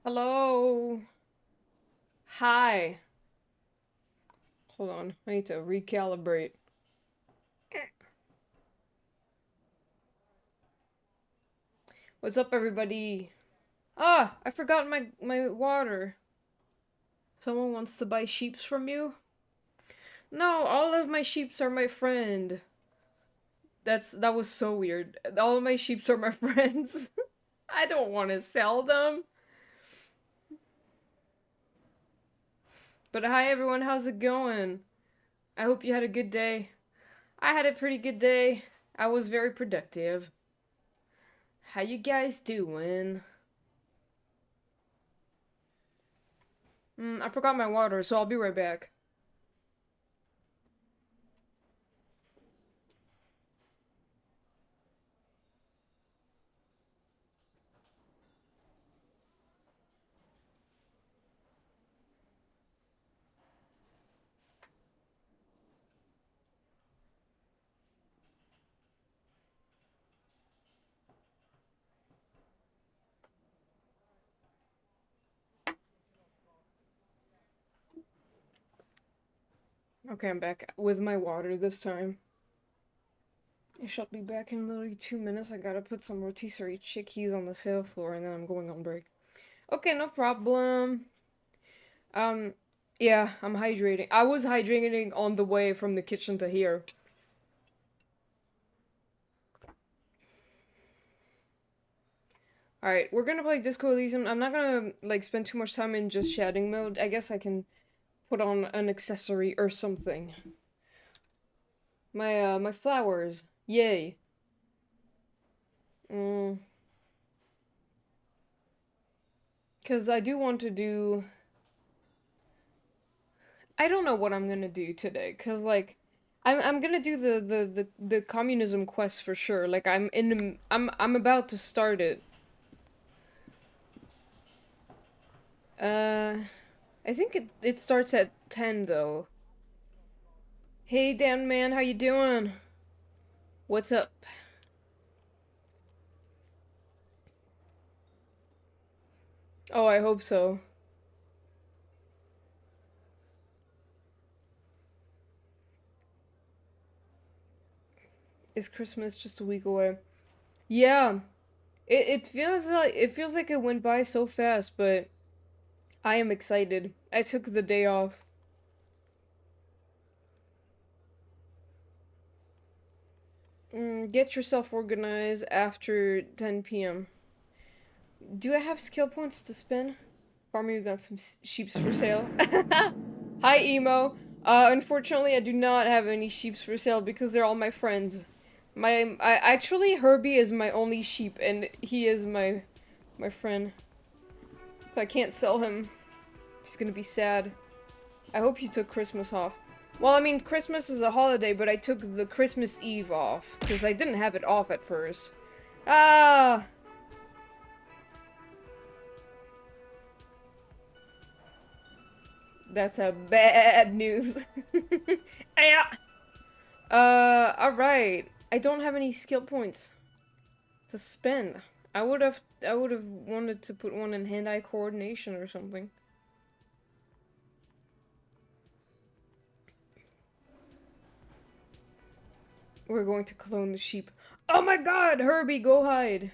Hello. Hi. Hold on. I need to recalibrate. What's up, everybody? Ah, I forgot my water. Someone wants to buy sheeps from you? No, all of my sheeps are my friend. That was so weird. All of my sheeps are my friends. I don't want to sell them. But hi everyone, how's it going? I hope you had a good day. I had a pretty good day. I was very productive. How you guys doing? I forgot my water, so I'll be right back. Okay, I'm back with my water this time. I shall be back in literally 2 minutes. I gotta put some rotisserie chickpeas on the sale floor and then I'm going on break. Okay, no problem. Um, yeah, I'm hydrating. I was hydrating on the way from the kitchen to here. Alright, we're gonna play Disco Elysium. I'm not gonna, like, spend too much time in just chatting mode. I guess I can put on an accessory or something. My flowers. Yay. Mm. Because I do want to do... I don't know what I'm gonna do today, cause like, I'm gonna do the communism quest for sure. Like I'm about to start it. Uh, I think it starts at 10 though. Hey Dan man, how you doing? What's up? Oh, I hope so. Is Christmas just a week away? Yeah. It feels like it went by so fast, but I am excited. I took the day off. Get yourself organized after 10 p.m. Do I have skill points to spend? Farmer, you got some sheeps for sale. Hi, emo. Unfortunately, I do not have any sheeps for sale because they're all my friends. Actually, Herbie is my only sheep, and he is my friend. So I can't sell him. He's gonna be sad. I hope you took Christmas off. Well, I mean, Christmas is a holiday, but I took the Christmas Eve off because I didn't have it off at first. Ah. That's a bad news. Yeah. Alright. I don't have any skill points to spend. I would have wanted to put one in hand-eye coordination or something. We're going to clone the sheep. Oh my god, Herbie, go hide.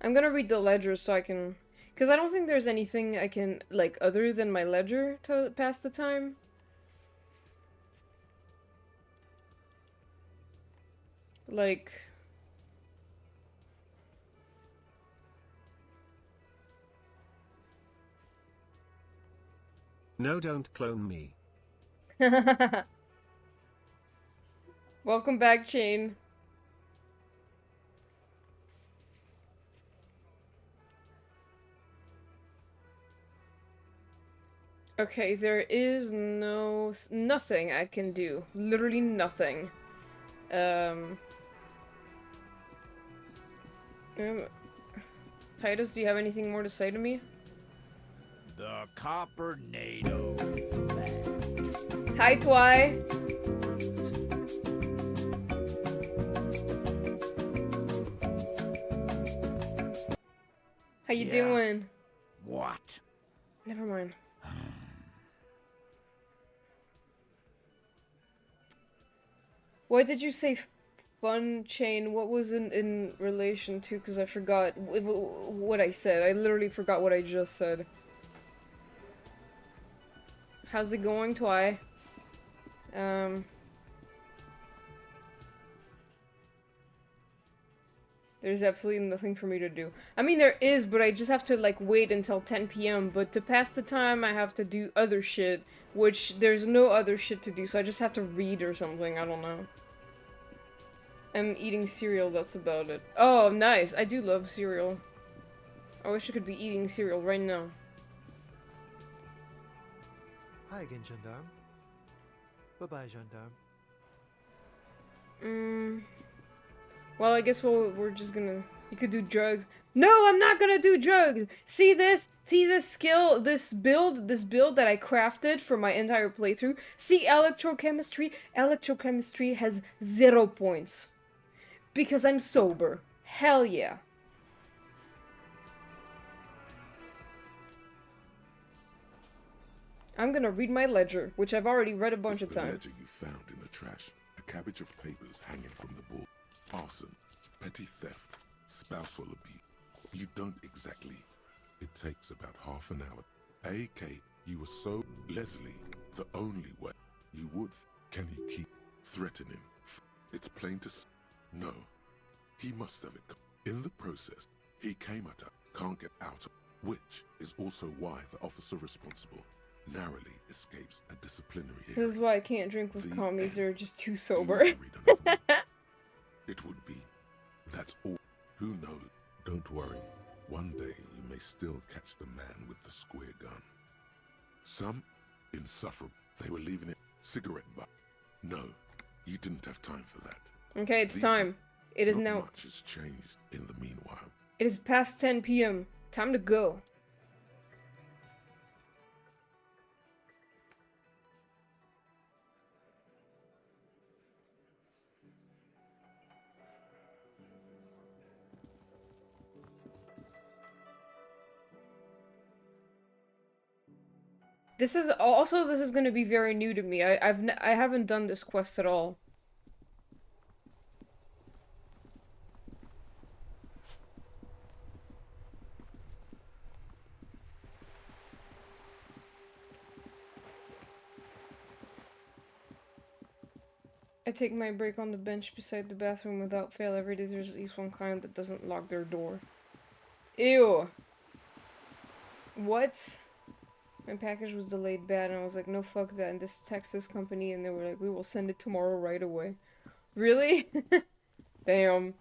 I'm gonna read the ledger so I can... Because I don't think there's anything I can, like, other than my ledger to pass the time. Like... No, don't clone me. Welcome back, Chain. Okay, there is nothing I can do. Literally nothing. Um, um, Titus, do you have anything more to say to me? The Coppernado. Hi, Twy. How you Yeah, doing? What? Never mind. Why did you say fun chain? What was in relation to? Because I forgot what I said. I literally forgot what I just said. How's it going, Twy? There's absolutely nothing for me to do. I mean, there is, but I just have to, like, wait until 10 p.m. But to pass the time, I have to do other shit, which there's no other shit to do, so I just have to read or something. I don't know. I'm eating cereal, that's about it. Oh, nice. I do love cereal. I wish I could be eating cereal right now. Hi again, Gendarme. Bye-bye, Gendarme. Well, I guess we're just gonna... You could do drugs. No, I'm not gonna do drugs! See this? See this skill? This build that I crafted for my entire playthrough? See electrochemistry? Electrochemistry has 0 points. Because I'm sober. Hell yeah. I'm gonna read my ledger, which I've already read a bunch of It's the times. ledger you found in the trash. A cabbage of papers hanging from the board. Arson, petty theft, spousal abuse. You don't exactly. It takes about half an hour. AK, you were so... Leslie, the only way you would... Can you keep threatening? It's plain to see. No. He must have it. In the process, he came at her. Can't get out of... Which is also why the officer responsible narrowly escapes a disciplinary hearing. This is why I can't drink with commies, they're just too Do you sober. wanna read another one? It would be. That's all. Who knows? Don't worry. One day you may still catch the man with the square gun. Some insufferable. They were leaving it cigarette butt. No, you didn't have time for that. Okay, it's These- time. It is Not now. much has changed in the meanwhile. It is past 10 p.m. Time to go. This is gonna be very new to me. I haven't done this quest at all. I take my break on the bench beside the bathroom without fail. Every day there's at least one client that doesn't lock their door. Ew. What? My package was delayed bad and I was like, no, fuck that. And this text this company and they were like, we will send it tomorrow right away. Really? Damn.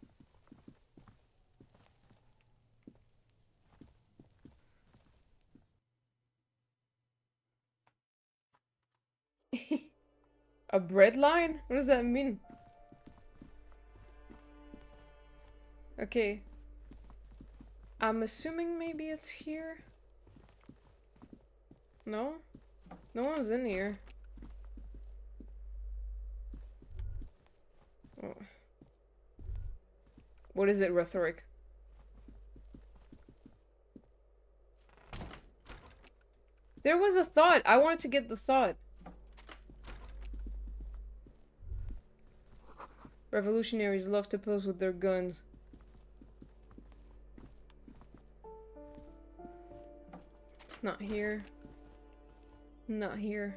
A bread line? What does that mean? Okay. I'm assuming maybe it's here? No? No one's in here. Oh. What is it, rhetoric? There was a thought! I wanted to get the thought. Revolutionaries love to pose with their guns. It's not here. Not here.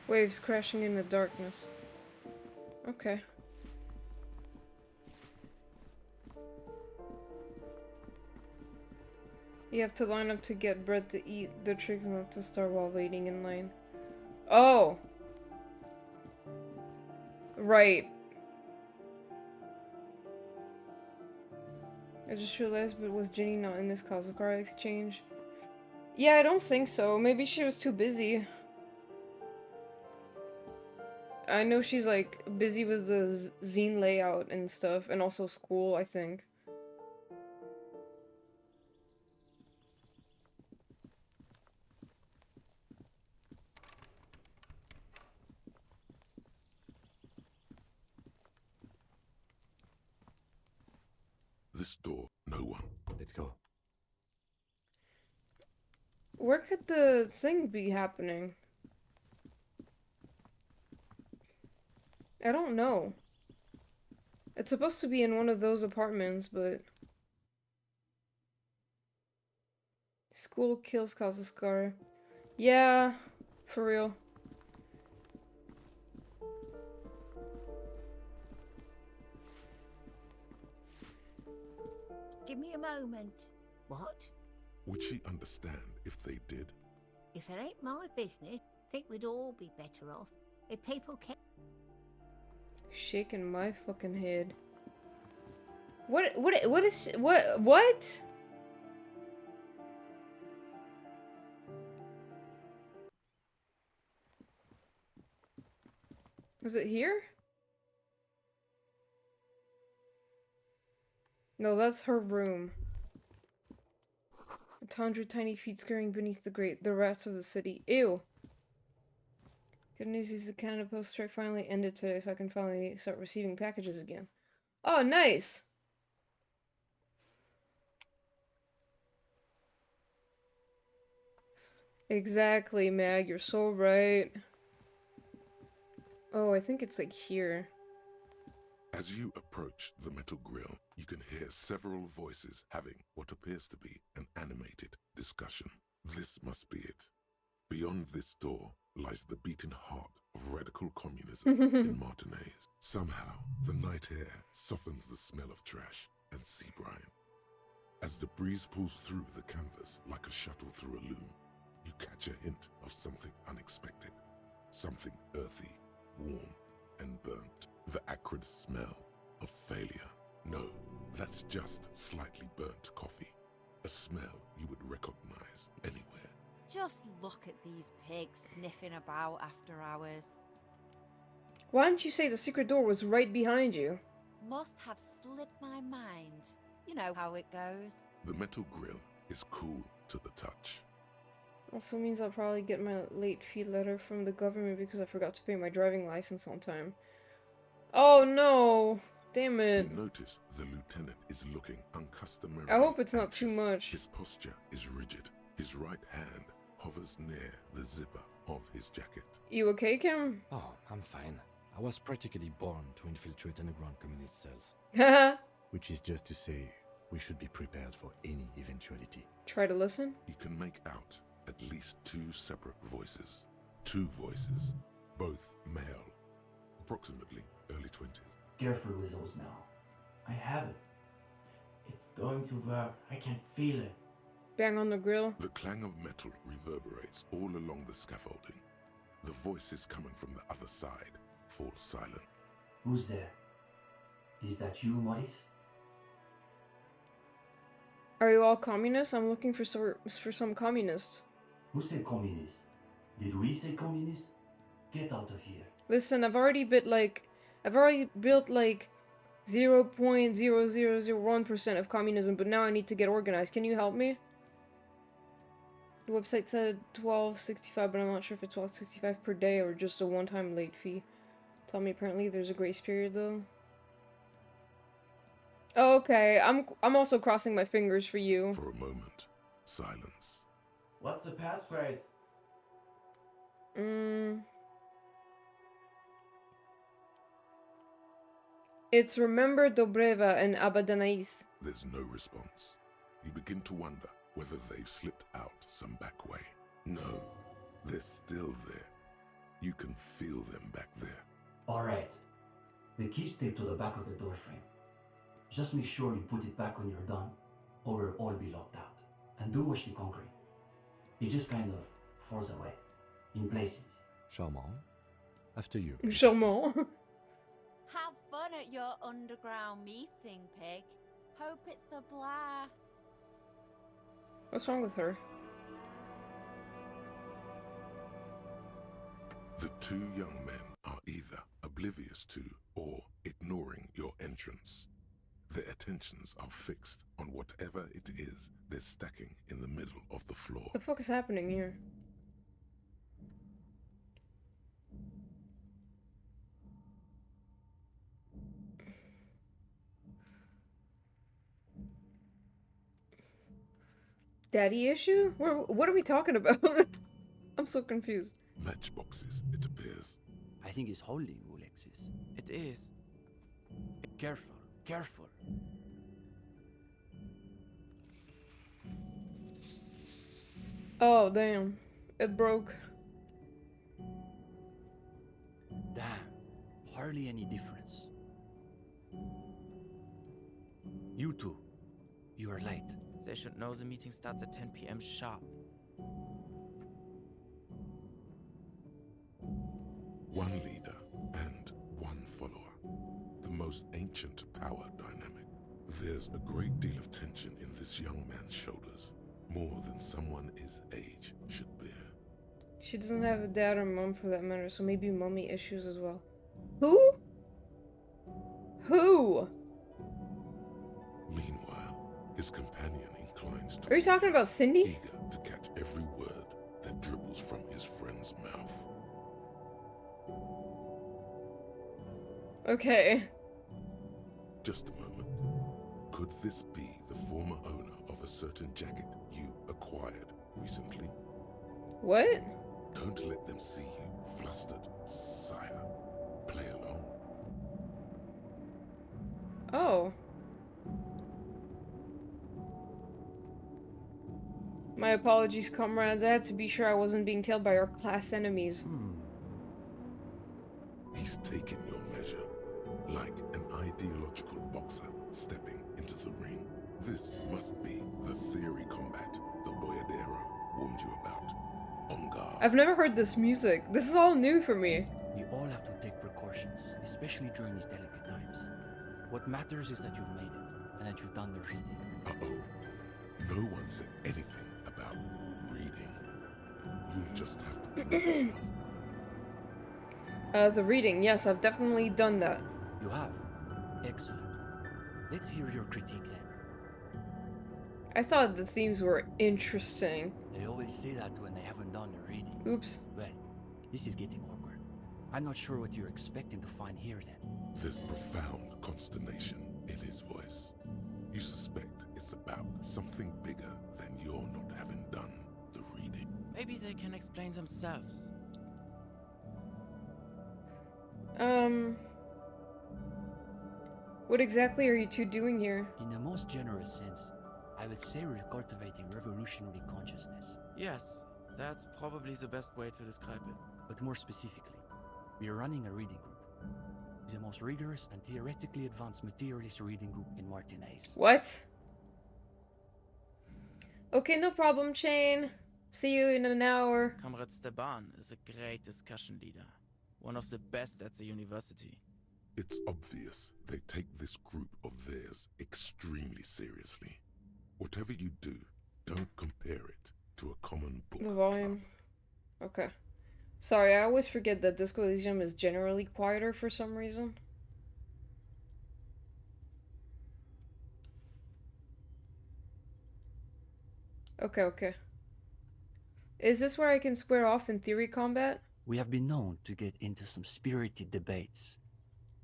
Waves crashing in the darkness. Okay. You have to line up to get bread to eat. The trick's not to starve while waiting in line. Oh! Right. I just realized, but was Ginny not in this car exchange? Yeah, I don't think so. Maybe she was too busy. I know she's like busy with the zine layout and stuff, and also school, I think. This door, no one. Let's go. Where could the thing be happening? I don't know. It's supposed to be in one of those apartments, but... School kills causes scar. Yeah, for real. Give me a moment. What? Would she understand if they did? If it ain't my business, I think we'd all be better off if people kept. Shaking my fucking head. What is, what? Is it here? No, that's her room. 100 tiny feet scurrying beneath the rats of the city. Ew. Good news is the Canada Post strike finally ended today, so I can finally start receiving packages again. Oh, nice! Exactly, Mag. You're so right. Oh, I think it's like here. As you approach the metal grill, you can hear several voices having what appears to be an animated discussion. This must be it. Beyond this door lies the beating heart of radical communism in Martinez. Somehow, the night air softens the smell of trash and sea brine. As the breeze pulls through the canvas like a shuttle through a loom, you catch a hint of something unexpected. Something earthy, warm, and burnt. The acrid smell of failure. No, that's just slightly burnt coffee. A smell you would recognize anywhere. Just look at these pigs sniffing about after hours. Why didn't you say the secret door was right behind you? Must have slipped my mind. You know how it goes. The metal grill is cool to the touch. Also means I'll probably get my late fee letter from the government because I forgot to pay my driving license on time. Oh no! Damn it. You notice the lieutenant is looking uncustomarily I hope it's not too anxious. much. His posture is rigid. His right hand hovers near the zipper of his jacket. You okay, Kim? Oh, I'm fine. I was practically born to infiltrate underground communist cells. Haha. Which is just to say, we should be prepared for any eventuality. Try to listen. You can make out at least two separate voices. Two voices, both male, approximately early 20s. Careful with those now. I have it. It's going to work. I can feel it. Bang on the grill. The clang of metal reverberates all along the scaffolding. The voices coming from the other side fall silent. Who's there? Is that you, Maurice? Are you all communists? I'm looking for some communists. Who said communist? Did we say communist? Get out of here. Listen, I've already built like 0.0001% of communism, but now I need to get organized. Can you help me? The website said $12.65, but I'm not sure if it's $12.65 per day or just a one-time late fee. Tell me apparently there's a grace period though. Okay, I'm also crossing my fingers for you. For a moment, silence. What's the passphrase? It's remember Dobreva and Abadanais. There's no response. You begin to wonder whether they've slipped out some back way. No, they're still there. You can feel them back there. Alright. The key's taped to the back of the door frame. Just make sure you put it back when you're done, or we'll all be locked out. And do watch the concrete. It just kind of falls away. In places. Charmant. After you. Charmant. Have fun at your underground meeting, pig. Hope it's a blast. What's wrong with her? The two young men are either oblivious to or ignoring your entrance. Their attentions are fixed on whatever it is they're stacking in the middle of the floor. What the fuck is happening here? Daddy issue? What are we talking about? I'm so confused. Matchboxes, it appears. I think he's holding Alexis. It is. Careful, careful. Oh, damn. It broke. Damn, hardly any difference. You two, you are late. They should know the meeting starts at 10 p.m. sharp. One leader and one follower. The most ancient power dynamic. There's a great deal of tension in this young man's shoulders. More than someone his age should bear. She doesn't have a dad or mom for that matter, so maybe mommy issues as well. Who? Who? Meanwhile, his companion inclines to Are you talking about Cindy? eager to catch every word that dribbles from his friend's mouth. Okay. Just a moment. Could this be the former owner of a certain jacket you acquired recently? What? Don't let them see you flustered, sire. Play along. Oh. My apologies, comrades. I had to be sure I wasn't being tailed by our class enemies. He's taken your measure, like an ideological boxer stepping into the ring. This must be the theory combat the Boyadero warned you about. On guard. I've never heard this music. This is all new for me. We all have to take precautions, especially during these delicate times. What matters is that you've made it, and that you've done the reading. Uh-oh. No one said anything about reading. You'll just have to win this one. The reading. Yes, I've definitely done that. You have? Excellent. Let's hear your critique then. I thought the themes were interesting. They always say that when they haven't done the reading. Oops. Well, this is getting awkward. I'm not sure what you're expecting to find here then. There's profound consternation in his voice. You suspect it's about something bigger than your not having done the reading. Maybe they can explain themselves. What exactly are you two doing here? In the most generous sense, I would say we're cultivating revolutionary consciousness. Yes, that's probably the best way to describe it. But more specifically, we are running a reading group. The most rigorous and theoretically advanced materialist reading group in Martinez. What? Okay, no problem, Chain. See you in an hour. Comrade Steban is a great discussion leader. One of the best at the university. It's obvious they take this group of theirs extremely seriously. Whatever you do, don't compare it to a common book The volume. Okay. Sorry, I always forget that Disco Elysium is generally quieter for some reason. Okay. Is this where I can square off in theory combat? We have been known to get into some spirited debates,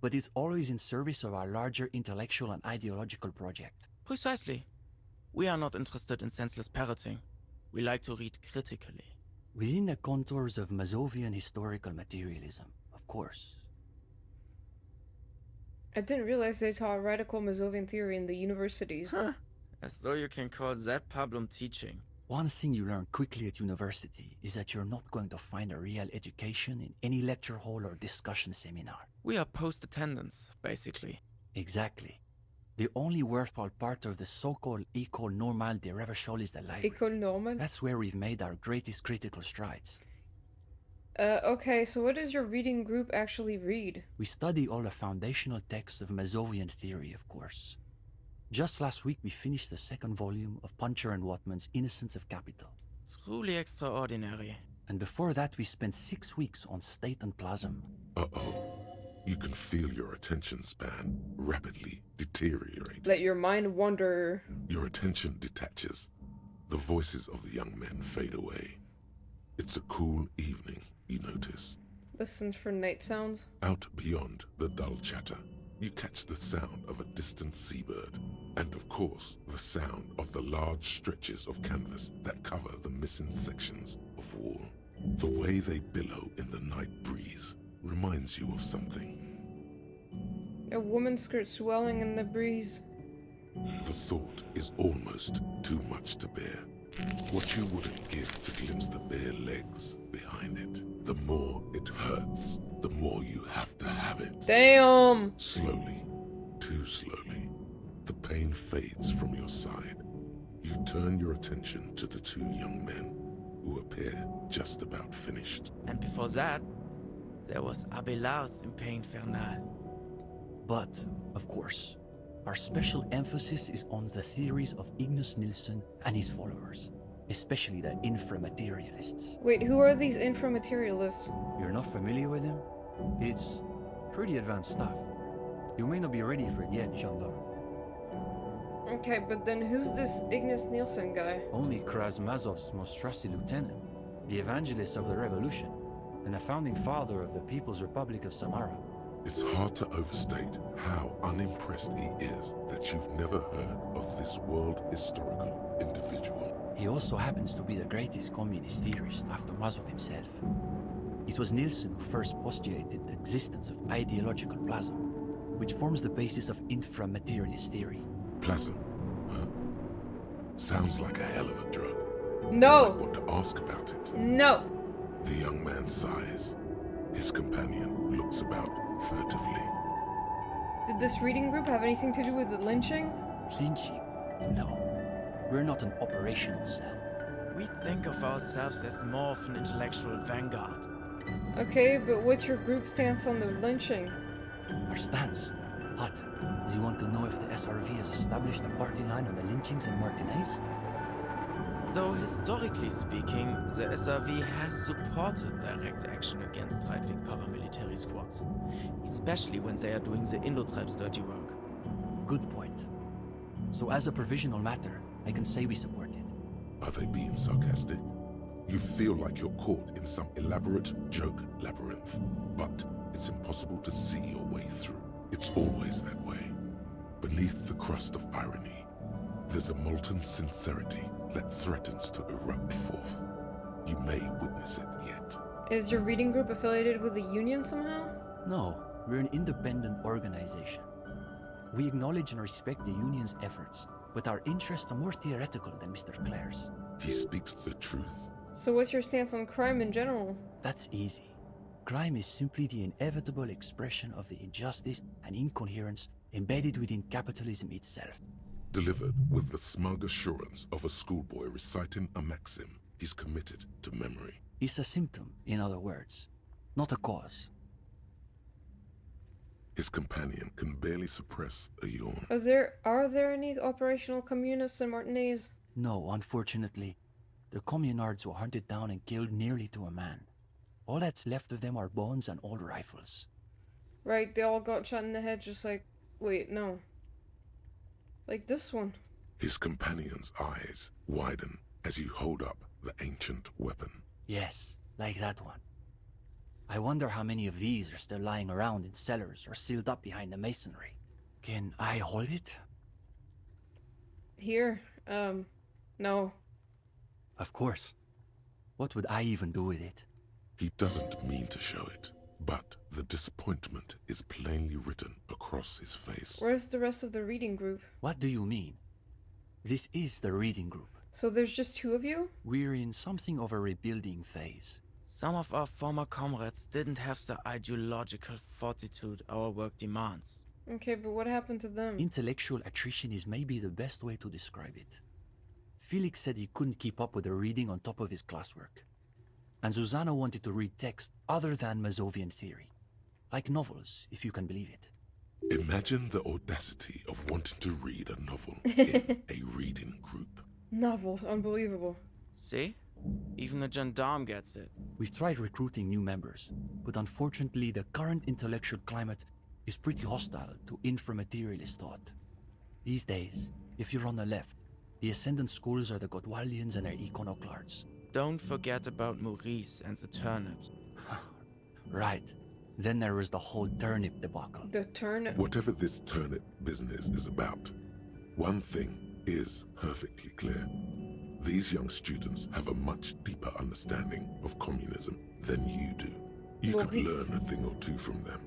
but it's always in service of our larger intellectual and ideological project. Precisely. We are not interested in senseless parroting. We like to read critically. Within the contours of Mazovian historical materialism, of course. I didn't realize they taught radical Mazovian theory in the universities. Huh. As though you can call that problem teaching. One thing you learn quickly at university is that you're not going to find a real education in any lecture hall or discussion seminar. We are post-attendance, basically. Exactly. The only worthwhile part of the so-called École Normale de Revachol is the library. École Normale? That's where we've made our greatest critical strides. Okay, so what does your reading group actually read? We study all the foundational texts of Mazovian theory, of course. Just last week we finished the second volume of Puncher and Watman's Innocence of Capital. Truly extraordinary. And before that we spent 6 weeks on State and Plasm. Uh-oh. You can feel your attention span rapidly deteriorate. Let your mind wander. Your attention detaches. The voices of the young men fade away. It's a cool evening, you notice. Listen for night sounds. Out beyond the dull chatter, You catch the sound of a distant seabird, and of course, the sound of the large stretches of canvas that cover the missing sections of wall. The way they billow in the night breeze reminds you of something. A woman's skirt swelling in the breeze. The thought is almost too much to bear. What you wouldn't give to glimpse the bare legs behind it. The more it hurts, the more you have to have it. Damn! Slowly, too slowly, the pain fades from your side. You turn your attention to the two young men, who appear just about finished. And before that, there was Abelard's Impé Infernal. But, of course, our special emphasis is on the theories of Ignis Nilsson and his followers, especially the inframaterialists. Wait, who are these inframaterialists? You're not familiar with them? It's pretty advanced stuff. You may not be ready for it yet, Gendarme. Okay, but then who's this Ignis Nielsen guy? Only Krasmazov's most trusted lieutenant, the evangelist of the revolution, and the founding father of the People's Republic of Samara. It's hard to overstate how unimpressed he is that you've never heard of this world historical individual. He also happens to be the greatest communist theorist after Mazov himself. It was Nilsson who first postulated the existence of ideological plasm, which forms the basis of inframaterialist theory. Plasm, huh? Sounds like a hell of a drug. I No! want to ask about it. No! The young man sighs. His companion looks about furtively. Did this reading group have anything to do with the lynching? Lynching? No. We're not an operational cell. We think of ourselves as more of an intellectual vanguard. Okay, but what's your group stance on the lynching? Our stance? What? Do you want to know if the SRV has established a party line on the lynchings in Martinez? Though historically speaking, the SRV has supported direct action against right-wing paramilitary squads, especially when they are doing the Indo-Tribes' dirty work. Good point. So as a provisional matter, I can say we support it. Are they being sarcastic? You feel like you're caught in some elaborate joke labyrinth, but it's impossible to see your way through. It's always that way. Beneath the crust of irony, there's a molten sincerity that threatens to erupt forth. You may witness it yet. Is your reading group affiliated with the union somehow? No, we're an independent organization. We acknowledge and respect the union's efforts, but our interests are more theoretical than Mr. Clare's. He speaks the truth. So what's your stance on crime in general? That's easy. Crime is simply the inevitable expression of the injustice and incoherence embedded within capitalism itself. Delivered with the smug assurance of a schoolboy reciting a maxim he's committed to memory. It's a symptom, in other words, not a cause. His companion can barely suppress a yawn. Are there any operational communists in Martinez? No, unfortunately. The communards were hunted down and killed nearly to a man. All that's left of them are bones and old rifles. Right, they all got shot in the head just like... Wait, no. Like this one. His companion's eyes widen as you hold up the ancient weapon. Yes, like that one. I wonder how many of these are still lying around in cellars or sealed up behind the masonry. Can I hold it? Here, no. Of course. What would I even do with it? He doesn't mean to show it, but the disappointment is plainly written across his face. Where's the rest of the reading group? What do you mean? This is the reading group. So there's just two of you? We're in something of a rebuilding phase. Some of our former comrades didn't have the ideological fortitude our work demands. Okay, but what happened to them? Intellectual attrition is maybe the best way to describe it. Felix said he couldn't keep up with the reading on top of his classwork. And Susanna wanted to read text other than Mazovian theory. Like novels, if you can believe it. Imagine the audacity of wanting to read a novel in a reading group. Novels, unbelievable. See? Even a gendarme gets it. We've tried recruiting new members, but unfortunately the current intellectual climate is pretty hostile to inframaterialist thought. These days, if you're on the left, the ascendant schools are the Godwaldians and their iconoclasts. Don't forget about Maurice and the turnips. Right. Then there was the whole turnip debacle. The turnip. Whatever this turnip business is about, one thing is perfectly clear. These young students have a much deeper understanding of communism than you do. You Well, could he's- learn a thing or two from them.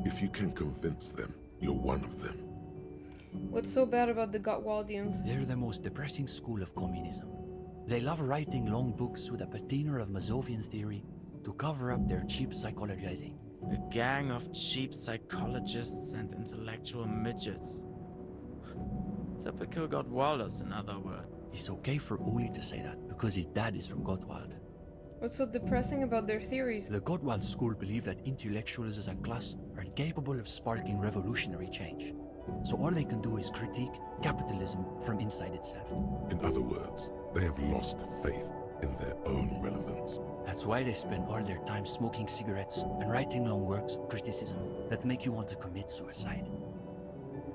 If you can convince them, you're one of them. What's so bad about the Gottwaldians? They're the most depressing school of communism. They love writing long books with a patina of Mazovian theory to cover up their cheap psychologizing. A gang of cheap psychologists and intellectual midgets. Typical Gottwalders, in other words. It's okay for Uli to say that because his dad is from Gottwald. What's so depressing about their theories? The Gottwald school believe that intellectuals as a class are incapable of sparking revolutionary change. So all they can do is critique capitalism from inside itself. In other words, they have lost faith in their own relevance. That's why they spend all their time smoking cigarettes and writing long works of criticism that make you want to commit suicide.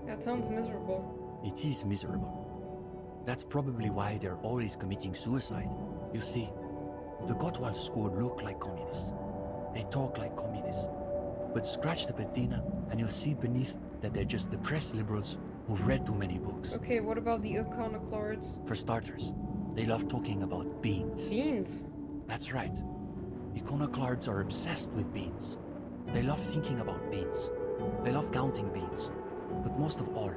That sounds miserable. It is miserable. That's probably why they're always committing suicide. You see, the Gottwald school look like communists. They talk like communists. But scratch the patina and you'll see beneath that they're just depressed liberals who've read too many books. Okay, what about the iconoclasts? For starters, they love talking about beans. Beans. That's right. Iconoclasts are obsessed with beans. They love thinking about beans. They love counting beans. But most of all,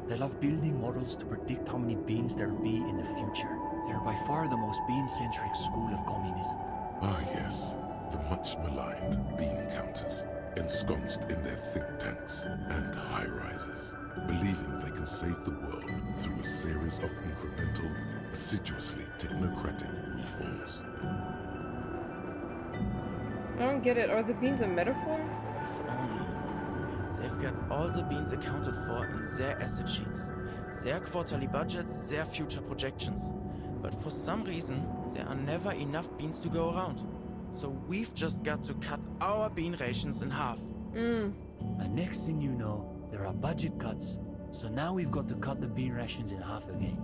they love building models to predict how many beans there'll be in the future. They're by far the most bean-centric school of communism. Ah yes, the much maligned bean counters, ensconced in their think tanks and high-rises, believing they can save the world through a series of incremental, assiduously technocratic reforms. I don't get it. Are the beans a metaphor? If only. They've got all the beans accounted for in their asset sheets, their quarterly budgets, their future projections. But for some reason, there are never enough beans to go around. So we've just got to cut our bean rations in half. And next thing you know, there are budget cuts. So now we've got to cut the bean rations in half again.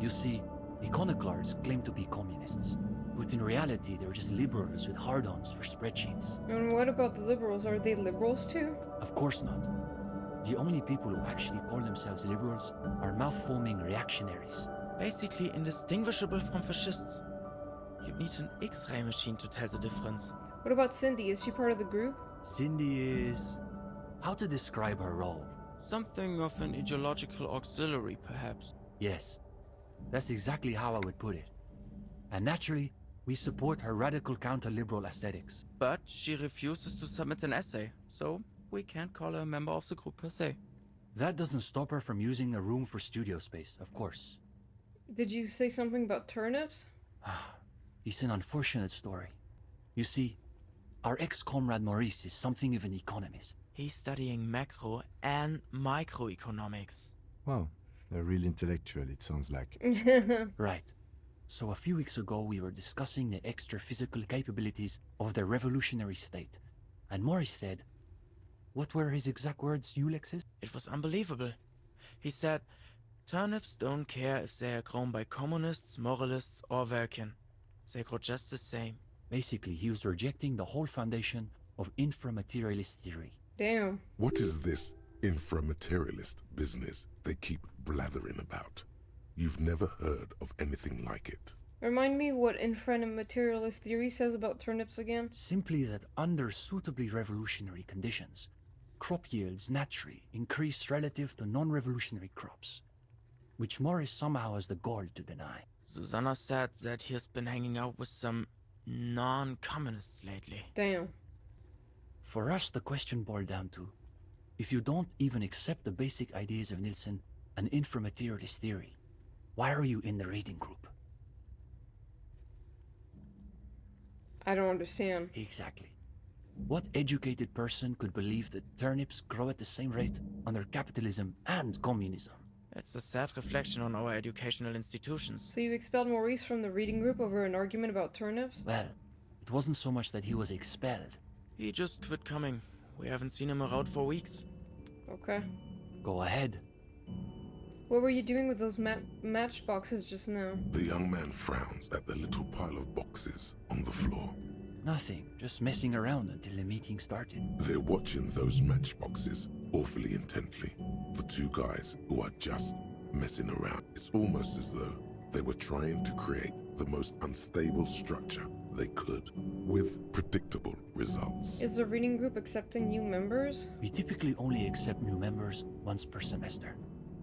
You see, iconoclasts claim to be communists. But in reality, they're just liberals with hard-ons for spreadsheets. And what about the liberals? Are they liberals too? Of course not. The only people who actually call themselves liberals are mouth-foaming reactionaries. Basically indistinguishable from fascists. You'd need an X-ray machine to tell the difference. What about Cindy? Is she part of the group? Cindy is... how to describe her role? Something of an ideological auxiliary, perhaps. Yes, that's exactly how I would put it. And naturally, we support her radical counter-liberal aesthetics. But she refuses to submit an essay, so we can't call her a member of the group per se. That doesn't stop her from using a room for studio space, of course. Did you say something about turnips? It's an unfortunate story. You see, our ex-comrade Maurice is something of an economist. He's studying macro and microeconomics. Wow, a real intellectual, it sounds like. Right. So a few weeks ago, we were discussing the extra physical capabilities of the revolutionary state. And Maurice said, what were his exact words, Ulex's? It was unbelievable. He said, turnips don't care if they are grown by communists, moralists, or Vulcan. They grow just the same. Basically, he was rejecting the whole foundation of inframaterialist theory. Damn. What is this inframaterialist business they keep blathering about? You've never heard of anything like it. Remind me what inframaterialist theory says about turnips again? Simply that under suitably revolutionary conditions, crop yields naturally increase relative to non-revolutionary crops, which Morris somehow has the gall to deny. Susanna said that he has been hanging out with some non-communists lately. Damn. For us, the question boiled down to, if you don't even accept the basic ideas of Nielsen and inframaterialist theory, why are you in the reading group? I don't understand. Exactly. What educated person could believe that turnips grow at the same rate under capitalism and communism? It's a sad reflection on our educational institutions. So you expelled Maurice from the reading group over an argument about turnips? Well, it wasn't so much that he was expelled. He just quit coming. We haven't seen him around for weeks. Okay. Go ahead. What were you doing with those matchboxes just now? The young man frowns at the little pile of boxes on the floor. Nothing, just messing around until the meeting started. They're watching those matchboxes awfully intently for two guys who are just messing around. It's almost as though they were trying to create the most unstable structure they could with predictable results. Is the reading group accepting new members? We typically only accept new members once per semester.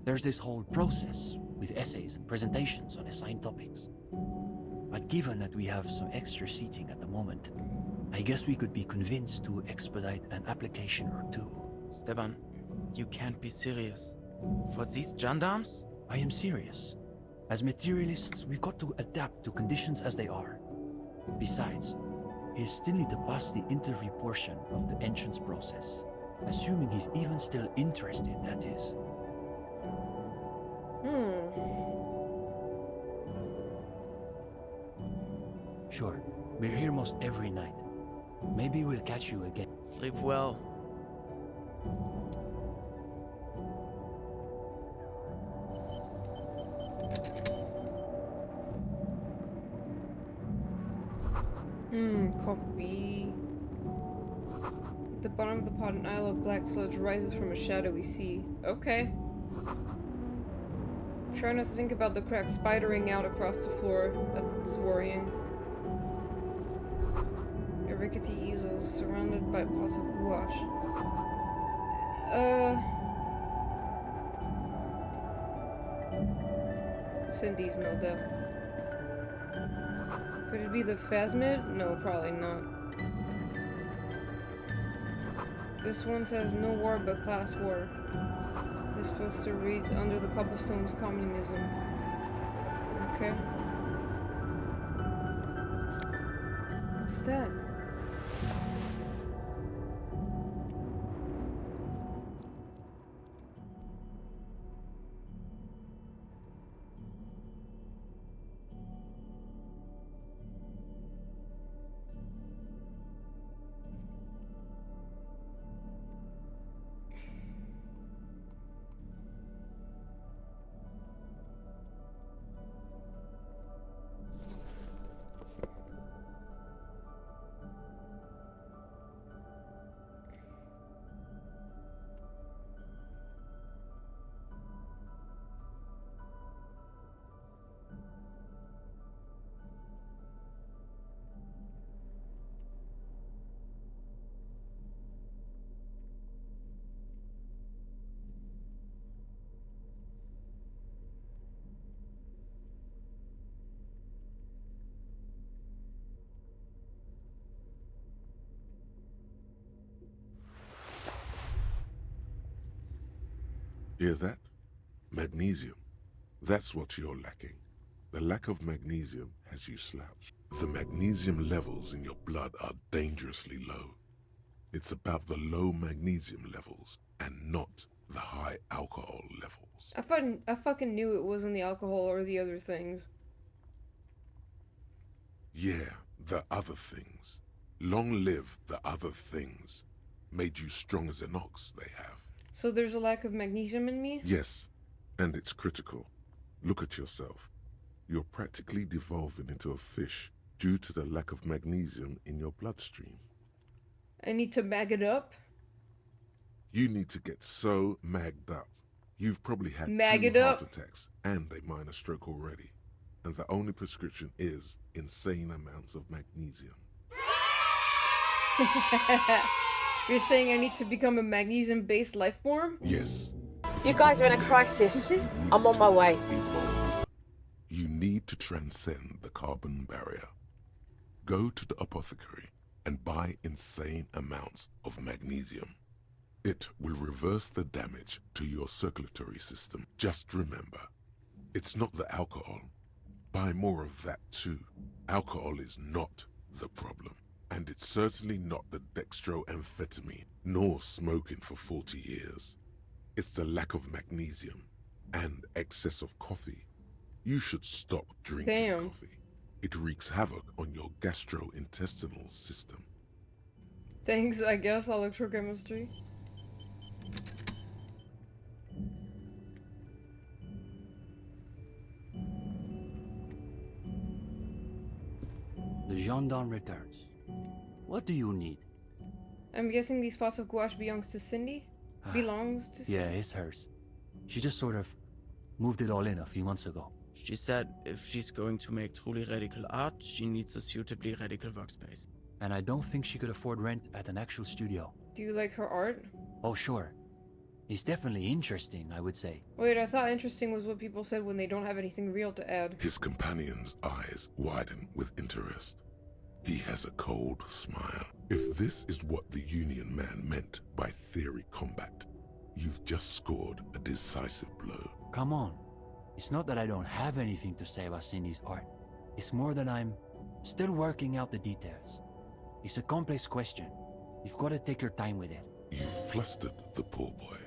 There's this whole process with essays and presentations on assigned topics. But given that we have some extra seating at the moment, I guess we could be convinced to expedite an application or two. Steban, you can't be serious. For these gendarmes? I am serious. As materialists, we've got to adapt to conditions as they are. Besides, he'll still need to pass the interview portion of the entrance process. Assuming he's even still interested, that is. Sure, we're here most every night. Maybe we'll catch you again. Sleep well. Copy. At the bottom of the pot, an isle of black sludge rises from a shadowy sea. Okay. Try not to think about the crack spidering out across the floor. That's worrying. A rickety easel surrounded by pots of gouache. Cindy's, no doubt. Could it be the Phasmid? No, probably not. This one says no war but class war. This poster reads under the cobblestones communism. Okay. What's that? Hear that? Magnesium. That's what you're lacking. The lack of magnesium has you slouched. The magnesium levels in your blood are dangerously low. It's about the low magnesium levels and not the high alcohol levels. I fucking knew it wasn't the alcohol or the other things. Yeah, the other things. Long live the other things. Made you strong as an ox, they have. So there's a lack of magnesium in me? Yes, and it's critical. Look at yourself. You're practically devolving into a fish due to the lack of magnesium in your bloodstream. I need to mag it up? You need to get so magged up. You've probably had Mag 2 it heart up. attacks and a minor stroke already. And the only prescription is insane amounts of magnesium. You're saying I need to become a magnesium-based life form? Yes. You guys are in a crisis. I'm on my way. Evolve. You need to transcend the carbon barrier. Go to the apothecary and buy insane amounts of magnesium. It will reverse the damage to your circulatory system. Just remember, it's not the alcohol. Buy more of that too. Alcohol is not the problem. And it's certainly not the dextroamphetamine, nor smoking for 40 years. It's the lack of magnesium and excess of coffee. You should stop drinking coffee. It wreaks havoc on your gastrointestinal system. Thanks, I guess, electrochemistry. The gendarme returns. What do you need? I'm guessing these pots of gouache belongs to Cindy? Belongs to Cindy? Yeah, it's hers. She just sort of moved it all in a few months ago. She said if she's going to make truly radical art, she needs a suitably radical workspace. And I don't think she could afford rent at an actual studio. Do you like her art? Oh, sure. It's definitely interesting, I would say. Wait, I thought interesting was what people said when they don't have anything real to add. His companion's eyes widen with interest. He has a cold smile. If this is what the Union man meant by theory combat, you've just scored a decisive blow. Come on. It's not that I don't have anything to say about Cindy's art. It's more that I'm still working out the details. It's a complex question. You've got to take your time with it. You flustered the poor boy.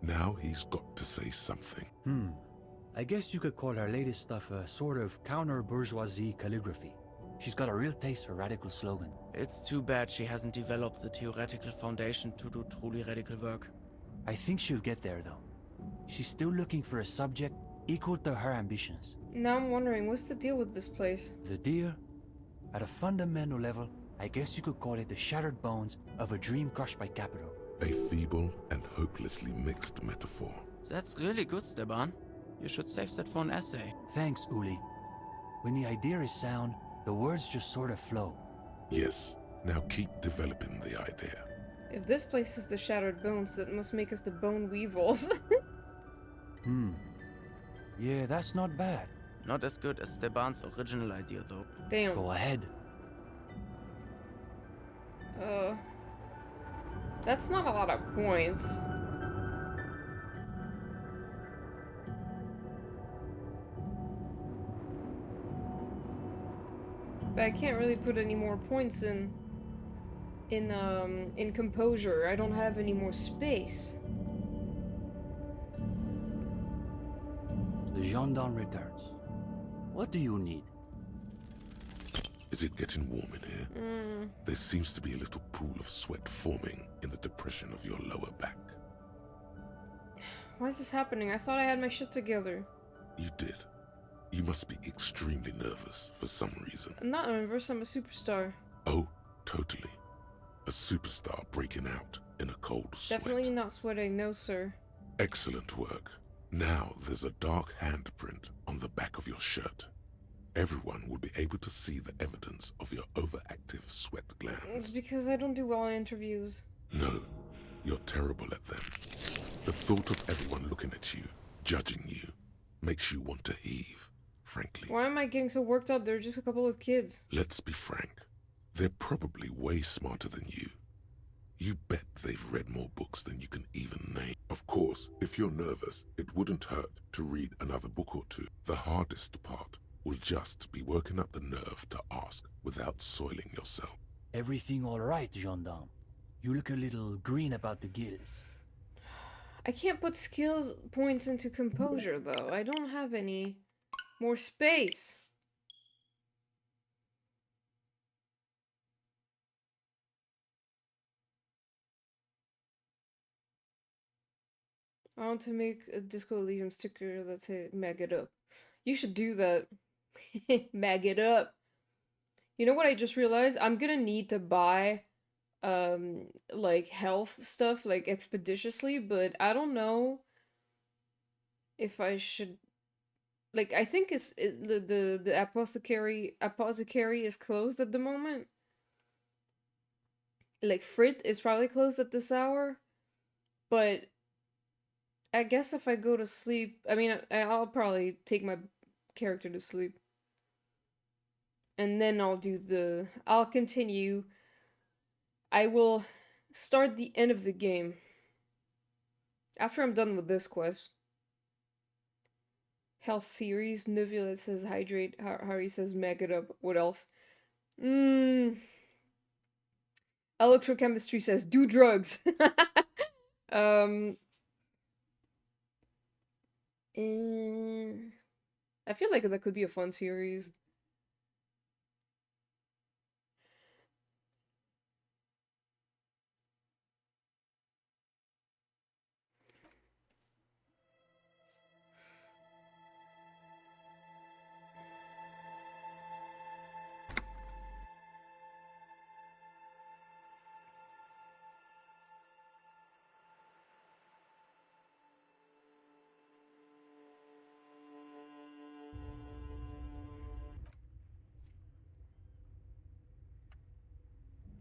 Now he's got to say something. I guess you could call her latest stuff a sort of counter-bourgeoisie calligraphy. She's got a real taste for radical slogan. It's too bad she hasn't developed the theoretical foundation to do truly radical work. I think she'll get there, though. She's still looking for a subject equal to her ambitions. Now I'm wondering, what's the deal with this place? The deal? At a fundamental level, I guess you could call it the shattered bones of a dream crushed by capital. A feeble and hopelessly mixed metaphor. That's really good, Steban. You should save that for an essay. Thanks, Uli. When the idea is sound, the words just sort of flow. Yes, now keep developing the idea. If this place is the shattered bones, that must make us the bone weevils. Yeah, that's not bad. Not as good as Steban's original idea, though. Damn. Go ahead. That's not a lot of points. But I can't really put any more points in composure. I don't have any more space. The gendarme returns. What do you need? Is it getting warm in here? There seems to be a little pool of sweat forming in the depression of your lower back. Why is this happening? I thought I had my shit together. You did. You must be extremely nervous for some reason. I'm not nervous, I'm a superstar. Oh, totally. A superstar breaking out in a cold sweat. Definitely not sweating, no sir. Excellent work. Now there's a dark handprint on the back of your shirt. Everyone will be able to see the evidence of your overactive sweat It's glands. because I don't do well in interviews. No, you're terrible at them. The thought of everyone looking at you, judging you, makes you want to heave, frankly. Why am I getting so worked up? They're just a couple of kids. Let's be frank. They're probably way smarter than you. You bet they've read more books than you can even name. Of course, if you're nervous, it wouldn't hurt to read another book or two. The hardest part will just be working up the nerve to ask without soiling yourself. Everything all right, gendarme? You look a little green about the gills. I can't put skills points into composure, though. I don't have any more space. I want to make a Disco Elysium sticker that says mag it up. You should do that. Mag it up. You know what I just realized? I'm gonna need to buy like health stuff like expeditiously, but I don't know if I should, like, I think the apothecary is closed at the moment. Like Frit is probably closed at this hour, but I guess if I go to sleep, I mean, I'll probably take my character to sleep. And then I'll continue. I will start the end of the game. After I'm done with this quest. Health series, Nivula says hydrate, Harry says mag it up. What else? Electrochemistry says do drugs. I feel like that could be a fun series.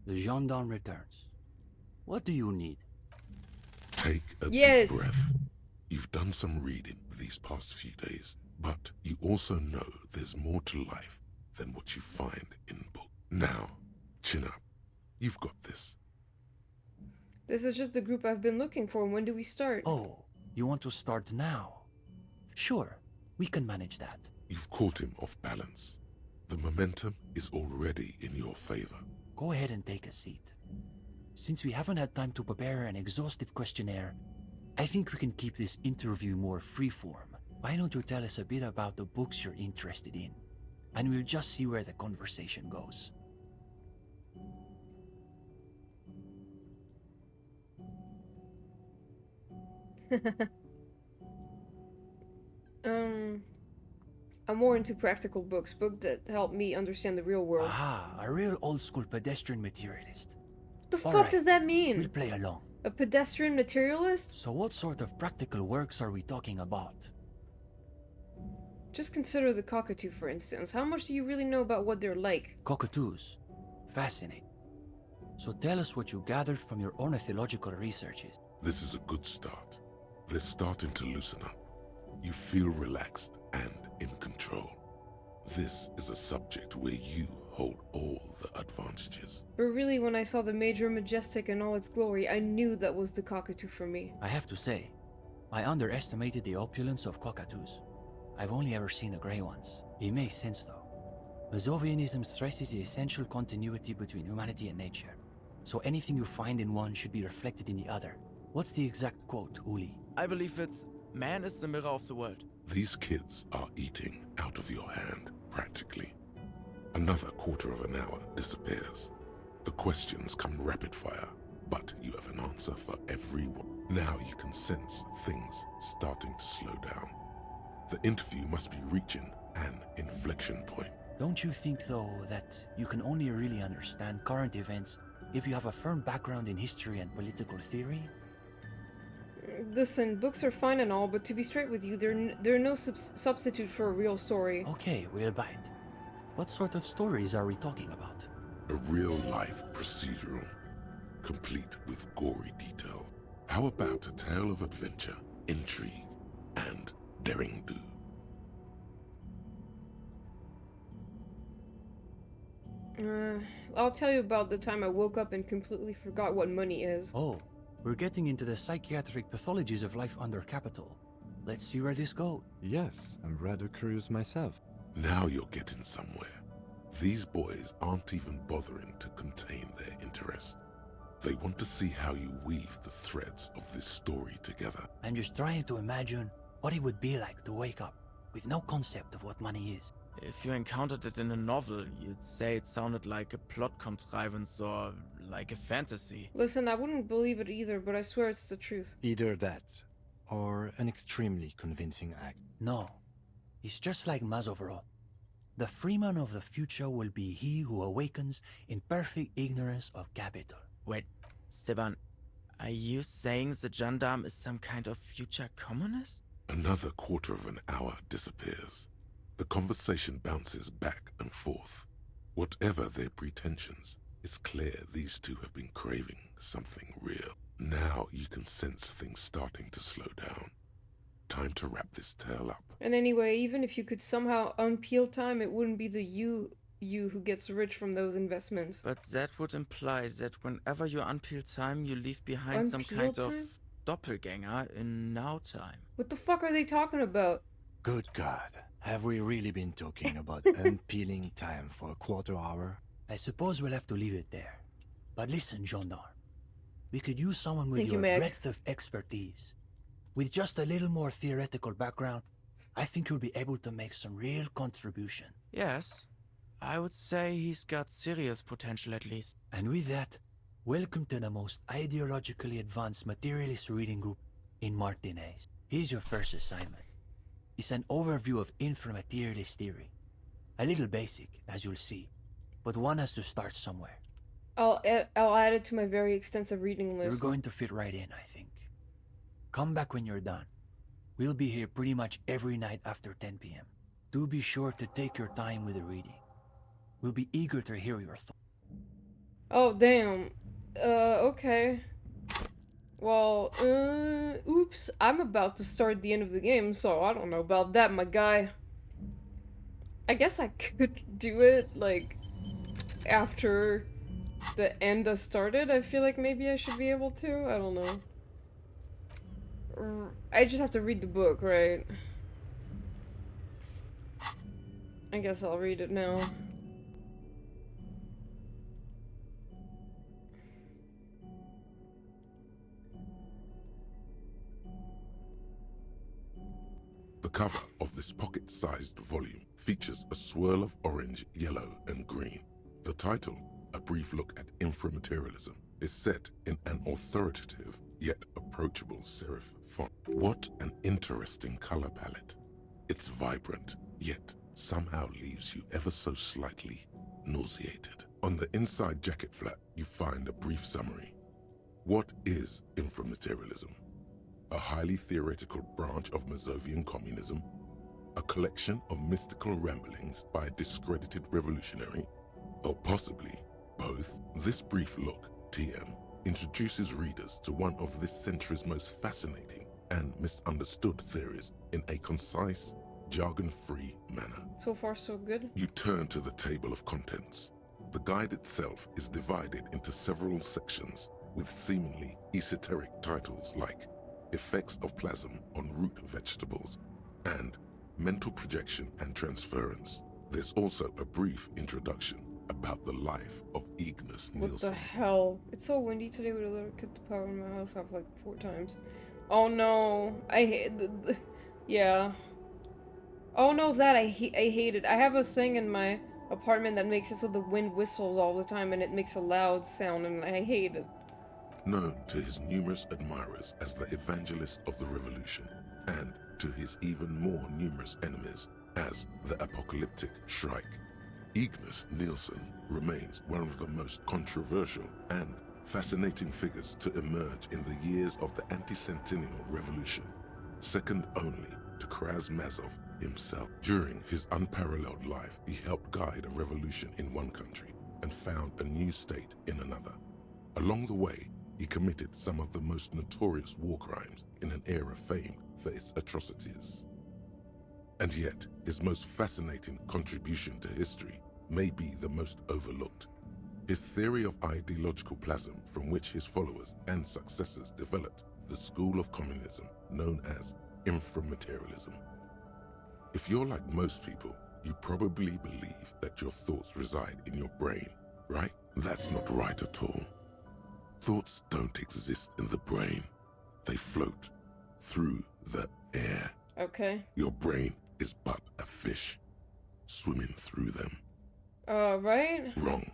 The gendarme returns. What do you need? Take a Yes. deep breath. You've done some reading these past few days, but you also know there's more to life than what you find in book. Now, chin up. You've got this. This is just the group I've been looking for. When do we start? Oh, you want to start now? Sure, we can manage that. You've caught him off balance. The momentum is already in your favor. Go ahead and take a seat. Since we haven't had time to prepare an exhaustive questionnaire, I think we can keep this interview more freeform. Why don't you tell us a bit about the books you're interested in? And we'll just see where the conversation goes. I'm more into practical books that help me understand the real world. Ah, a real old-school pedestrian materialist. What the All fuck right, does that mean? We'll play along. A pedestrian materialist? So what sort of practical works are we talking about? Just consider the cockatoo, for instance. How much do you really know about what they're like? Cockatoos. Fascinating. So tell us what you gathered from your ornithological researches. This is a good start. They're starting to loosen up. You feel relaxed and in control. This is a subject where you hold all the advantages. But really, when I saw the Major Majestic in all its glory, I knew that was the cockatoo for me. I have to say, I underestimated the opulence of cockatoos. I've only ever seen the grey ones. It makes sense though. Mazovianism stresses the essential continuity between humanity and nature. So anything you find in one should be reflected in the other. What's the exact quote, Uli? I believe it's, "Man is the mirror of the world." These kids are eating out of your hand, practically. Another quarter of an hour disappears. The questions come rapid fire, but you have an answer for every one. Now you can sense things starting to slow down. The interview must be reaching an inflection point. Don't you think, though, that you can only really understand current events if you have a firm background in history and political theory? Listen, books are fine and all, but to be straight with you, they're no substitute for a real story. Okay, we'll bite. What sort of stories are we talking about? A real-life procedural, complete with gory detail. How about a tale of adventure, intrigue, and daring-do? I'll tell you about the time I woke up and completely forgot what money is. Oh, we're getting into the psychiatric pathologies of life under capital. Let's see where this goes. Yes, I'm rather curious myself. Now you're getting somewhere. These boys aren't even bothering to contain their interest. They want to see how you weave the threads of this story together. I'm just trying to imagine what it would be like to wake up with no concept of what money is. If you encountered it in a novel, you'd say it sounded like a plot contrivance or like a fantasy. Listen, I wouldn't believe it either, but I swear it's the truth. Either that, or an extremely convincing act. No, it's just like Mazovrot. The freeman of the future will be he who awakens in perfect ignorance of capital. Wait, Steban, are you saying the gendarme is some kind of future communist? Another quarter of an hour disappears. The conversation bounces back and forth. Whatever their pretensions, it's clear these two have been craving something real. Now you can sense things starting to slow down. Time to wrap this tale up. And anyway, even if you could somehow unpeel time, it wouldn't be the you who gets rich from those investments. But that would imply that whenever you unpeel time, you leave behind some Unpeel kind of time? doppelganger in now time. What the fuck are they talking about? Good God, have we really been talking about unpeeling time for a quarter hour? I suppose we'll have to leave it there. But listen, gendarme. We could use someone with Thank you, your Meg. breadth of expertise. With just a little more theoretical background, I think you'll be able to make some real contribution. Yes, I would say he's got serious potential at least. And with that, welcome to the most ideologically advanced materialist reading group in Martinez. Here's your first assignment. It's an overview of inframaterialist theory. A little basic, as you'll see, but one has to start somewhere. I'll add it to my very extensive reading list. You're going to fit right in, I think. Come back when you're done. We'll be here pretty much every night after 10 p.m. Do be sure to take your time with the reading. We'll be eager to hear your thoughts. Oh, damn. Okay. Well, oops. I'm about to start the end of the game, so I don't know about that, my guy. I guess I could do it, like, after the end has started. I feel like maybe I should be able to. I don't know. I just have to read the book, right? I guess I'll read it now. The cover of this pocket-sized volume features a swirl of orange, yellow, and green. The title, A Brief Look at Inframaterialism, is set in an authoritative yet approachable serif font. What an interesting color palette. It's vibrant, yet somehow leaves you ever so slightly nauseated. On the inside jacket flap, you find a brief summary. What is inframaterialism? A highly theoretical branch of Mazovian communism, a collection of mystical ramblings by a discredited revolutionary, or possibly both. This brief look, TM, introduces readers to one of this century's most fascinating and misunderstood theories in a concise, jargon-free manner. So far, so good. You turn to the table of contents. The guide itself is divided into several sections with seemingly esoteric titles like Effects of Plasm on Root Vegetables and Mental Projection and Transference. There's also a brief introduction about the life of Ignis What Nielsen. the hell? It's so windy today. We literally cut the power in my house off like 4 times. Oh no. I hate the yeah. Oh no, that I hate it. I have a thing in my apartment that makes it so the wind whistles all the time and it makes a loud sound and I hate it. Known to his numerous admirers as the evangelist of the revolution, and to his even more numerous enemies as the apocalyptic Shrike, Ignis Nielsen remains one of the most controversial and fascinating figures to emerge in the years of the anti-centennial revolution, second only to Krasmazov himself. During his unparalleled life, he helped guide a revolution in one country and found a new state in another. Along the way, he committed some of the most notorious war crimes in an era famed for its atrocities. And yet, his most fascinating contribution to history may be the most overlooked. His theory of ideological plasm, from which his followers and successors developed the school of communism known as inframaterialism. If you're like most people, you probably believe that your thoughts reside in your brain, right? That's not right at all. Thoughts don't exist in the brain. They float through the air. Okay. Your brain is but a fish swimming through them. Right? Wrong.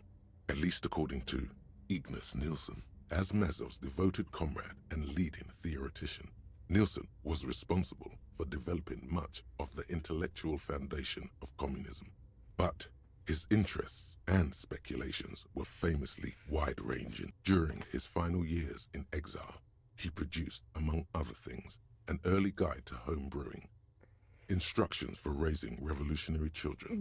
At least according to Ignis Nielsen. As Mazov's devoted comrade and leading theoretician, Nielsen was responsible for developing much of the intellectual foundation of communism. But his interests and speculations were famously wide-ranging. During his final years in exile, he produced, among other things, an early guide to home brewing, instructions for raising revolutionary children,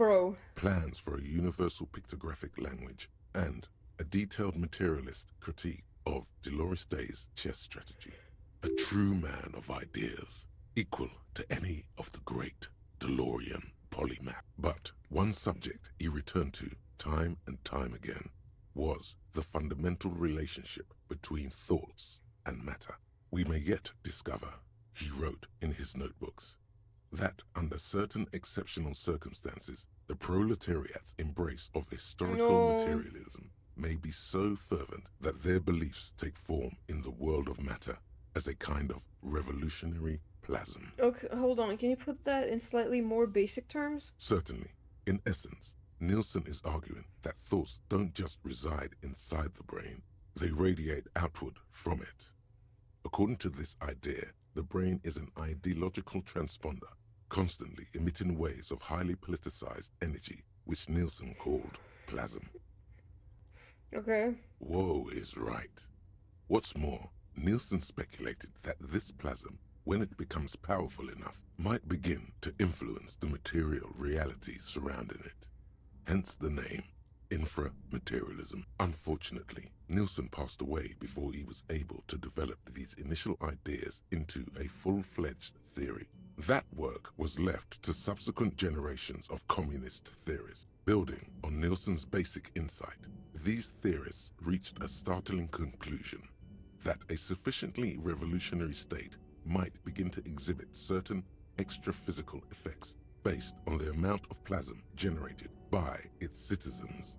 plans for a universal pictographic language, and a detailed materialist critique of Dolores Day's chess strategy. A true man of ideas, equal to any of the great DeLorean polymath. But one subject he returned to time and time again was the fundamental relationship between thoughts and matter. We may yet discover, he wrote in his notebooks, that under certain exceptional circumstances, the proletariat's embrace of historical materialism may be so fervent that their beliefs take form in the world of matter as a kind of revolutionary plasm. Okay, hold on. Can you put that in slightly more basic terms? Certainly. In essence, Nielsen is arguing that thoughts don't just reside inside the brain, they radiate outward from it. According to this idea, the brain is an ideological transponder, constantly emitting waves of highly politicized energy, which Nielsen called plasm. Okay. Whoa is right. What's more, Nielsen speculated that this plasm, when it becomes powerful enough, might begin to influence the material reality surrounding it. Hence the name, inframaterialism. Unfortunately, Nielsen passed away before he was able to develop these initial ideas into a full-fledged theory. That work was left to subsequent generations of communist theorists. Building on Nielsen's basic insight, these theorists reached a startling conclusion that a sufficiently revolutionary state might begin to exhibit certain extra-physical effects based on the amount of plasm generated by its citizens.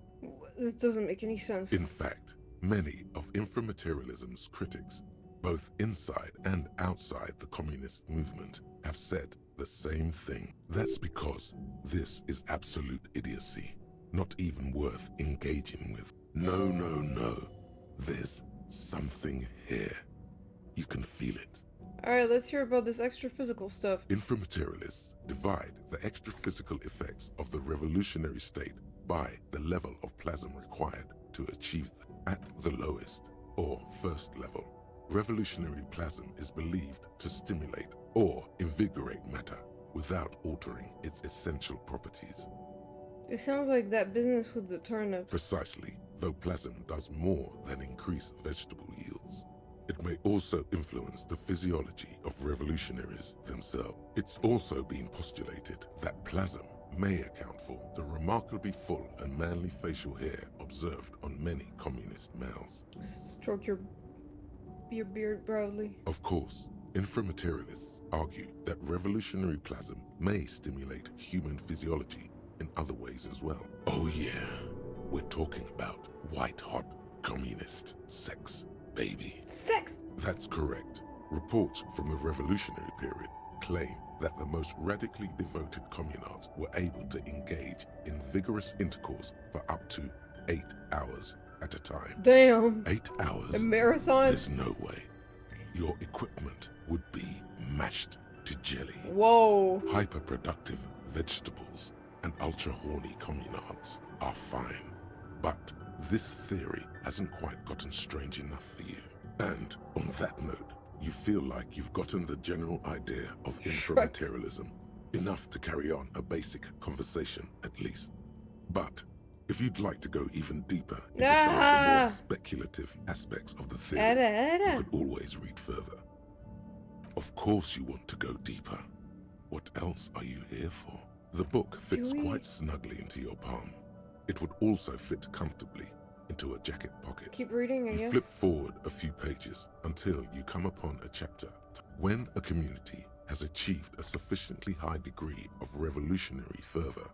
This doesn't make any sense. In fact, many of inframaterialism's critics, both inside and outside the communist movement, have said the same thing. That's because this is absolute idiocy, not even worth engaging with. No, no, no. There's something here. You can feel it. Alright, let's hear about this extra physical stuff. Inframaterialists divide the extra physical effects of the revolutionary state by the level of plasm required to achieve them. At the lowest, or first level, revolutionary plasm is believed to stimulate or invigorate matter without altering its essential properties. It sounds like that business with the turnips. Precisely, though plasm does more than increase vegetable yields. It may also influence the physiology of revolutionaries themselves. It's also been postulated that plasm may account for the remarkably full and manly facial hair observed on many communist males. Stroke your beard proudly. Of course, inframaterialists argue that revolutionary plasm may stimulate human physiology in other ways as well. Oh yeah, we're talking about white-hot communist sex, baby. Sex! That's correct. Reports from the revolutionary period claim that the most radically devoted communards were able to engage in vigorous intercourse for up to 8 hours at a time. Damn. 8 hours? A marathon? There's no way. Your equipment would be mashed to jelly. Whoa. Hyperproductive vegetables and ultra-horny communards are fine. But this theory hasn't quite gotten strange enough for you. And on that note, you feel like you've gotten the general idea of inframaterialism, enough to carry on a basic conversation at least. But if you'd like to go even deeper into some of the more speculative aspects of the theory, you could always read further. Of course you want to go deeper. What else are you here for? The book fits quite snugly into your palm. It would also fit comfortably into a jacket pocket. Keep reading, I guess. You flip forward a few pages until you come upon a chapter. When a community has achieved a sufficiently high degree of revolutionary fervor,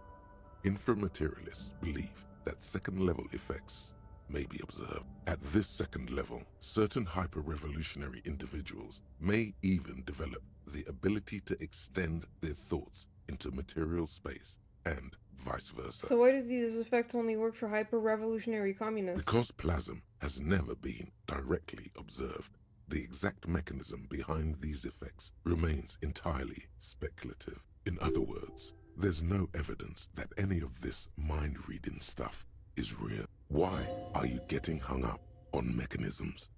inframaterialists believe that second-level effects may be observed. At this second level, certain hyper-revolutionary individuals may even develop the ability to extend their thoughts into material space and vice versa. So why does this effect only work for hyper-revolutionary communists? Because plasm has never been directly observed, the exact mechanism behind these effects remains entirely speculative. In other words, there's no evidence that any of this mind-reading stuff is real. Why are you getting hung up on mechanisms?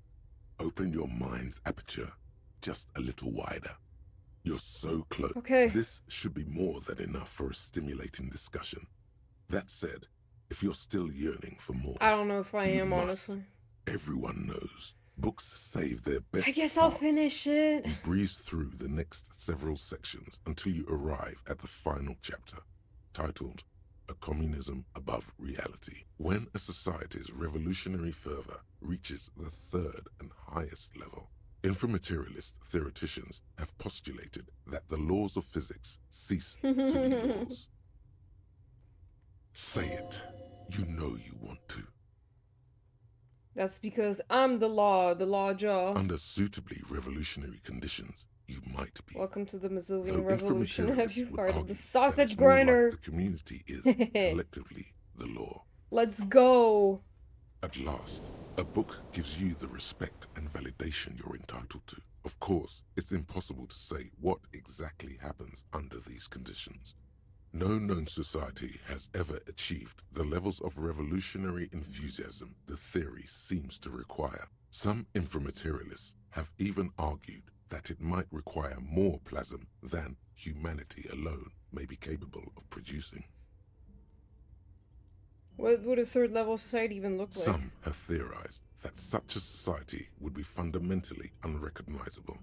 Open your mind's aperture just a little wider. You're so close. Okay. This should be more than enough for a stimulating discussion. That said, if you're still yearning for more, I don't know if I am, must. honestly. Everyone knows. Books save their best I guess I'll parts. finish it. You breeze through the next several sections until you arrive at the final chapter, titled A Communism Above Reality. When a society's revolutionary fervor reaches the third and highest level, inframaterialist theoreticians have postulated that the laws of physics cease to be laws. Say it. You know you want to. That's because I'm the law jaw. Under suitably revolutionary conditions, you might be. Welcome to the Mazovian Though Revolution. Have you inframaterialists would heard of argue the that sausage it's more like grinder? the community is collectively the law. Let's go. At last, a book gives you the respect and validation you're entitled to. Of course, it's impossible to say what exactly happens under these conditions. No known society has ever achieved the levels of revolutionary enthusiasm the theory seems to require. Some inframaterialists have even argued that it might require more plasm than humanity alone may be capable of producing. What would a third level society even look like? Some have theorized that such a society would be fundamentally unrecognizable,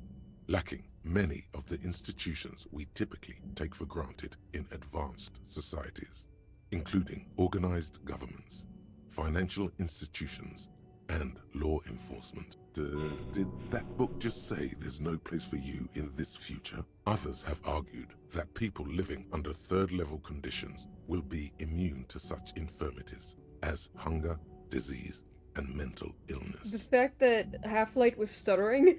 lacking many of the institutions we typically take for granted in advanced societies, including organized governments, financial institutions, and law enforcement. Did that book just say there's no place for you in this future? Others have argued that people living under third-level conditions will be immune to such infirmities as hunger, disease, and mental illness. The fact that Half-Light was stuttering?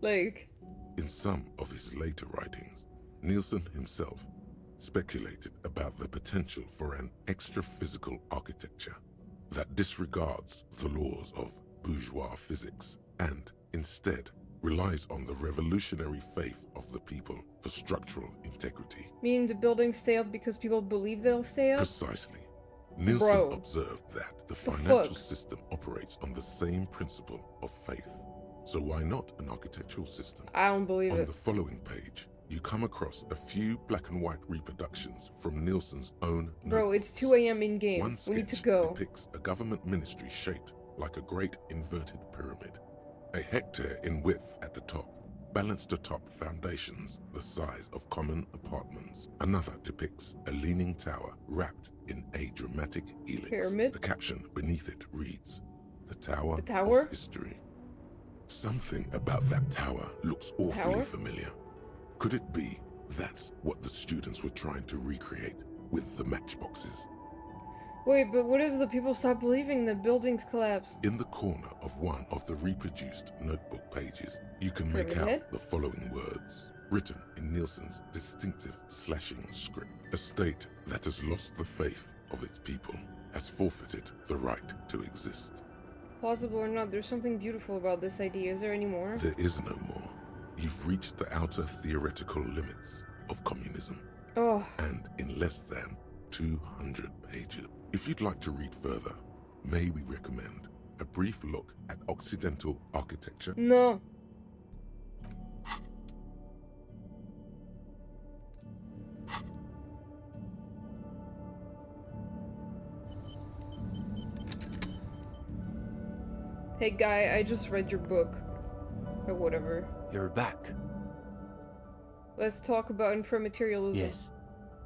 Like... In some of his later writings, Nielsen himself speculated about the potential for an extra-physical architecture that disregards the laws of bourgeois physics and instead relies on the revolutionary faith of the people for structural integrity. Meaning the buildings stay up because people believe they'll stay up? Precisely. Nielsen Bro. observed that the The financial fuck? system operates on the same principle of faith. So why not an architectural system? I don't believe On it. the following page, you come across a few black and white reproductions from Nielsen's own Bro, it's notebooks. 2 a.m. in game. One We need to sketch go. depicts a government ministry shaped like a great inverted pyramid. A hectare in width at the top, balanced atop foundations the size of common apartments. Another depicts a leaning tower wrapped in a dramatic helix. Pyramid? The caption beneath it reads, "The Tower, The tower? of History." Something about that tower looks awfully Tower? familiar. Could it be that's what the students were trying to recreate with the matchboxes? Wait, but what if the people stop believing the buildings collapse? In the corner of one of the reproduced notebook pages, you can make Pyramid? out the following words, written in Nielsen's distinctive slashing script. A state that has lost the faith of its people has forfeited the right to exist. Plausible or not, there's something beautiful about this idea. Is there any more? There is no more. You've reached the outer theoretical limits of communism, Oh, and in less than 200 pages. If you'd like to read further, may we recommend a brief look at Occidental architecture? no. Hey guy, I just read your book. Or whatever. You're back. Let's talk about inframaterialism. Yes.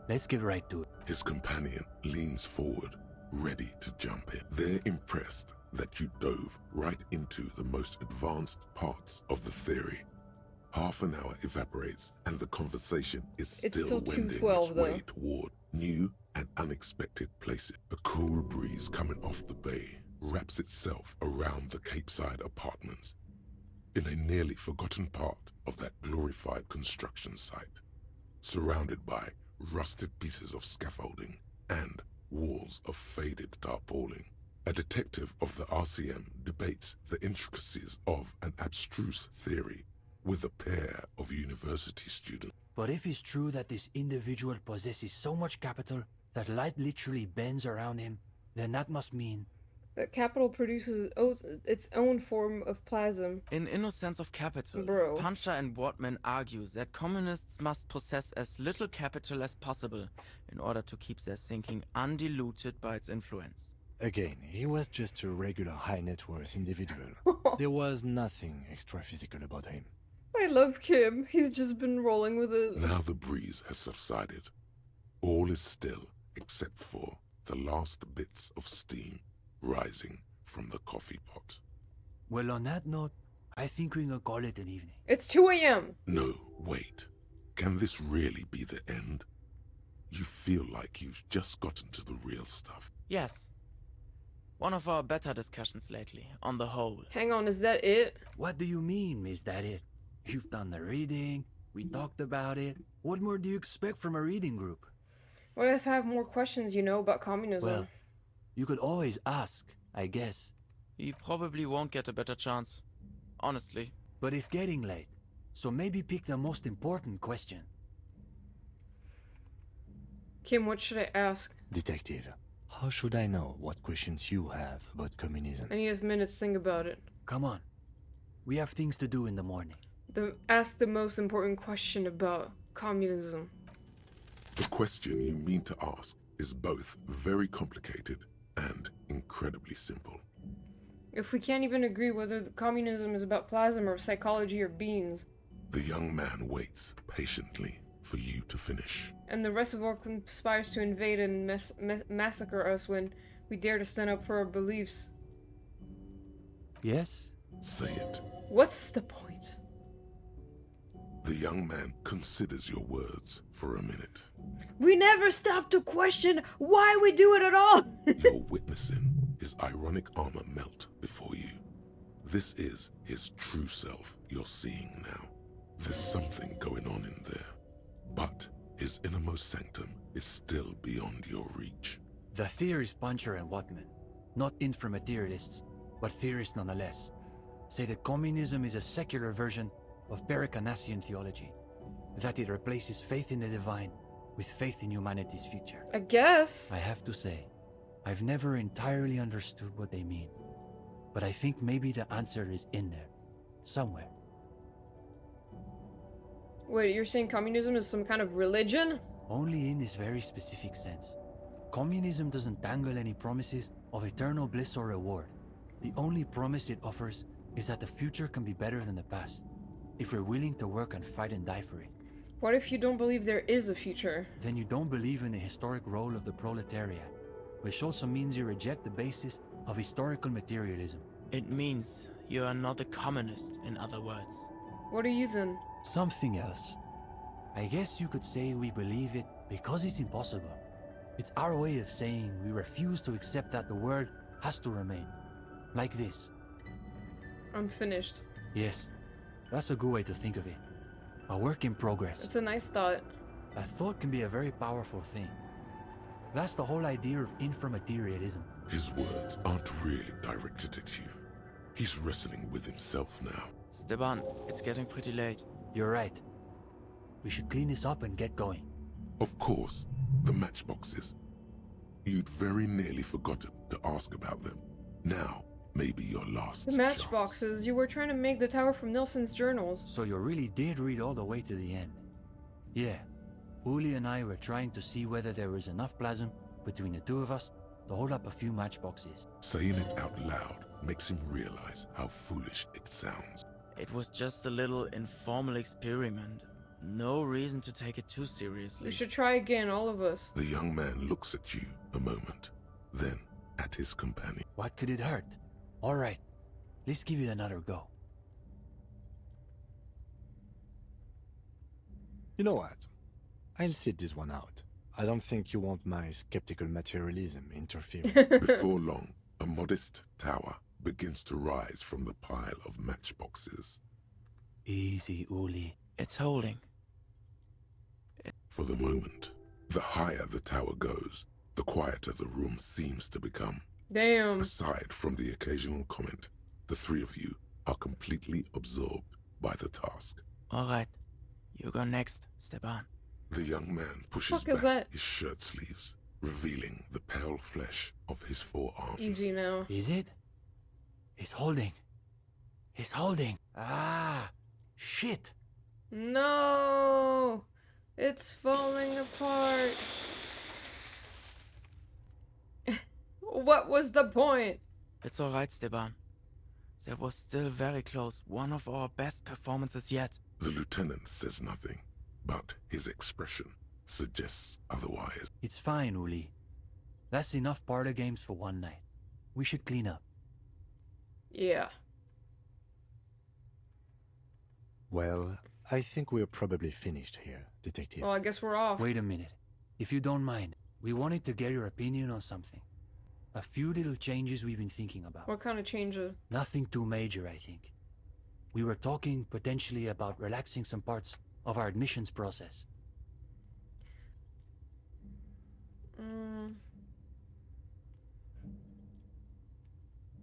Let's get right to it. His companion leans forward, ready to jump in. They're impressed that you dove right into the most advanced parts of the theory. Half an hour evaporates and the conversation is It's still still wending its 2:12 though. way toward new and unexpected places. A cool breeze coming off the bay wraps itself around the Capeside apartments in a nearly forgotten part of that glorified construction site, surrounded by rusted pieces of scaffolding and walls of faded tarpaulin. A detective of the RCM debates the intricacies of an abstruse theory with a pair of university students. But if it's true that this individual possesses so much capital that light literally bends around him, then that must mean... That capital produces its own form of plasm. In Innocence of Capital, Bro. Puncher and Wortman argue that communists must possess as little capital as possible in order to keep their thinking undiluted by its influence. Again, he was just a regular high net worth individual. There was nothing extra physical about him. I love Kim. He's just been rolling with it. Now the breeze has subsided. All is still except for the last bits of steam rising from the coffee pot. Well, on that note, I think we can call it an evening. It's 2 a.m. No, wait. Can this really be the end? You feel like you've just gotten to the real stuff. Yes. One of our better discussions lately, on the whole. Hang on, is that it? What do you mean, is that it? You've done the reading, we talked about it. What more do you expect from a reading group? What if I have more questions, you know, about communism? Well, you could always ask, I guess. He probably won't get a better chance. Honestly. But it's getting late, so maybe pick the most important question. Kim, what should I ask? Detective, how should I know what questions you have about communism? I need a minute to think about it. Come on. We have things to do in the morning. Ask the most important question about communism. The question you mean to ask is both very complicated and incredibly simple. If we can't even agree whether the communism is about plasma or psychology or beings. The young man waits patiently for you to finish. And the rest of all conspires to invade and massacre us when we dare to stand up for our beliefs. Yes? Say it. What's the point? The young man considers your words for a minute. We never stop to question why we do it at all! You're witnessing his ironic armor melt before you. This is his true self you're seeing now. There's something going on in there, but his innermost sanctum is still beyond your reach. The theorist Puncher and Watman, not inframaterialists, but theorists nonetheless, say that communism is a secular version of Pericanasian theology, that it replaces faith in the divine with faith in humanity's future. I guess. I have to say, I've never entirely understood what they mean, but I think maybe the answer is in there, somewhere. Wait, you're saying communism is some kind of religion? Only in this very specific sense. Communism doesn't dangle any promises of eternal bliss or reward. The only promise it offers is that the future can be better than the past, if we're willing to work and fight and die for it. What if you don't believe there is a future? Then you don't believe in the historic role of the proletariat, which also means you reject the basis of historical materialism. It means you are not a communist, in other words. What are you then? Something else. I guess you could say we believe it because it's impossible. It's our way of saying we refuse to accept that the world has to remain. Like this. Unfinished. Yes, that's a good way to think of it. A work in progress. It's a nice thought. A thought can be a very powerful thing. That's the whole idea of inframaterialism. His words aren't really directed at you. He's wrestling with himself now. Steban, it's getting pretty late. You're right. We should clean this up and get going. Of course, the matchboxes. You'd very nearly forgotten to ask about them. Now, maybe your last The matchboxes. You were trying to make the tower from Nilsson's journals. So you really did read all the way to the end. Yeah. Uli and I were trying to see whether there was enough plasm between the two of us to hold up a few matchboxes. Saying it out loud makes him realize how foolish it sounds. It was just a little informal experiment. No reason to take it too seriously. We should try again, all of us. The young man looks at you a moment, then at his companion. What could it hurt? All right, let's give it another go. You know what? I'll sit this one out. I don't think you want my skeptical materialism interfering. Before long, a modest tower begins to rise from the pile of matchboxes. Easy, Uli. It's holding. For the moment, the higher the tower goes, the quieter the room seems to become. Damn. Aside from the occasional comment, the three of you are completely absorbed by the task. Alright, you go next, Steban. The young man pushes Fuck is back that? his shirt sleeves, revealing the pale flesh of his forearms. Easy now. Is it? He's holding. He's holding. Ah, shit. No! It's falling apart. What was the point? It's alright, Steban. That was still very close. One of our best performances yet. The lieutenant says nothing, but his expression suggests otherwise. It's fine, Uli. That's enough parlor games for one night. We should clean up. Yeah. Well, I think we're probably finished here, Detective. Well, I guess we're off. Wait a minute. If you don't mind, we wanted to get your opinion on something. A few little changes we've been thinking about. What kind of changes? Nothing too major, I think. We were talking potentially about relaxing some parts of our admissions process.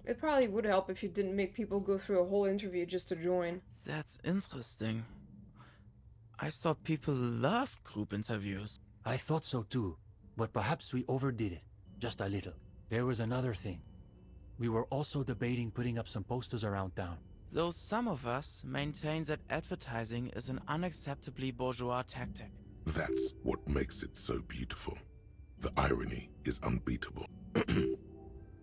It probably would help if you didn't make people go through a whole interview just to join. That's interesting. I saw people loved group interviews. I thought so too, but perhaps we overdid it. Just a little. There was another thing. We were also debating putting up some posters around town. Though some of us maintain that advertising is an unacceptably bourgeois tactic. That's what makes it so beautiful. The irony is unbeatable.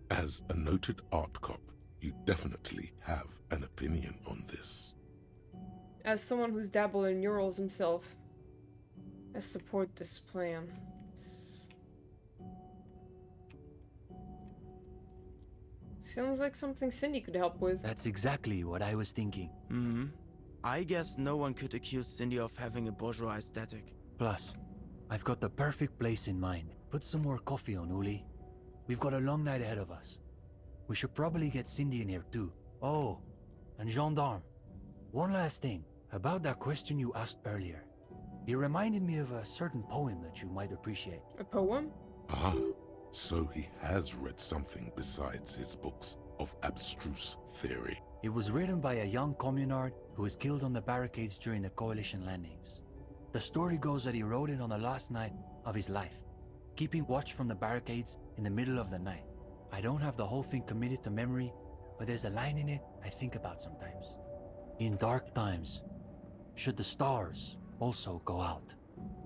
As a noted art cop, you definitely have an opinion on this. As someone who's dabbled in murals himself, I support this plan. Sounds like something Cindy could help with. That's exactly what I was thinking. I guess no one could accuse Cindy of having a bourgeois aesthetic. Plus, I've got the perfect place in mind. Put some more coffee on, Uli. We've got a long night ahead of us. We should probably get Cindy in here too. Oh, and Gendarme. One last thing, about that question you asked earlier. It reminded me of a certain poem that you might appreciate. A poem? Ah, so he has read something besides his books of abstruse theory. It was written by a young communard who was killed on the barricades during the Coalition landings. The story goes that he wrote it on the last night of his life, keeping watch from the barricades in the middle of the night. I don't have the whole thing committed to memory, but there's a line in it I think about sometimes. In dark times, should the stars also go out?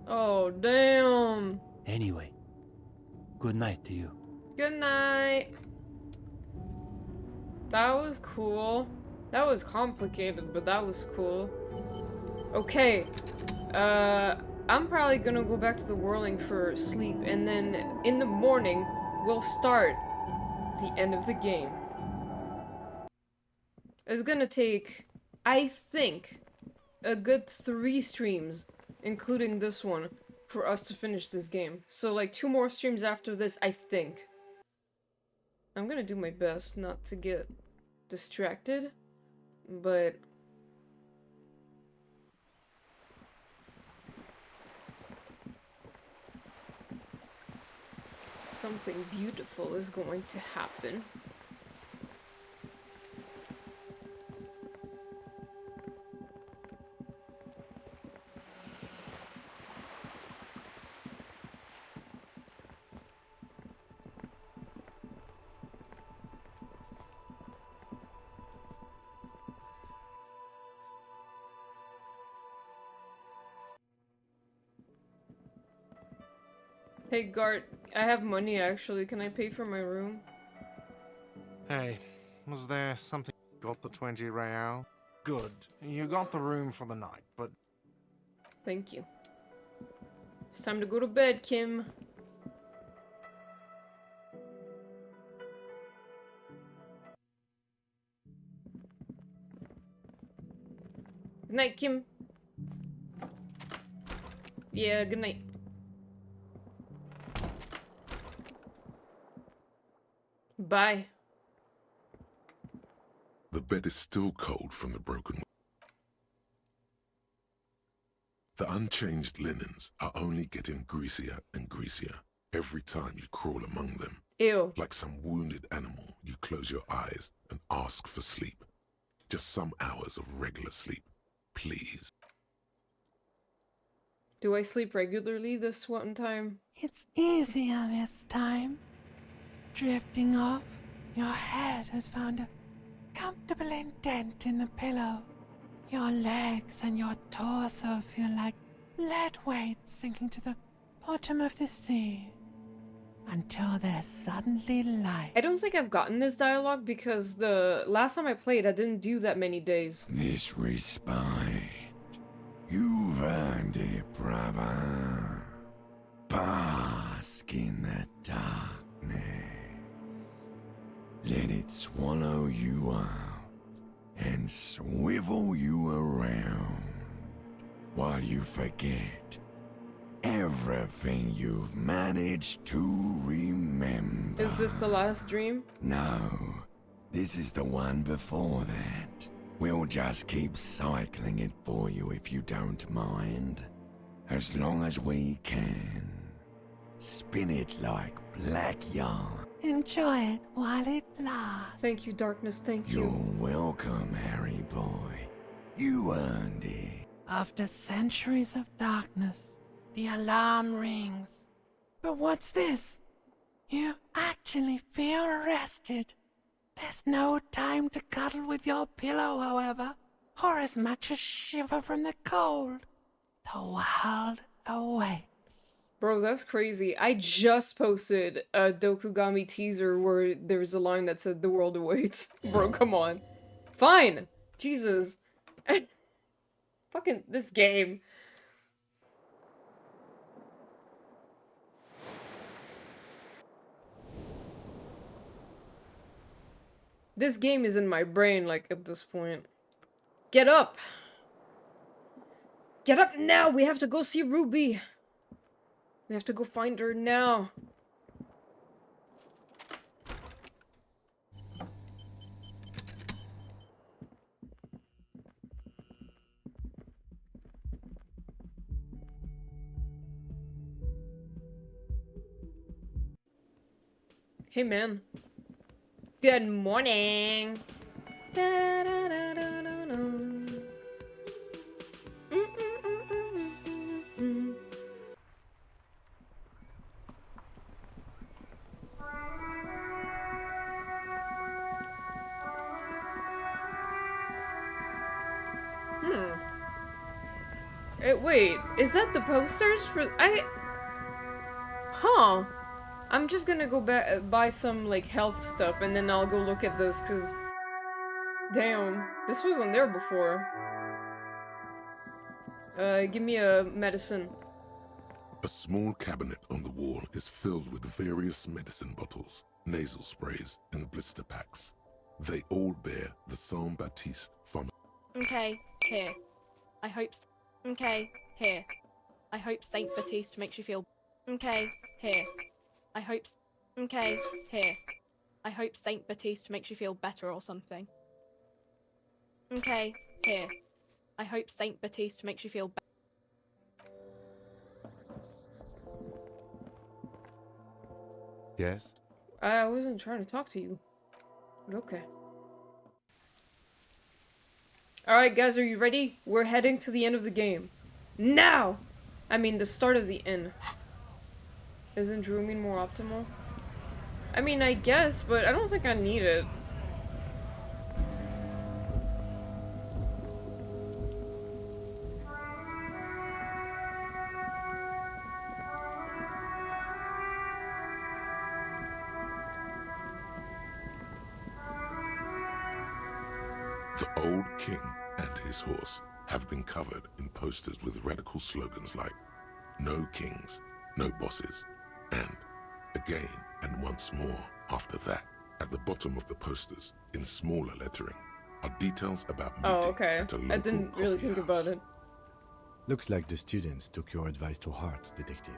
Oh, damn. Anyway, good night to you. Good night. That was cool. That was complicated, but that was cool. Okay. I'm probably gonna go back to the whirling for sleep, and then in the morning, we'll start the end of the game. It's gonna take, I think, a good 3 streams, including this one, for us to finish this game. So like 2 more streams after this, I think. I'm gonna do my best not to get distracted, but something beautiful is going to happen. Hey Gart, I have money actually. Can I pay for my room? Hey, was there something you got the 20 real? Good. You got the room for the night, but... Thank you. It's time to go to bed, Kim. Good night, Kim. Yeah, good night. Bye. The bed is still cold from the broken. The unchanged linens are only getting greasier and greasier every time you crawl among them. Ew. Like some wounded animal, you close your eyes and ask for sleep. Just some hours of regular sleep, please. Do I sleep regularly this one time? It's easier this time. Drifting off, your head has found a comfortable indent in the pillow. Your legs and your torso feel like lead weights sinking to the bottom of the sea. Until there's suddenly light. I don't think I've gotten this dialogue because the last time I played, I didn't do that many days. This respite, you've earned it, brother. Bask in the darkness. Let it swallow you up and swivel you around while you forget everything you've managed to remember. Is this the last dream? No, this is the one before that. We'll just keep cycling it for you if you don't mind. As long as we can. Spin it like black yarn. Enjoy it while it lasts. Thank you, darkness, thank you. You're welcome, Harry boy. You earned it. After centuries of darkness, the alarm rings. But what's this? You actually feel rested. There's no time to cuddle with your pillow, however, or as much as shiver from the cold. The world awaits. Bro, that's crazy. I just posted a Dokugami teaser where there's a line that said the world awaits. Bro, come on. Fine! Jesus. Fucking this game. This game is in my brain, like, at this point. Get up! Get up now! We have to go see Ruby! We have to go find her now. Hey, man. Good morning! Wait, is that the posters for- Huh. I'm just gonna go buy some, like, health stuff, and then I'll go look at this, cause... Damn, this wasn't there before. Give me a medicine. A small cabinet on the wall is filled with various medicine bottles, nasal sprays, and blister packs. They all bear the Saint Baptiste font. Okay, here. I hope... Okay, here. I hope Saint Baptiste makes you feel... Okay, here. I hope... Okay, here. I hope Saint Baptiste makes you feel better or something. Okay, here. I hope Saint Baptiste makes you feel better. Yes? I wasn't trying to talk to you. But okay. Alright guys, are you ready? We're heading to the end of the game. Now! I mean, the start of the end. Isn't Drumming more optimal? I mean, I guess, but I don't think I need it. The old king and his horse have been covered in posters with radical slogans like "No kings, no bosses," and again and once more after that. At the bottom of the posters, in smaller lettering, are details about meeting at a local I didn't really think about it. Looks like the students took your advice to heart, detective.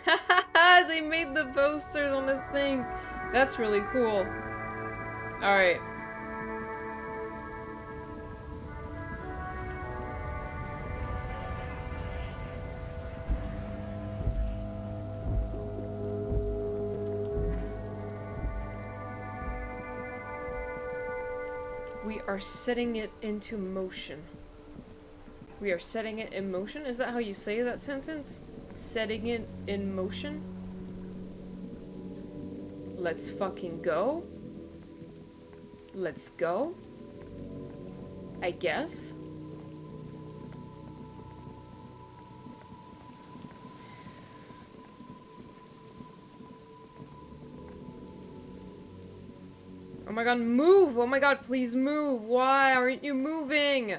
Haha, they made the posters on the thing. That's really cool. Alright. We are setting it into motion. We are setting it in motion? Is that how you say that sentence? Setting it in motion? Let's fucking go? Let's go? I guess? Oh my god, move! Oh my god, please move! Why aren't you moving?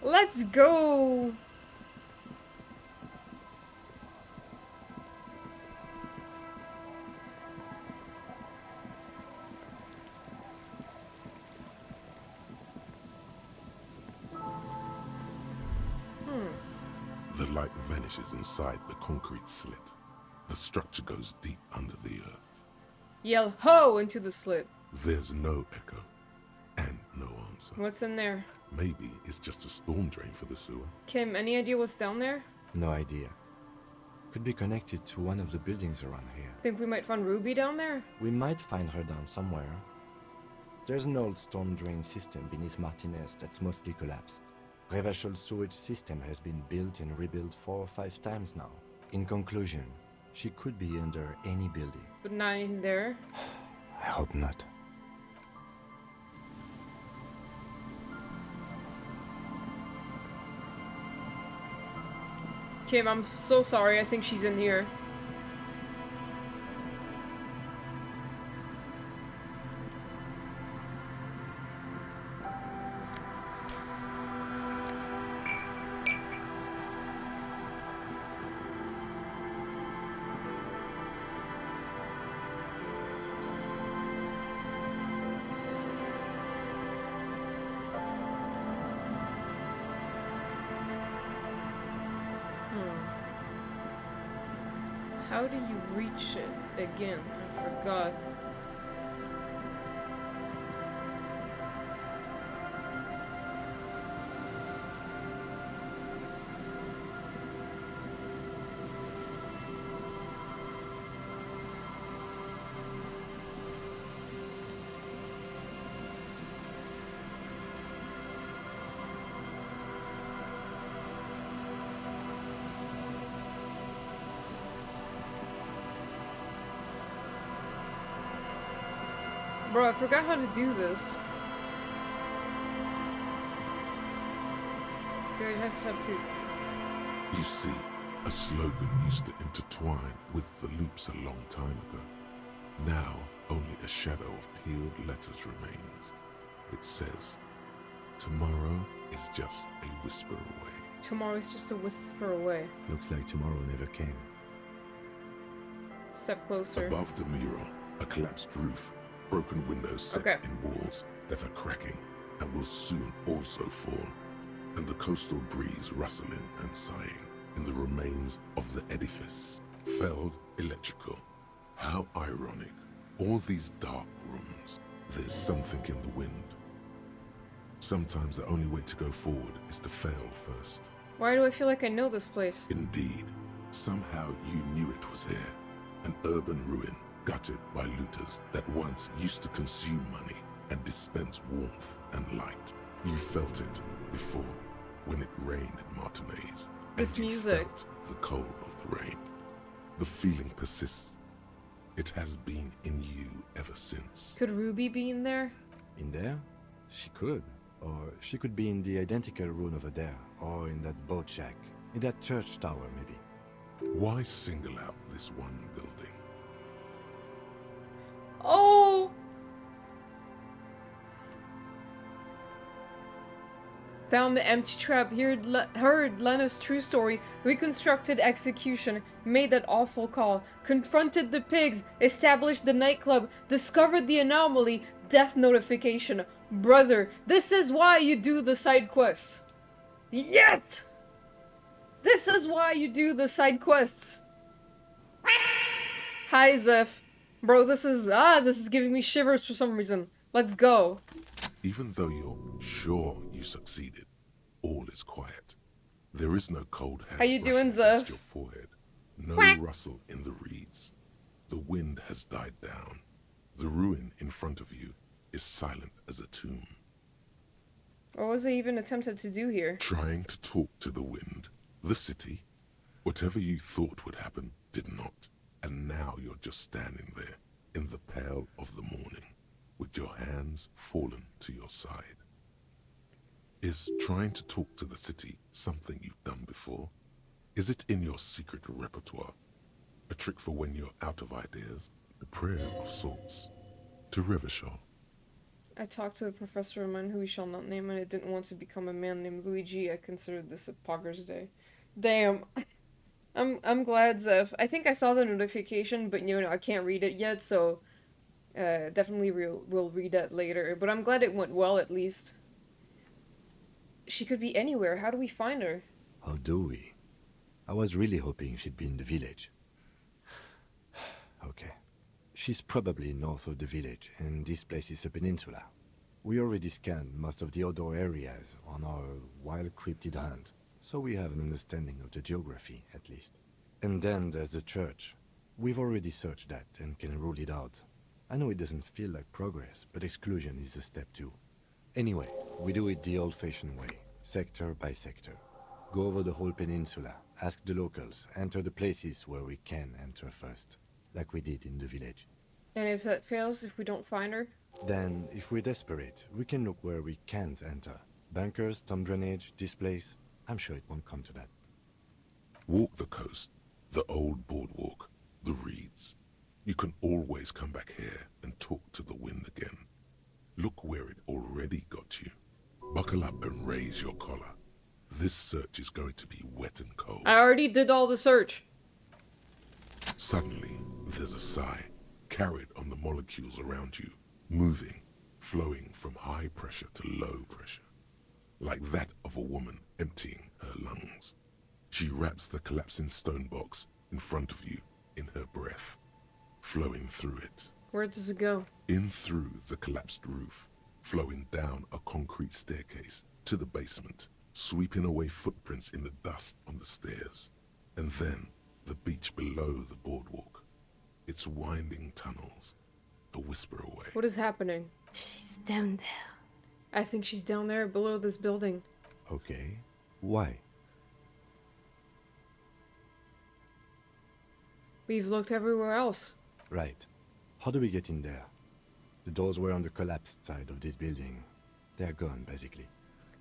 Let's go! The light vanishes inside the concrete slit. The structure goes deep under the earth. Yell ho into the slit. There's no echo, and no answer. What's in there? Maybe it's just a storm drain for the sewer. Kim, any idea what's down there? No idea. Could be connected to one of the buildings around here. Think we might find Ruby down there? We might find her down somewhere. There's an old storm drain system beneath Martinez that's mostly collapsed. Revachol sewage system has been built and rebuilt 4 or 5 times now. In conclusion, she could be under any building. But not in there. I hope not. Kim, I'm so sorry. I think she's in here. How do you reach it again? I forgot. Bro, I forgot how to do this. Do I just have to... You see, a slogan used to intertwine with the loops a long time ago. Now, only a shadow of peeled letters remains. It says, tomorrow is just a whisper away. Tomorrow is just a whisper away. Looks like tomorrow never came. Step closer. Above the mural, a collapsed roof. Broken windows set in walls that are cracking and will soon also fall, and the coastal breeze rustling and sighing in the remains of the edifice. Felled electrical. How ironic. All these dark rooms, there's something in the wind. Sometimes the only way to go forward is to fail first. Why do I feel like I know this place? Indeed. Somehow you knew it was here. An urban ruin. Gutted by looters that once used to consume money and dispense warmth and light. You felt it before when it rained in Martinez. This and you music. felt the cold of the rain. The feeling persists. It has been in you ever since. Could Ruby be in there? In there? She could. Or she could be in the identical room over there. Or in that boat shack. In that church tower, maybe. Why single out this one building? Oh! Found the empty trap, heard Lena's true story, reconstructed execution, made that awful call, confronted the pigs, established the nightclub, discovered the anomaly, death notification. Brother, this is why you do the side quests. Yes! This is why you do the side quests. Hi, Zeph. Bro, this is giving me shivers for some reason. Let's go. Even though you're sure you succeeded, all is quiet. There is no cold hand How you doing, brushing against Zeph? your forehead. No rustle in the reeds. The wind has died down. The ruin in front of you is silent as a tomb. What was I even attempted to do here? Trying to talk to the wind, the city. Whatever you thought would happen did not. And now you're just standing there, in the pale of the morning, with your hands fallen to your side. Is trying to talk to the city something you've done before? Is it in your secret repertoire? A trick for when you're out of ideas? A prayer of sorts? To Revachol? I talked to the professor of mine who we shall not name, and I didn't want to become a man named Luigi. I considered this a Pogger's Day. Damn. I'm glad, Zeph. I think I saw the notification, but I can't read it yet, so definitely we'll read that later. But I'm glad it went well, at least. She could be anywhere. How do we find her? How do we? I was really hoping she'd be in the village. Okay. She's probably north of the village, and this place is a peninsula. We already scanned most of the outdoor areas on our wild cryptid hunt, so we have an understanding of the geography, at least. And then there's the church. We've already searched that and can rule it out. I know it doesn't feel like progress, but exclusion is a step too. Anyway, we do it the old-fashioned way, sector by sector. Go over the whole peninsula, ask the locals, enter the places where we can enter first, like we did in the village. And if that fails, if we don't find her? Then, if we're desperate, we can look where we can't enter. Bunkers, tomb drainage, this place. I'm sure it won't come to that. Walk the coast, the old boardwalk, the reeds. You can always come back here and talk to the wind again. Look where it already got you. Buckle up and raise your collar. This search is going to be wet and cold. I already did all the search. Suddenly, there's a sigh, carried on the molecules around you, moving, flowing from high pressure to low pressure, like that of a woman emptying her lungs. She wraps the collapsing stone box in front of you in her breath, flowing through it. Where does it go? In through the collapsed roof, flowing down a concrete staircase to the basement, sweeping away footprints in the dust on the stairs, and then the beach below the boardwalk. Its winding tunnels, a whisper away. What is happening? She's down there. I think she's down there below this building. Okay. Why? We've looked everywhere else. Right. How do we get in there? The doors were on the collapsed side of this building. They're gone, basically.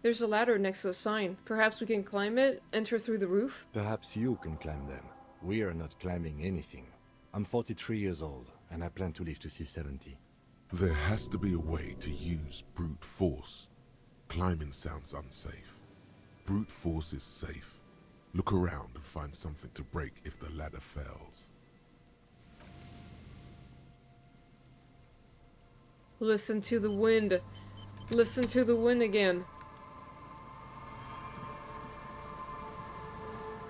There's a ladder next to the sign. Perhaps we can climb it, enter through the roof? Perhaps you can climb them. We are not climbing anything. I'm 43 years old, and I plan to live to see 70. There has to be a way to use brute force. Climbing sounds unsafe. Brute force is safe. Look around and find something to break if the ladder fails. Listen to the wind. Listen to the wind again.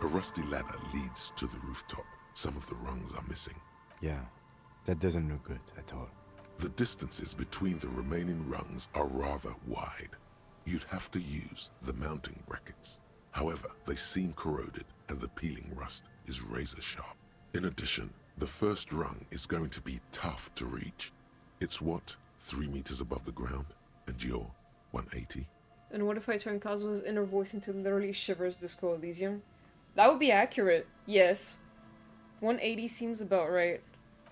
A rusty ladder leads to the rooftop. Some of the rungs are missing. Yeah, that doesn't look good at all. The distances between the remaining rungs are rather wide. You'd have to use the mounting brackets. However, they seem corroded and the peeling rust is razor sharp. In addition, the first rung is going to be tough to reach. It's what, 3 meters above the ground? And you're 180? And what if I turn Kazuha's inner voice into literally shivers Disco Elysium? That would be accurate, yes. 180 seems about right.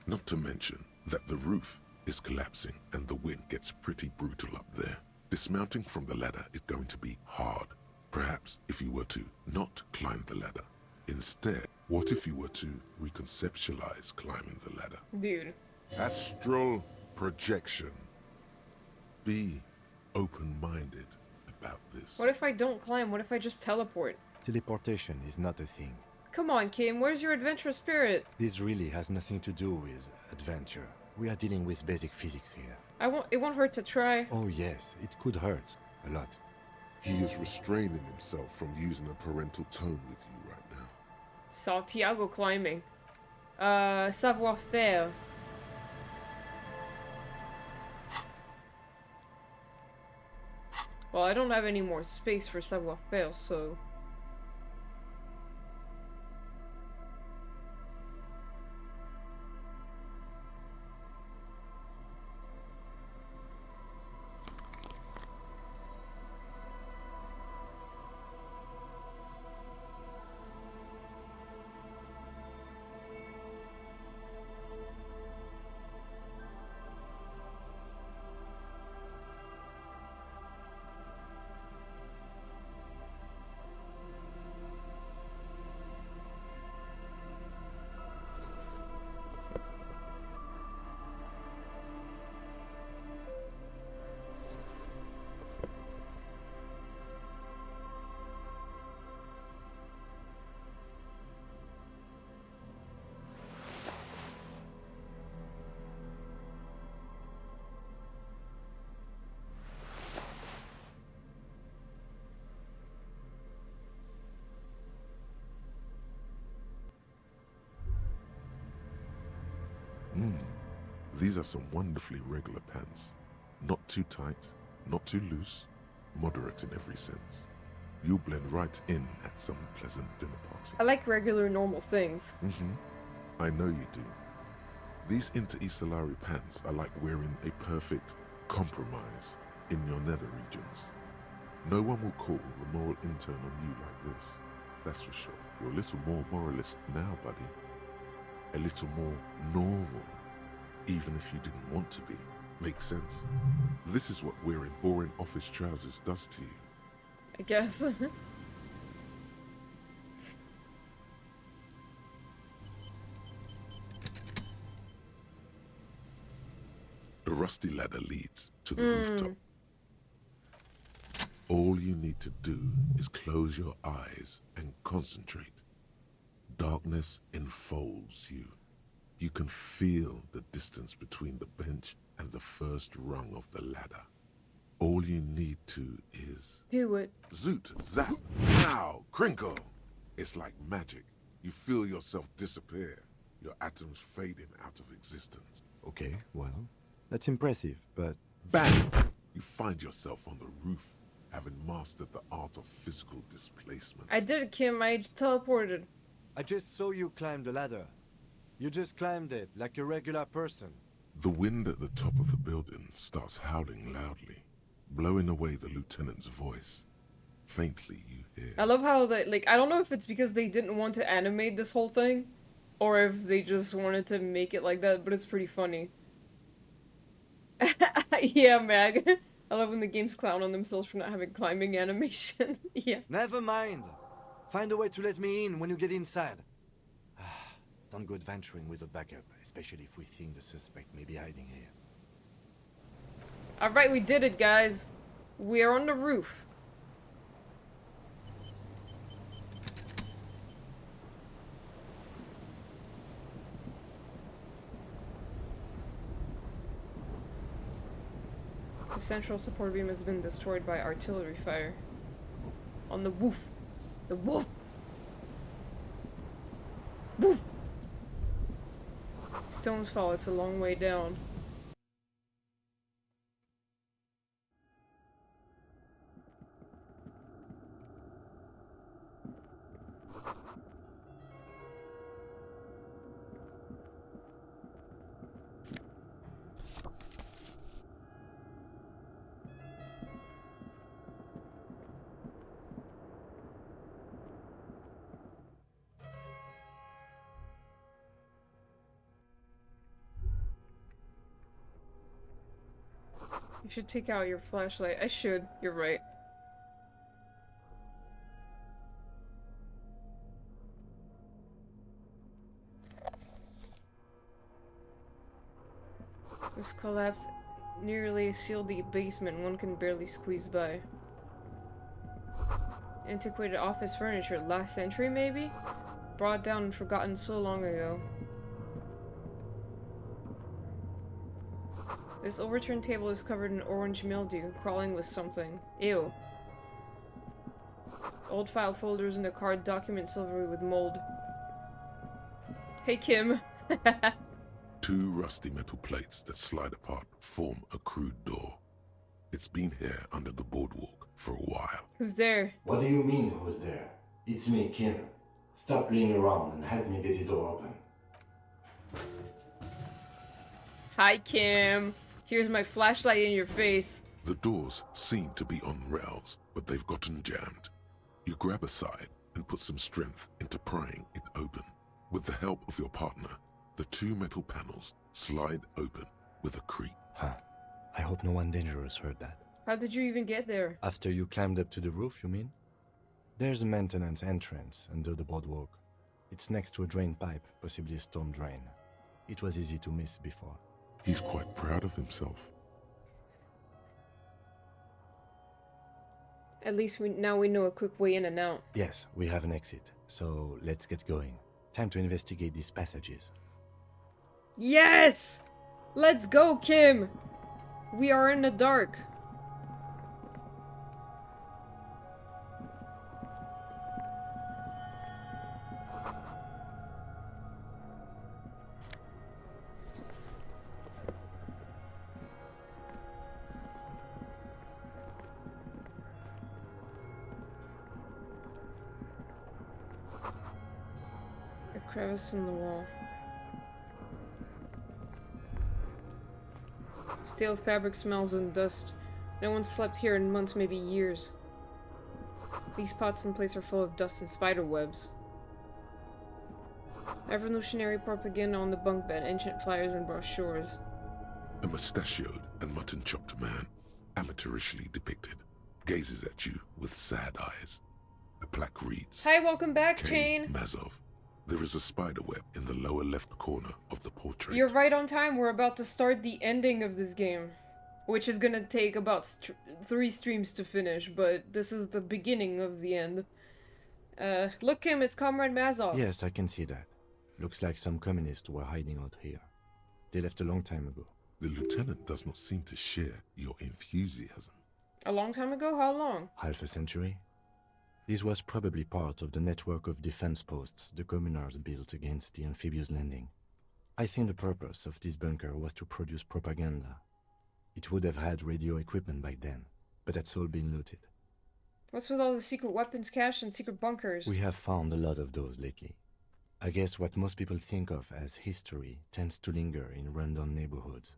Not to mention that the roof is collapsing and the wind gets pretty brutal up there. Dismounting from the ladder is going to be hard. Perhaps if you were to not climb the ladder. Instead, what if you were to reconceptualize climbing the ladder? Dude. Astral projection. Be open-minded about this. What if I don't climb? What if I just teleport? Teleportation is not a thing. Come on, Kim, where's your adventurous spirit? This really has nothing to do with adventure. We are dealing with basic physics here. It won't hurt to try. Oh yes, it could hurt. A lot. He is restraining himself from using a parental tone with you right now. Santiago climbing. Savoir-faire. Well, I don't have any more space for savoir-faire, so... These are some wonderfully regular pants. Not too tight, not too loose, moderate in every sense. You'll blend right in at some pleasant dinner party. I like regular, normal things. I know you do. These inter-Estellari pants are like wearing a perfect compromise in your nether regions. No one will call the moral intern on you like this. That's for sure. You're a little more moralist now, buddy. A little more normal, even if you didn't want to be. Makes sense? This is what wearing boring office trousers does to you. I guess. The rusty ladder leads to the rooftop. All you need to do is close your eyes and concentrate. Darkness enfolds you. You can feel the distance between the bench and the first rung of the ladder. All you need to is... do it. Zoot, zap, pow, crinkle. It's like magic. You feel yourself disappear, your atoms fading out of existence. Okay, well, that's impressive, but... Bang! You find yourself on the roof, having mastered the art of physical displacement. I did it, Kim. I teleported. I just saw you climb the ladder. You just climbed it, like a regular person. The wind at the top of the building starts howling loudly, blowing away the lieutenant's voice. Faintly, you hear... I love how they, like, I don't know if it's because they didn't want to animate this whole thing, or if they just wanted to make it like that, but it's pretty funny. Yeah, Mag. I love when the games clown on themselves for not having climbing animation. Yeah. Never mind. Find a way to let me in when you get inside. Don't go adventuring with a backup, especially if we think the suspect may be hiding here. Alright, we did it, guys. We are on the roof. The central support beam has been destroyed by artillery fire. On the roof. The roof! Woof! Stones fall, it's a long way down. You should take out your flashlight. I should. You're right. This collapse nearly sealed the basement. One can barely squeeze by. Antiquated office furniture. Last century, maybe? Brought down and forgotten so long ago. This overturned table is covered in orange mildew, crawling with something. Ew. Old file folders in the card document silvery with mold. Hey, Kim. 2 rusty metal plates that slide apart form a crude door. It's been here under the boardwalk for a while. Who's there? What do you mean, who's there? It's me, Kim. Stop playing around and help me get the door open. Hi, Kim. Here's my flashlight in your face. The doors seem to be on rails, but they've gotten jammed. You grab a side and put some strength into prying it open. With the help of your partner, the 2 metal panels slide open with a creak. Huh. I hope no one dangerous heard that. How did you even get there? After you climbed up to the roof, you mean? There's a maintenance entrance under the boardwalk. It's next to a drain pipe, possibly a storm drain. It was easy to miss before. He's quite proud of himself. At least now we know a quick way in and out. Yes, we have an exit, so let's get going. Time to investigate these passages. Yes! Let's go, Kim! We are in the dark. A crevice in the wall. Stale fabric smells and dust. No one slept here in months, maybe years. These pots in place are full of dust and spider webs. Revolutionary propaganda on the bunk bed, ancient flyers and brochures. A mustachioed and mutton-chopped man, amateurishly depicted, gazes at you with sad eyes. The plaque reads, Hi, welcome back, K. Chain. Mazov. There is a spider web in the lower left corner of the portrait. You're right on time. We're about to start the ending of this game, which is gonna take about 3 streams to finish, but this is the beginning of the end. Look, Kim, it's Comrade Mazov. Yes, I can see that. Looks like some communists were hiding out here. They left a long time ago. The lieutenant does not seem to share your enthusiasm. A long time ago? How long? Half a century? This was probably part of the network of defense posts the communards built against the amphibious landing. I think the purpose of this bunker was to produce propaganda. It would have had radio equipment back then, but that's all been looted. What's with all the secret weapons cache and secret bunkers? We have found a lot of those lately. I guess what most people think of as history tends to linger in rundown neighborhoods.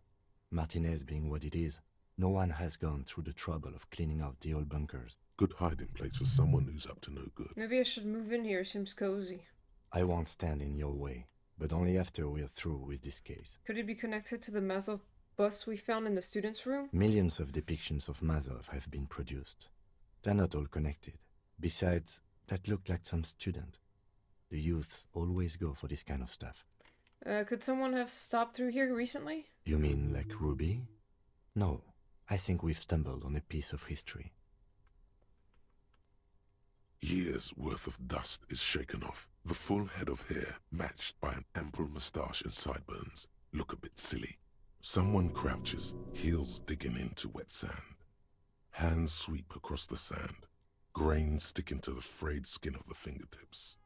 Martinez being what it is, no one has gone through the trouble of cleaning out the old bunkers. Good hiding place for someone who's up to no good. Maybe I should move in here. Seems cozy. I won't stand in your way, but only after we're through with this case. Could it be connected to the Mazov bust we found in the students' room? Millions of depictions of Mazov have been produced. They're not all connected. Besides, that looked like some student. The youths always go for this kind of stuff. Could someone have stopped through here recently? You mean like Ruby? No, I think we've stumbled on a piece of history. Years' worth of dust is shaken off. The full head of hair, matched by an ample moustache and sideburns, look a bit silly. Someone crouches, heels digging into wet sand. Hands sweep across the sand, grains sticking to the frayed skin of the fingertips.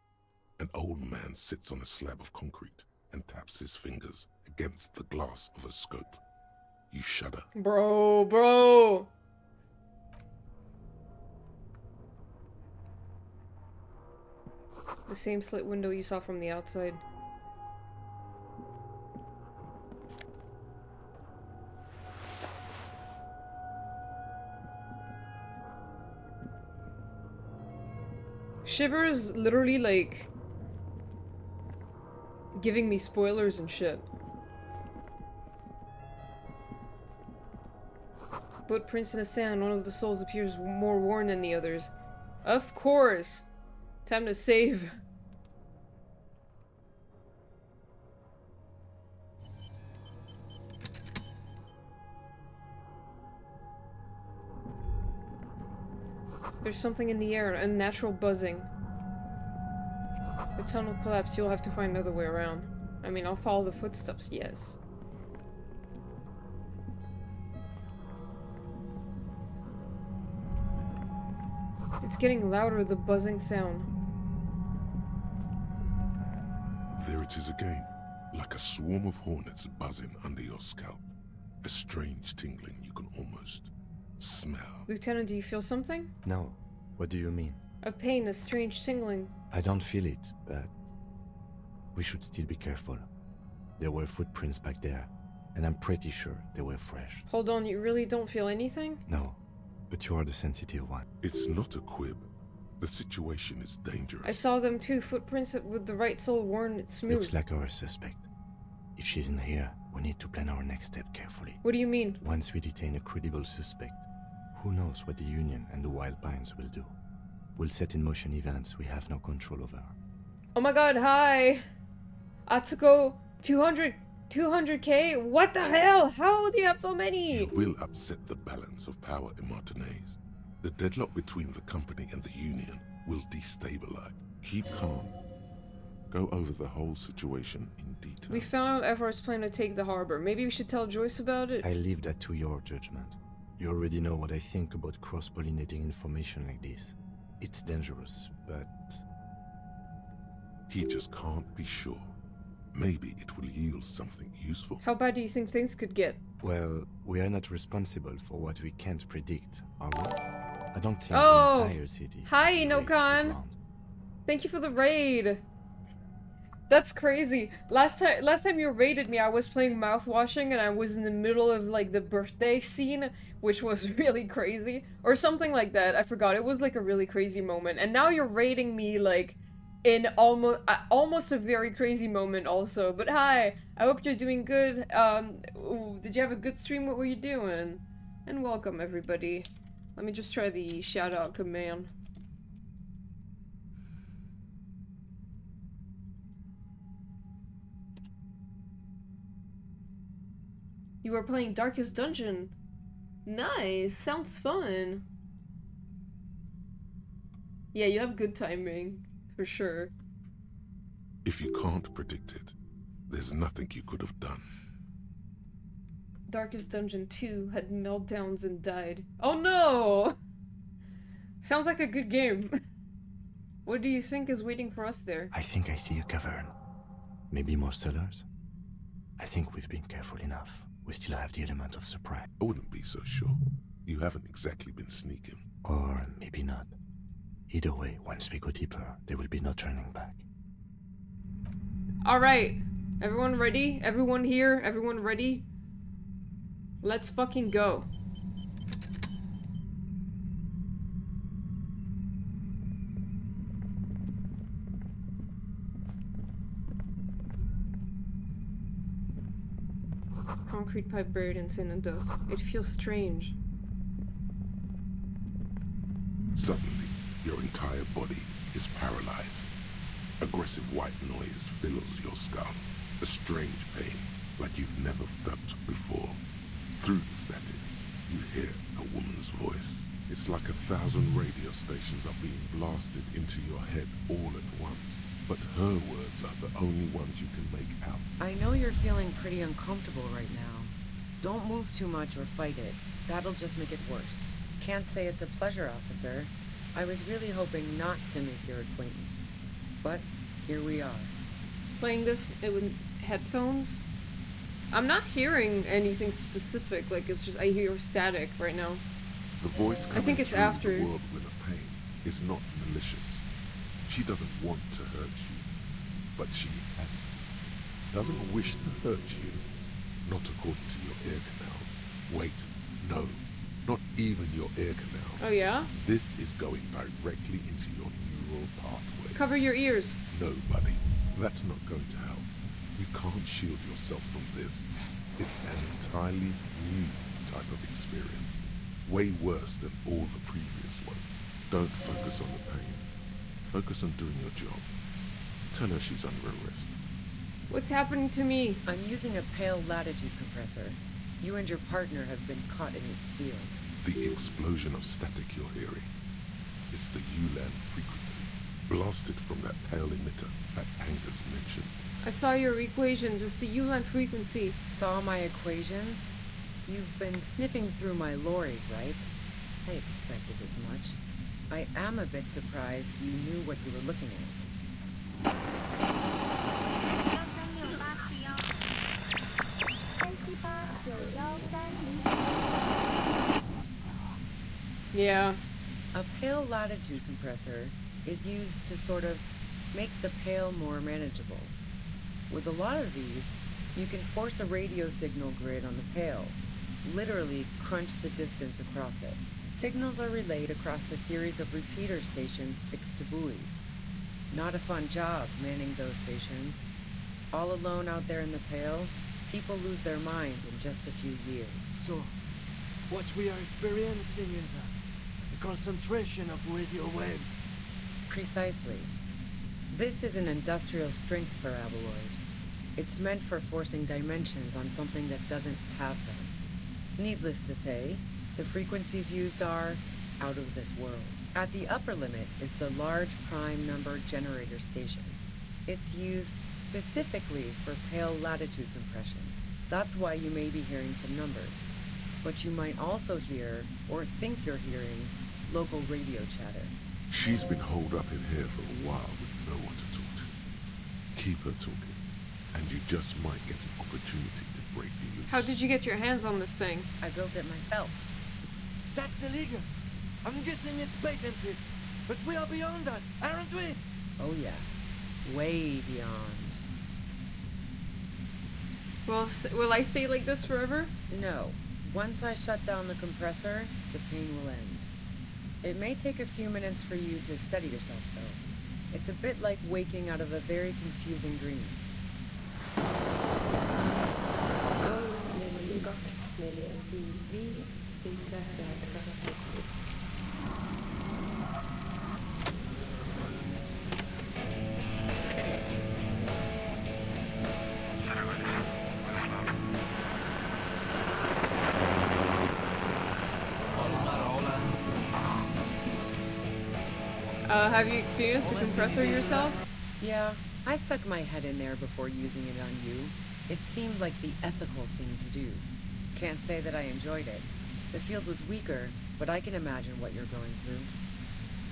An old man sits on a slab of concrete and taps his fingers against the glass of a scope. You shudder. Bro. The same slit window you saw from the outside. Shivers literally like giving me spoilers and shit. Footprints in the sand. One of the souls appears more worn than the others. Of course. Time to save. There's something in the air, unnatural buzzing. The tunnel collapsed, you'll have to find another way around. I mean, I'll follow the footsteps, yes. It's getting louder, the buzzing sound. There it is again, like a swarm of hornets buzzing under your scalp. A strange tingling you can almost smell. Lieutenant, do you feel something? No. What do you mean? A pain, a strange tingling. I don't feel it, but we should still be careful. There were footprints back there, and I'm pretty sure they were fresh. Hold on, you really don't feel anything? No, but you are the sensitive one. It's not a quib. The situation is dangerous. I saw them too, footprints with the right sole worn smooth. Looks like our suspect. If she's in here, we need to plan our next step carefully. What do you mean? Once we detain a credible suspect, who knows what the Union and the Wild Pines will do? We'll set in motion events we have no control over. Oh my god, hi! Atsuko, 200k? What the hell? How do you have so many? You will upset the balance of power in Martinez. The deadlock between the company and the Union will destabilize. Keep calm. Go over the whole situation in detail. We found out Everard's plan to take the harbor. Maybe we should tell Joyce about it? I leave that to your judgment. You already know what I think about cross-pollinating information like this. It's dangerous, but... He just can't be sure. Maybe it will yield something useful. How bad do you think things could get? Well, we are not responsible for what we can't predict, are we? I don't think the entire city... Hi, Inokan! Thank you for the raid! That's crazy. Last time you raided me, I was playing mouthwashing and I was in the middle of like the birthday scene, which was really crazy. Or something like that. I forgot. It was like a really crazy moment. And now you're raiding me like in almost a very crazy moment also. But hi, I hope you're doing good. Ooh, did you have a good stream? What were you doing? And welcome everybody. Let me just try the shout out command. You were playing Darkest Dungeon. Nice, sounds fun. Yeah, you have good timing, for sure. If you can't predict it, there's nothing you could have done. Darkest Dungeon 2 had meltdowns and died. Oh no! Sounds like a good game. What do you think is waiting for us there? I think I see a cavern. Maybe more cellars? I think we've been careful enough. We still have the element of surprise. I wouldn't be so sure. You haven't exactly been sneaking. Or maybe not. Either way, once we go deeper, there will be no turning back. Alright. Everyone ready? Everyone here? Everyone ready? Let's fucking go. Concrete pipe buried in sand and dust. It feels strange. Suddenly, your entire body is paralyzed. Aggressive white noise fills your skull. A strange pain, like you've never felt before. Through the static, you hear a woman's voice. It's like 1,000 radio stations are being blasted into your head all at once. But her words are the only ones you can make out. I know you're feeling pretty uncomfortable right now. Don't move too much or fight it. That'll just make it worse. Can't say it's a pleasure, officer. I was really hoping not to make your acquaintance. But here we are. Playing this with headphones? I'm not hearing anything specific, like it's just I hear static right now. The voice coming I think it's through after. the whirlwind of pain is not malicious. She doesn't want to hurt you, but she has to. Doesn't wish to hurt you, not according to your ear canals. Wait, no, not even your ear canals. Oh yeah? This is going directly into your neural pathway. Cover your ears. No, buddy, that's not going to help. You can't shield yourself from this. It's an entirely new type of experience. Way worse than all the previous ones. Don't focus on the pain. Focus on doing your job. Tell her she's under arrest. What's happening to me? I'm using a pale latitude compressor. You and your partner have been caught in its field. The explosion of static you're hearing. It's the ULAN frequency, blasted from that pale emitter that Angus mentioned. I saw your equations. It's the ULAN frequency. Saw my equations? You've been sniffing through my lorry, right? I expected as much. I am a bit surprised you knew what you were looking at. Yeah. A pale latitude compressor is used to sort of make the pale more manageable. With a lot of these, you can force a radio signal grid on the pale, literally crunch the distance across it. Signals are relayed across a series of repeater stations fixed to buoys. Not a fun job manning those stations. All alone out there in the pale, people lose their minds in just a few years. So, what we are experiencing is a concentration of radio waves. Precisely. This is an industrial strength paraboloid. It's meant for forcing dimensions on something that doesn't have them. Needless to say, the frequencies used are out of this world. At the upper limit is the large prime number generator station. It's used specifically for pale latitude compression. That's why you may be hearing some numbers. But you might also hear, or think you're hearing, local radio chatter. She's been holed up in here for a while with no one to talk to. Keep her talking, and you just might get an opportunity to break you loose. How did you get your hands on this thing? I built it myself. That's illegal. I'm guessing it's patented. But we are beyond that, aren't we? Oh yeah. Way beyond. Well, will I stay like this forever? No. Once I shut down the compressor, the pain will end. It may take a few minutes for you to steady yourself, though. It's a bit like waking out of a very confusing dream. Have you experienced the compressor yourself? Yeah, I stuck my head in there before using it on you. It seemed like the ethical thing to do. Can't say that I enjoyed it. The field was weaker, but I can imagine what you're going through.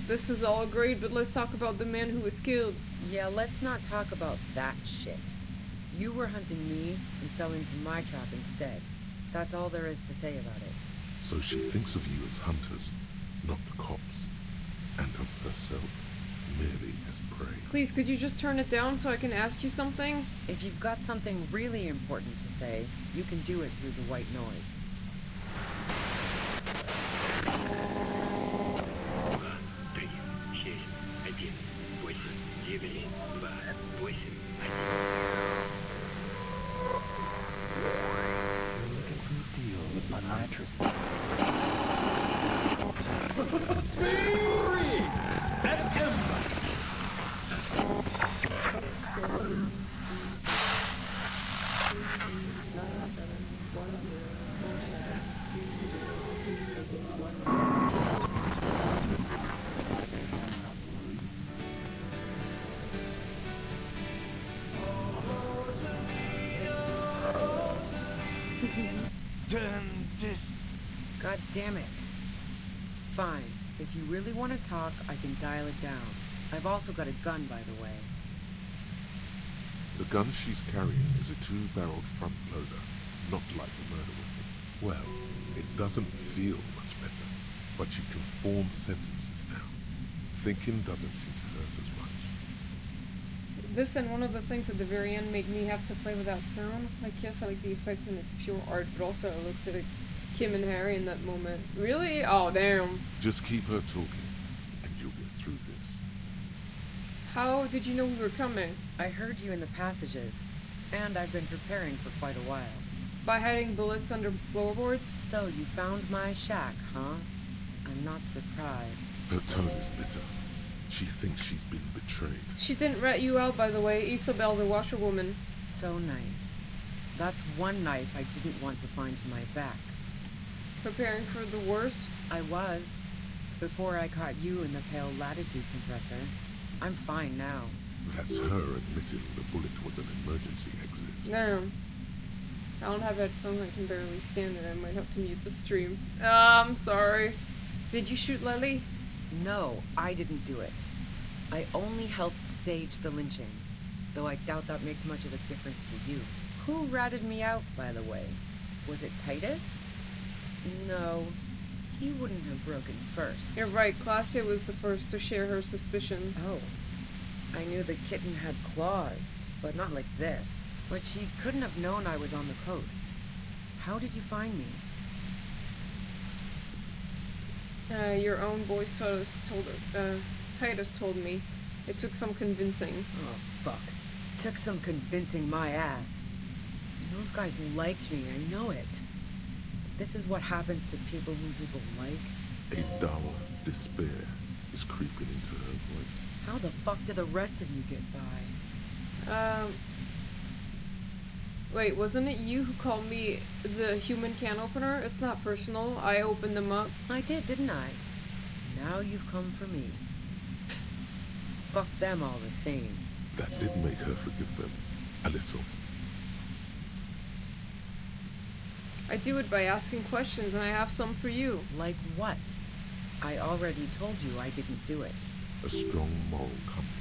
This is all great, but let's talk about the man who was killed. Yeah, let's not talk about that shit. You were hunting me and fell into my trap instead. That's all there is to say about it. So she thinks of you as hunters, not the cops, and of herself merely as prey. Please, could you just turn it down so I can ask you something? If you've got something really important to say, you can do it through the white noise. You're looking for a deal with my mattress. Dentist. God damn it. Fine. If you really want to talk, I can dial it down. I've also got a gun, by the way. The gun she's carrying is a two-barreled front loader, not like a murder weapon. Well, it doesn't feel much better, but you can form sentences now. Thinking doesn't seem to hurt as much. This and one of the things at the very end made me have to play without sound. Like, yes, I like the effect and it's pure art, but also I looked at Kim and Harry in that moment. Really? Oh, damn. Just keep her talking, and you'll get through this. How did you know we were coming? I heard you in the passages, and I've been preparing for quite a while. By hiding bullets under floorboards? So you found my shack, huh? I'm not surprised. Her tone is bitter. She thinks she's been betrayed. She didn't rat you out, by the way, Isabel, the washerwoman. So nice. That's one knife I didn't want to find in my back. Preparing for the worst? I was. Before I caught you in the pale latitude compressor. I'm fine now. That's her admitting the bullet was an emergency exit. Damn. I don't have headphones, I can barely stand it. I might have to mute the stream. I'm sorry. Did you shoot Lily? No, I didn't do it. I only helped stage the lynching, though I doubt that makes much of a difference to you. Who ratted me out, by the way? Was it Titus? No, he wouldn't have broken first. You're right, Claudia was the first to share her suspicion. Oh. I knew the kitten had claws, but not like this. But she couldn't have known I was on the coast. How did you find me? Your own voice Titus told me. It took some convincing. Oh, fuck. Took some convincing my ass. Those guys liked me, I know it. This is what happens to people who people like. A dull despair is creeping into her voice. How the fuck did the rest of you get by? Wait, wasn't it you who called me the human can opener? It's not personal. I opened them up. I did, didn't I? Now you've come for me. Fuck them all the same. That did make her forgive them. A little. I do it by asking questions, and I have some for you. Like what? I already told you I didn't do it. A strong moral compass.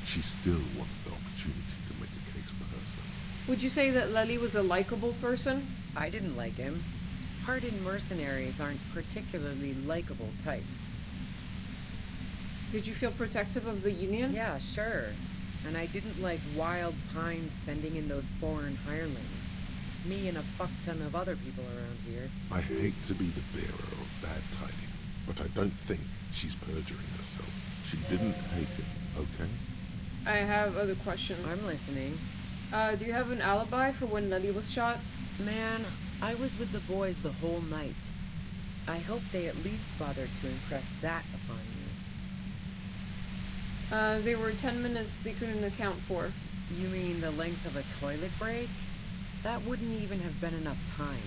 She still wants the opportunity to make a case for herself. Would you say that Lely was a likable person? I didn't like him. Hardened mercenaries aren't particularly likable types. Did you feel protective of the Union? Yeah, sure. And I didn't like Wild Pines sending in those foreign hirelings. Me and a fuck ton of other people around here. I hate to be the bearer of bad tidings, but I don't think she's perjuring herself. She didn't hate him, okay? I have other questions. I'm listening. Do you have an alibi for when Letty was shot? Man, I was with the boys the whole night. I hope they at least bothered to impress that upon you. They were 10 minutes they couldn't account for. You mean the length of a toilet break? That wouldn't even have been enough time.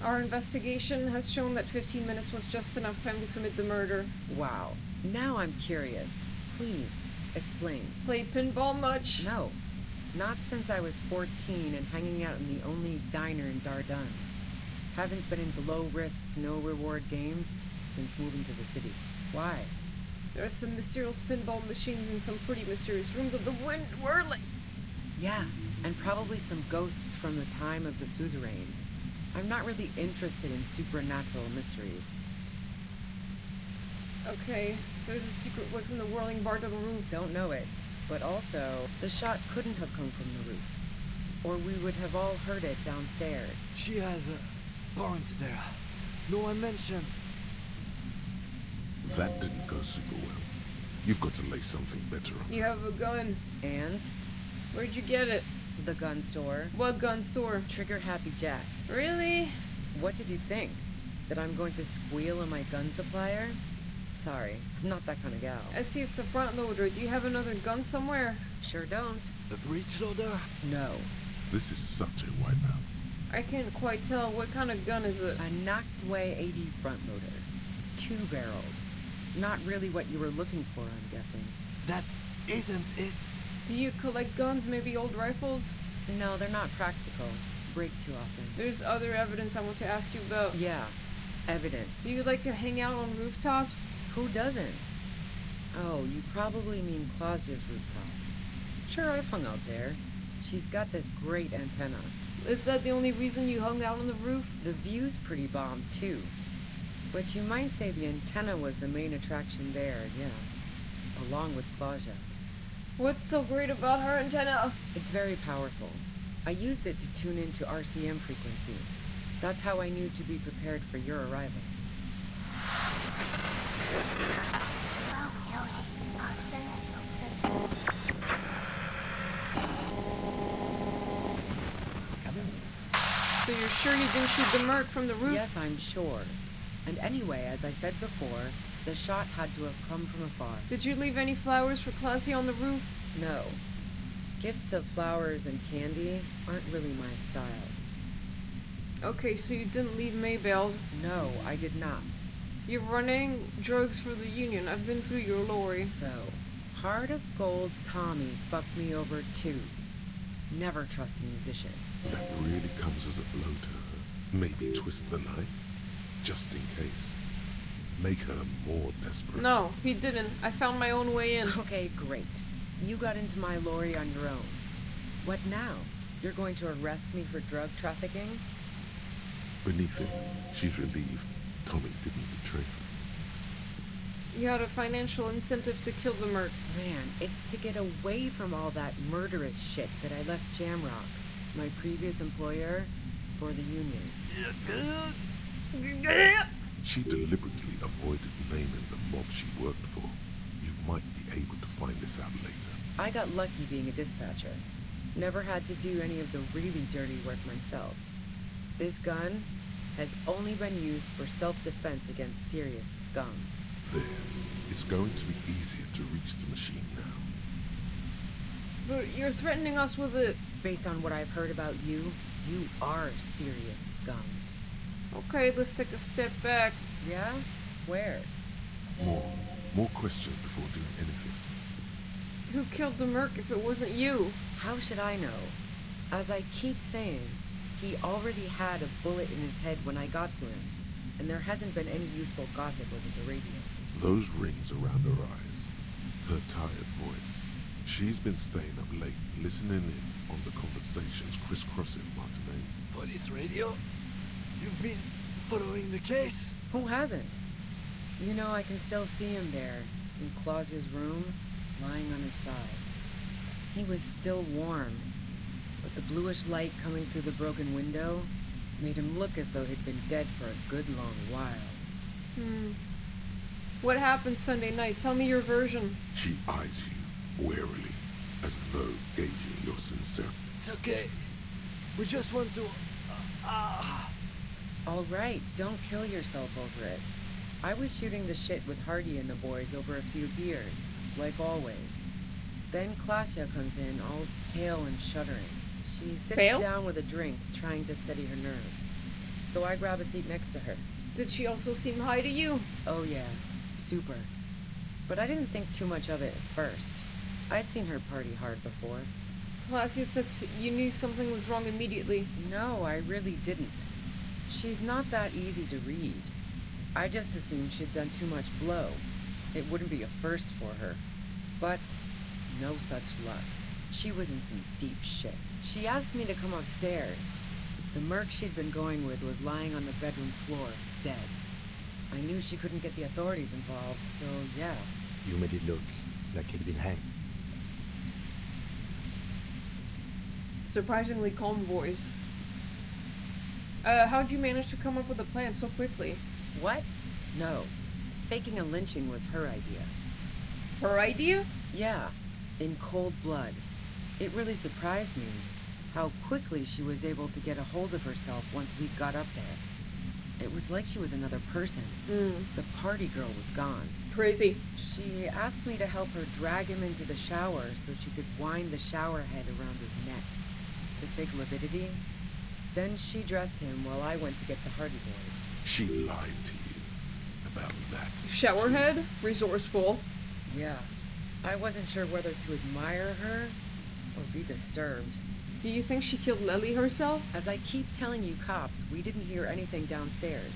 Our investigation has shown that 15 minutes was just enough time to commit the murder. Wow. Now I'm curious. Please, explain. Play pinball much? No. Not since I was 14 and hanging out in the only diner in Dardun. Haven't been into low-risk, no-reward games since moving to the city. Why? There are some mysterious pinball machines in some pretty mysterious rooms of the wind whirling. Yeah, and probably some ghosts from the time of the suzerain. I'm not really interested in supernatural mysteries. Okay, there's a secret way from the whirling bar to the roof. Don't know it, but also, the shot couldn't have come from the roof. Or we would have all heard it downstairs. She has a point there. No one mentioned. That didn't go super well. You've got to lay something better on. You have a gun. And? Where'd you get it? The gun store. What gun store? Trigger Happy Jacks. Really? What did you think? That I'm going to squeal on my gun supplier? Sorry, I'm not that kind of gal. I see it's the front loader. Do you have another gun somewhere? Sure don't. The breech loader? No. This is such a wipeout. I can't quite tell. What kind of gun is it? A knocked way 80 front loader. 2-barreled. Not really what you were looking for, I'm guessing. That isn't it. Do you collect guns, maybe old rifles? No, they're not practical. Break too often. There's other evidence I want to ask you about. Yeah, evidence. Do you like to hang out on rooftops? Who doesn't? Oh, you probably mean Claudia's rooftop. Sure, I've hung out there. She's got this great antenna. Is that the only reason you hung out on the roof? The view's pretty bomb, too. But you might say the antenna was the main attraction there, yeah. Along with Claudia. What's so great about her antenna? It's very powerful. I used it to tune into RCM frequencies. That's how I knew to be prepared for your arrival. So you're sure you didn't shoot the merc from the roof? Yes, I'm sure. And anyway, as I said before, the shot had to have come from afar. Did you leave any flowers for Classy on the roof? No. Gifts of flowers and candy aren't really my style. Okay, so you didn't leave Maybells? No, I did not. You're running drugs for the Union. I've been through your lorry. So, Heart of Gold Tommy fucked me over too. Never trust a musician. That really comes as a blow to her. Maybe twist the knife, just in case. Make her more desperate. No, he didn't. I found my own way in. Okay, great. You got into my lorry on your own. What now? You're going to arrest me for drug trafficking? Beneath it, she's relieved Tommy didn't betray her. You had a financial incentive to kill the merc. Man, it's to get away from all that murderous shit that I left Jamrock, my previous employer, for the Union. She deliberately avoided naming the mob she worked for. You might be able to find this out later. I got lucky being a dispatcher. Never had to do any of the really dirty work myself. This gun has only been used for self-defense against serious scum. There. It's going to be easier to reach the machine now. But you're threatening us with it. Based on what I've heard about you, you are serious scum. Okay, let's take a step back. Yeah? Where? More questions before doing anything. Who killed the merc if it wasn't you? How should I know? As I keep saying, he already had a bullet in his head when I got to him, and there hasn't been any useful gossip over the radio. Those rings around her eyes, her tired voice. She's been staying up late, listening in on the conversations crisscrossing Martinez. Police radio? You've been following the case? Who hasn't? You know, I can still see him there, in Clausia's room, lying on his side. He was still warm, but the bluish light coming through the broken window made him look as though he'd been dead for a good long while. What happened Sunday night? Tell me your version. She eyes you warily, as though gauging your sincerity. It's okay. We just want to... All right, don't kill yourself over it. I was shooting the shit with Hardy and the boys over a few beers, like always. Then Klasya comes in, all pale and shuddering. She sits down with a drink, trying to steady her nerves. So I grab a seat next to her. Did she also seem high to you? Oh yeah, super. But I didn't think too much of it at first. I'd seen her party hard before. Klasya said you knew something was wrong immediately. No, I really didn't. She's not that easy to read. I just assumed she'd done too much blow. It wouldn't be a first for her. But no such luck. She was in some deep shit. She asked me to come upstairs. The merc she'd been going with was lying on the bedroom floor, dead. I knew she couldn't get the authorities involved, so yeah. You made it look like he'd been hanged. Surprisingly calm voice. How'd you manage to come up with a plan so quickly? What? No. Faking a lynching was her idea. Her idea? Yeah. In cold blood. It really surprised me how quickly she was able to get a hold of herself once we got up there. It was like she was another person. The party girl was gone. Crazy. She asked me to help her drag him into the shower so she could wind the shower head around his neck to fake lividity. Then she dressed him while I went to get the Hardy boy. She lied to you about that. Showerhead? Resourceful. Yeah. I wasn't sure whether to admire her or be disturbed. Do you think she killed Lily herself? As I keep telling you cops, we didn't hear anything downstairs.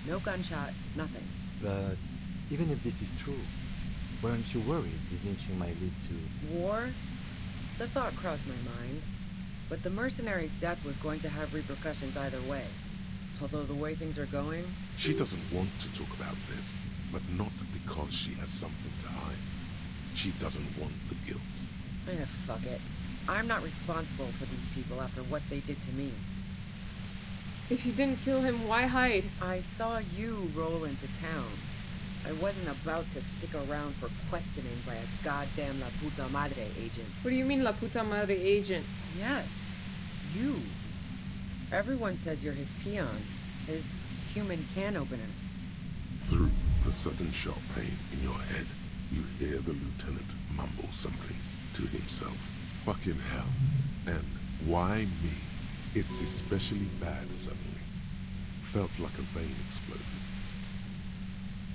No gunshot, nothing. But even if this is true, weren't you worried this lynching might lead to... War? The thought crossed my mind. But the mercenary's death was going to have repercussions either way. Although the way things are going... She doesn't want to talk about this, but not because she has something to hide. She doesn't want the guilt. Fuck it. I'm not responsible for these people after what they did to me. If you didn't kill him, why hide? I saw you roll into town. I wasn't about to stick around for questioning by a goddamn La Puta Madre agent. What do you mean La Puta Madre agent? Yes. You. Everyone says you're his peon. His human can opener. Through the sudden sharp pain in your head, you hear the lieutenant mumble something to himself. Fucking hell. And why me? It's especially bad suddenly. Felt like a vein exploded.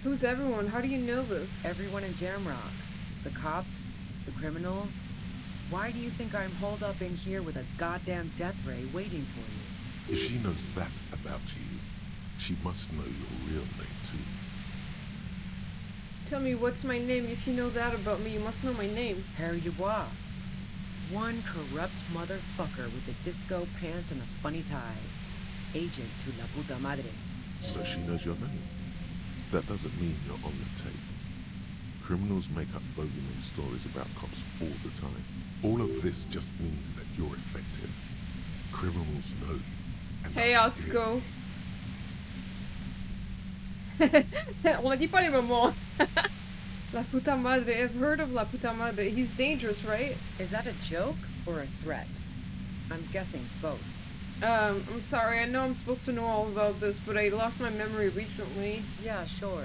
Who's everyone? How do you know this? Everyone in Jamrock. The cops, the criminals. Why do you think I'm holed up in here with a goddamn death ray waiting for you? If she knows that about you, she must know your real name too. Tell me, what's my name? If you know that about me, you must know my name. Harry Dubois. One corrupt motherfucker with the disco pants and a funny tie. Agent to La Puta Madre. So she knows your name. That doesn't mean you're on the tape. Criminals make up bogeyman stories about cops all the time. All of this just means that you're effective. Criminals know you. And Hey, let's go. On a dit pas les moments. La Puta Madre. I've heard of La Puta Madre. He's dangerous, right? Is that a joke or a threat? I'm guessing both. I'm sorry. I know I'm supposed to know all about this, but I lost my memory recently. Yeah, sure.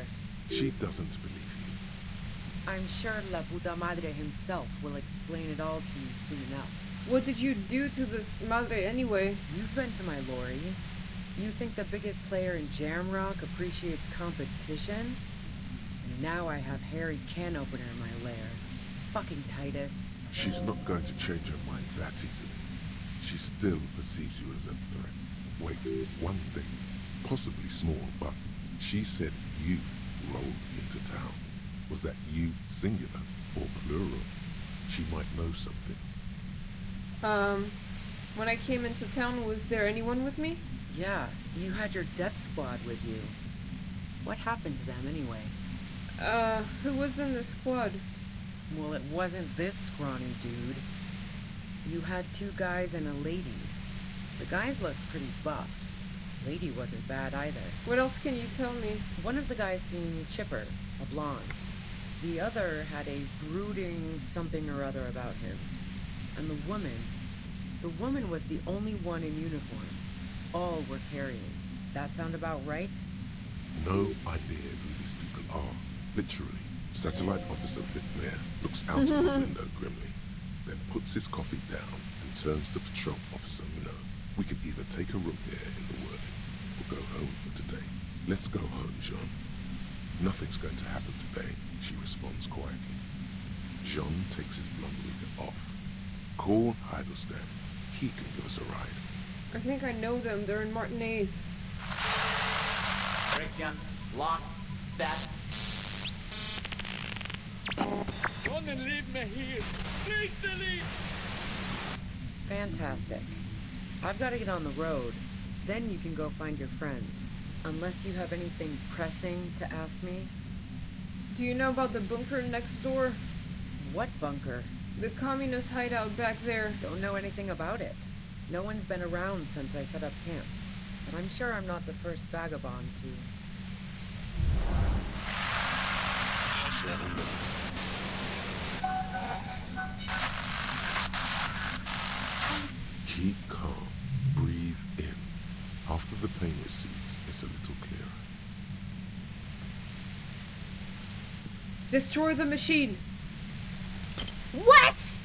She doesn't believe you. I'm sure La Puta Madre himself will explain it all to you soon enough. What did you do to this Madre anyway? You've been to my lorry. You think the biggest player in Jamrock appreciates competition? And now I have Harry Can Opener in my lair. Fucking Titus. She's not going to change her mind that easily. She still perceives you as a threat. Wait, one thing, possibly small, but she said you rolled into town. Was that you singular or plural? She might know something. When I came into town, was there anyone with me? Yeah, you had your death squad with you. What happened to them anyway? Who was in the squad? Well, it wasn't this scrawny dude. You had 2 guys and a lady. The guys looked pretty buff. Lady wasn't bad either. What else can you tell me? One of the guys seemed chipper, a blonde. The other had a brooding something or other about him. And the woman was the only one in uniform. All were carrying. That sound about right? No idea who these people are. Literally, Satellite Officer Vicmere looks out of the window grimly, then puts his coffee down and turns to Patrol Officer Minot. We could either take a room here in the Whirling or go home for today. Let's go home, Jean. Nothing's going to happen today, she responds quietly. Jean takes his blonde wig off. Call Heidelstein. He can give us a ride. I think I know them. They're in Martinez. Friction, lock, set. Don't leave me here. Please delete. Fantastic. I've got to get on the road. Then you can go find your friends. Unless you have anything pressing to ask me. Do you know about the bunker next door? What bunker? The communist hideout back there. Don't know anything about it. No one's been around since I set up camp. But I'm sure I'm not the first vagabond to... Keep calm. Breathe in. After the pain recedes, it's a little clearer. Destroy the machine. What?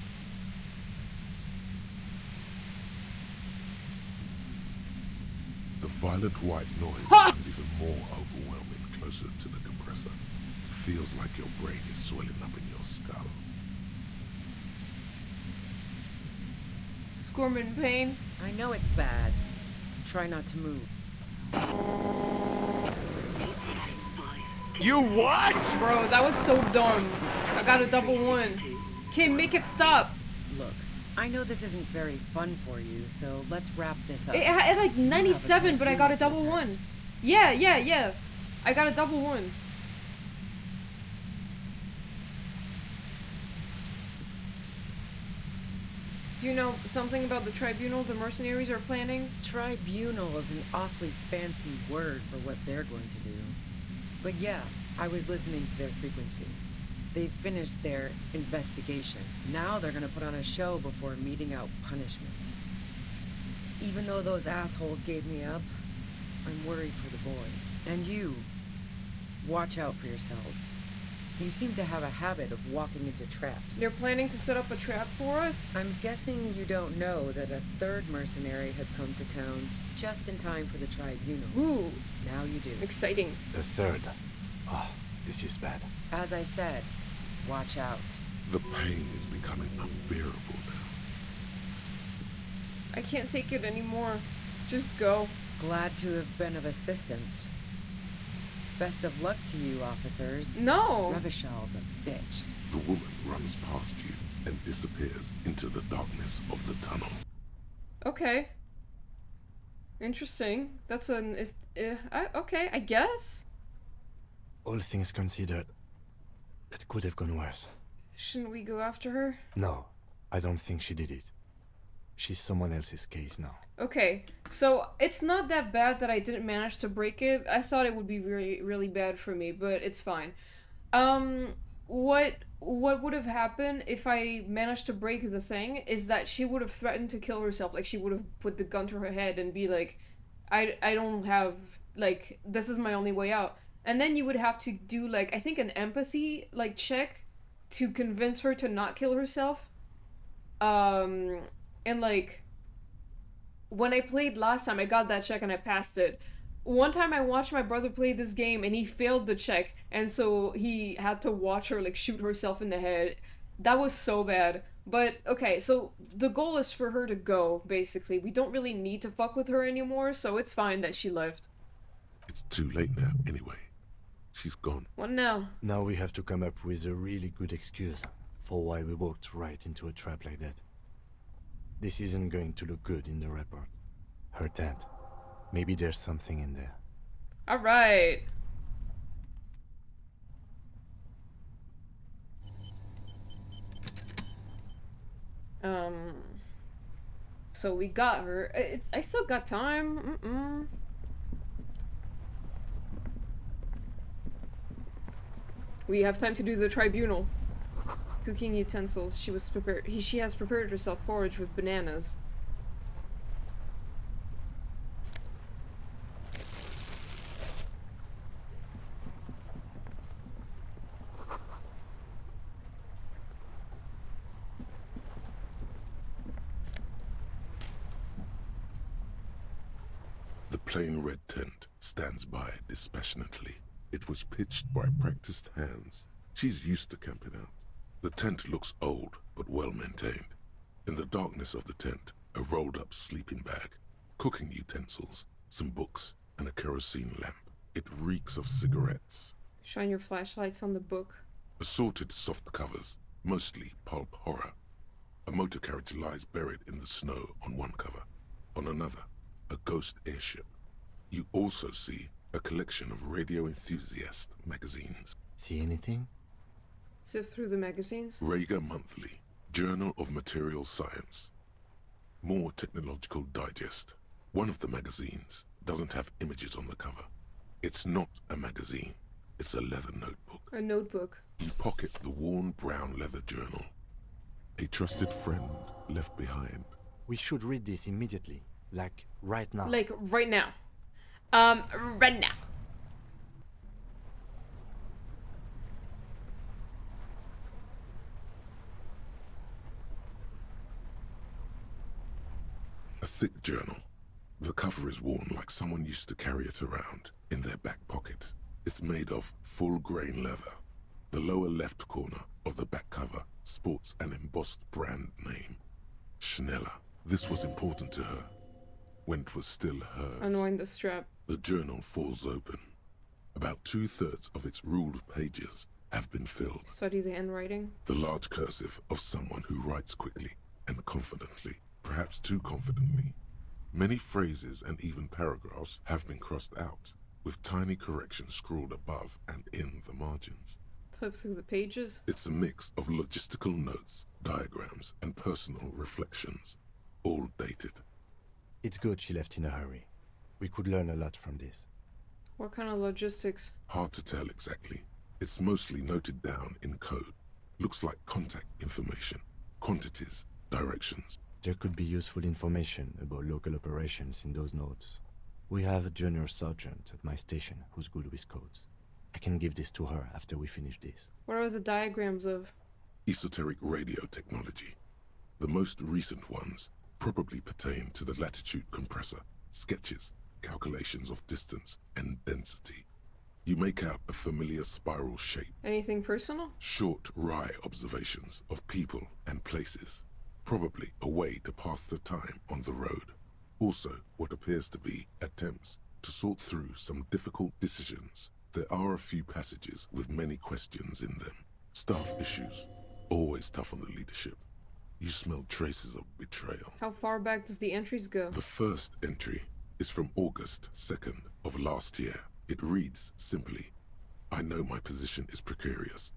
The violent white noise becomes even more overwhelming closer to the compressor. Feels like your brain is swelling up in your skull. Squirm in pain. I know it's bad. Try not to move. You what? Bro, that was so dumb. I got a double one. Okay, make it stop. Look, I know this isn't very fun for you, so let's wrap this up. It had like 97, but I got a double one. Yeah. I got a double one. Do you know something about the tribunal the mercenaries are planning? Tribunal is an awfully fancy word for what they're going to do. But yeah, I was listening to their frequency. They finished their investigation. Now they're gonna put on a show before meting out punishment. Even though those assholes gave me up, I'm worried for the boys. And you, watch out for yourselves. You seem to have a habit of walking into traps. They're planning to set up a trap for us? I'm guessing you don't know that a third mercenary has come to town just in time for the tribunal. Ooh. Now you do. Exciting. The third. Oh, this is bad. As I said, watch out. The pain is becoming unbearable now. I can't take it anymore. Just go. Glad to have been of assistance. Best of luck to you, officers. No! Revishal's a bitch. The woman runs past you and disappears into the darkness of the tunnel. Okay. Interesting. That's an... okay, I guess. All things considered, it could have gone worse. Shouldn't we go after her? No, I don't think she did it. She's someone else's case now. Okay, so it's not that bad that I didn't manage to break it. I thought it would be really, really bad for me, but it's fine. What would have happened if I managed to break the thing is that she would have threatened to kill herself. Like, she would have put the gun to her head and be like, I don't have, like, this is my only way out. And then you would have to do, like, I think an empathy, like, check to convince her to not kill herself. And, like, when I played last time, I got that check and I passed it. One time I watched my brother play this game and he failed the check, and so he had to watch her, like, shoot herself in the head. That was so bad. But, okay, so the goal is for her to go, basically. We don't really need to fuck with her anymore, so it's fine that she left. It's too late now, anyway. She's gone. What now? Now we have to come up with a really good excuse for why we walked right into a trap like that. This isn't going to look good in the report. Her tent. Maybe there's something in there. Alright. So we got her. I still got time. We have time to do the tribunal. Cooking utensils. She has prepared herself porridge with bananas. The plain red tent stands by dispassionately. It was pitched by practiced hands. She's used to camping out. The tent looks old, but well maintained. In the darkness of the tent, a rolled-up sleeping bag, cooking utensils, some books, and a kerosene lamp. It reeks of cigarettes. Shine your flashlights on the book. Assorted soft covers, mostly pulp horror. A motor carriage lies buried in the snow on one cover. On another, a ghost airship. You also see a collection of radio enthusiast magazines. See anything? Sift through the magazines. Rager Monthly, Journal of Material Science. More Technological Digest. One of the magazines doesn't have images on the cover. It's not a magazine. It's a leather notebook. A notebook. You pocket the worn brown leather journal. A trusted friend left behind. We should read this immediately. Like, right now. Like, right now. Right now. A thick journal. The cover is worn like someone used to carry it around in their back pocket. It's made of full-grain leather. The lower left corner of the back cover sports an embossed brand name. Schneller. This was important to her. When it was still hers. Unwind the strap. The journal falls open. About 2/3 of its ruled pages have been filled. Study the handwriting. The large cursive of someone who writes quickly and confidently, perhaps too confidently. Many phrases and even paragraphs have been crossed out, with tiny corrections scrawled above and in the margins. Flip through the pages. It's a mix of logistical notes, diagrams, and personal reflections, all dated. It's good she left in a hurry. We could learn a lot from this. What kind of logistics? Hard to tell exactly. It's mostly noted down in code. Looks like contact information, quantities, directions. There could be useful information about local operations in those notes. We have a junior sergeant at my station who's good with codes. I can give this to her after we finish this. What are the diagrams of? Esoteric radio technology. The most recent ones probably pertain to the latitude compressor, sketches, calculations of distance and density. You make out a familiar spiral shape. Anything personal? Short, wry observations of people and places. Probably a way to pass the time on the road. Also, what appears to be attempts to sort through some difficult decisions. There are a few passages with many questions in them. Staff issues. Always tough on the leadership. You smell traces of betrayal. How far back does the entries go? The first entry is from August 2nd of last year. It reads simply, I know my position is precarious.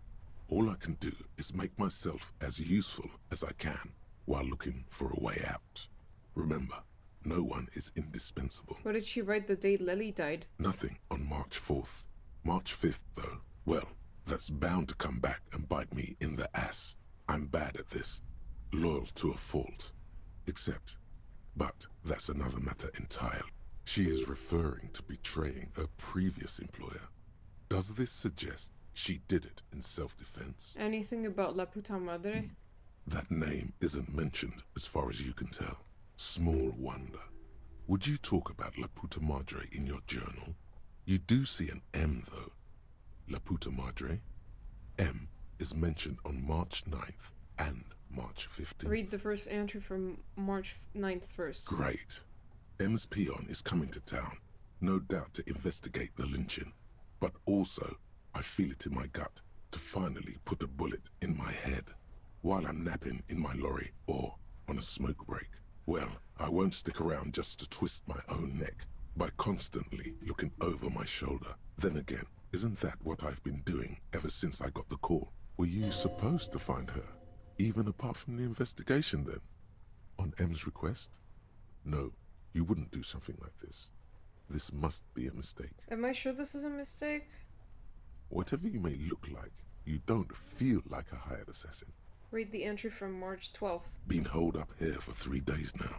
All I can do is make myself as useful as I can while looking for a way out. Remember, no one is indispensable. Where did she write the date Lily died? Nothing on March 4th. March 5th, though, well, that's bound to come back and bite me in the ass. I'm bad at this. Loyal to a fault. But that's another matter entirely. She is referring to betraying her previous employer. Does this suggest she did it in self-defense? Anything about La Puta Madre? That name isn't mentioned as far as you can tell. Small wonder. Would you talk about La Puta Madre in your journal? You do see an M, though. La Puta Madre. M is mentioned on March 9th and March 15th. Read the first entry from March 9th first. Great. M's peon is coming to town, no doubt to investigate the lynching. But also, I feel it in my gut to finally put a bullet in my head while I'm napping in my lorry or on a smoke break. Well, I won't stick around just to twist my own neck by constantly looking over my shoulder. Then again, isn't that what I've been doing ever since I got the call? Were you supposed to find her, even apart from the investigation then? On M's request? No, you wouldn't do something like this. This must be a mistake. Am I sure this is a mistake? Whatever you may look like, you don't feel like a hired assassin. Read the entry from March 12th. Been holed up here for 3 days now.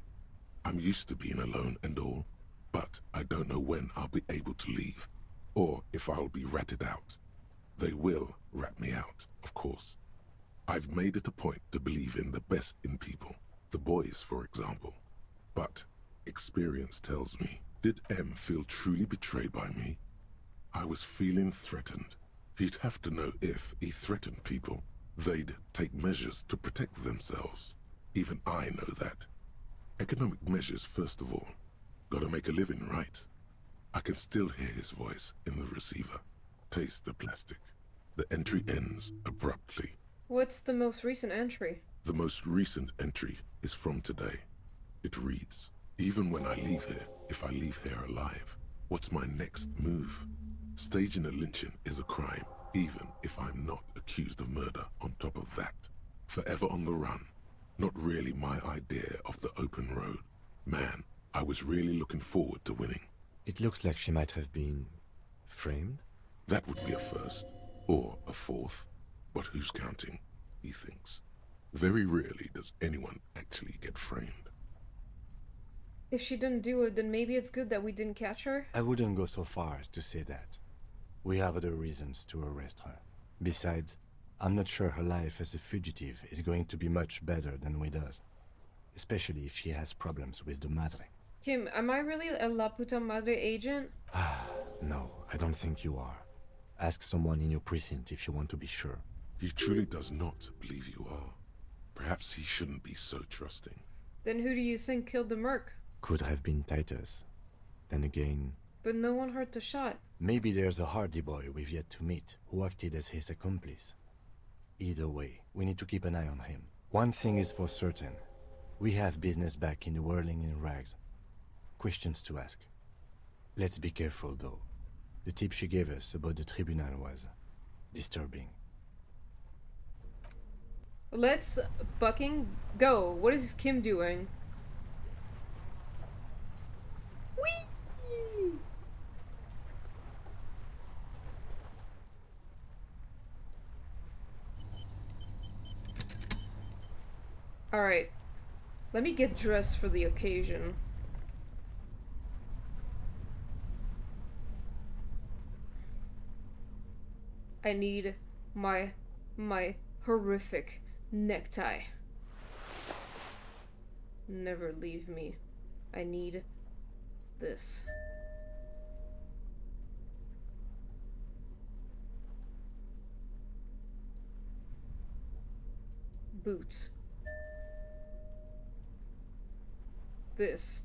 I'm used to being alone and all, but I don't know when I'll be able to leave, or if I'll be ratted out. They will rat me out, of course. I've made it a point to believe in the best in people, the boys, for example. But experience tells me, did M feel truly betrayed by me? I was feeling threatened. He'd have to know if he threatened people, they'd take measures to protect themselves. Even I know that. Economic measures, first of all. Gotta make a living, right? I can still hear his voice in the receiver. Taste the plastic. The entry ends abruptly. What's the most recent entry? The most recent entry is from today. It reads, even when I leave here, if I leave here alive, what's my next move? Staging a lynching is a crime, even if I'm not accused of murder on top of that. Forever on the run. Not really my idea of the open road. Man, I was really looking forward to winning. It looks like she might have been framed. That would be a first, or a fourth. But who's counting, he thinks. Very rarely does anyone actually get framed. If she didn't do it, then maybe it's good that we didn't catch her? I wouldn't go so far as to say that. We have other reasons to arrest her. Besides, I'm not sure her life as a fugitive is going to be much better than we does. Especially if she has problems with the Madre. Kim, am I really a La Puta Madre agent? No, I don't think you are. Ask someone in your precinct if you want to be sure. He truly does not believe you are. Perhaps he shouldn't be so trusting. Then who do you think killed the merc? Could have been Titus. Then again... But no one heard the shot. Maybe there's a hardy boy we've yet to meet, who acted as his accomplice. Either way, we need to keep an eye on him. One thing is for certain. We have business back in the whirling in rags. Questions to ask. Let's be careful, though. The tip she gave us about the tribunal was disturbing. Let's fucking go. What is Kim doing? Whee! Alright. Let me get dressed for the occasion. I need my horrific necktie. Never leave me. I need this. Boots. This.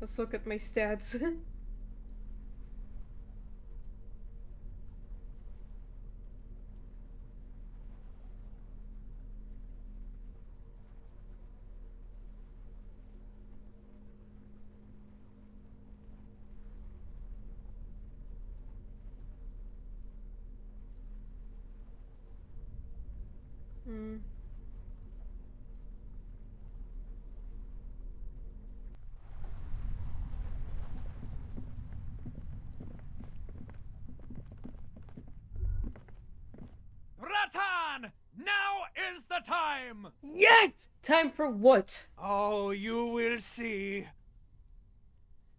Let's look at my stats. Ratan! Now is the time! Yes! Time for what? Oh, you will see.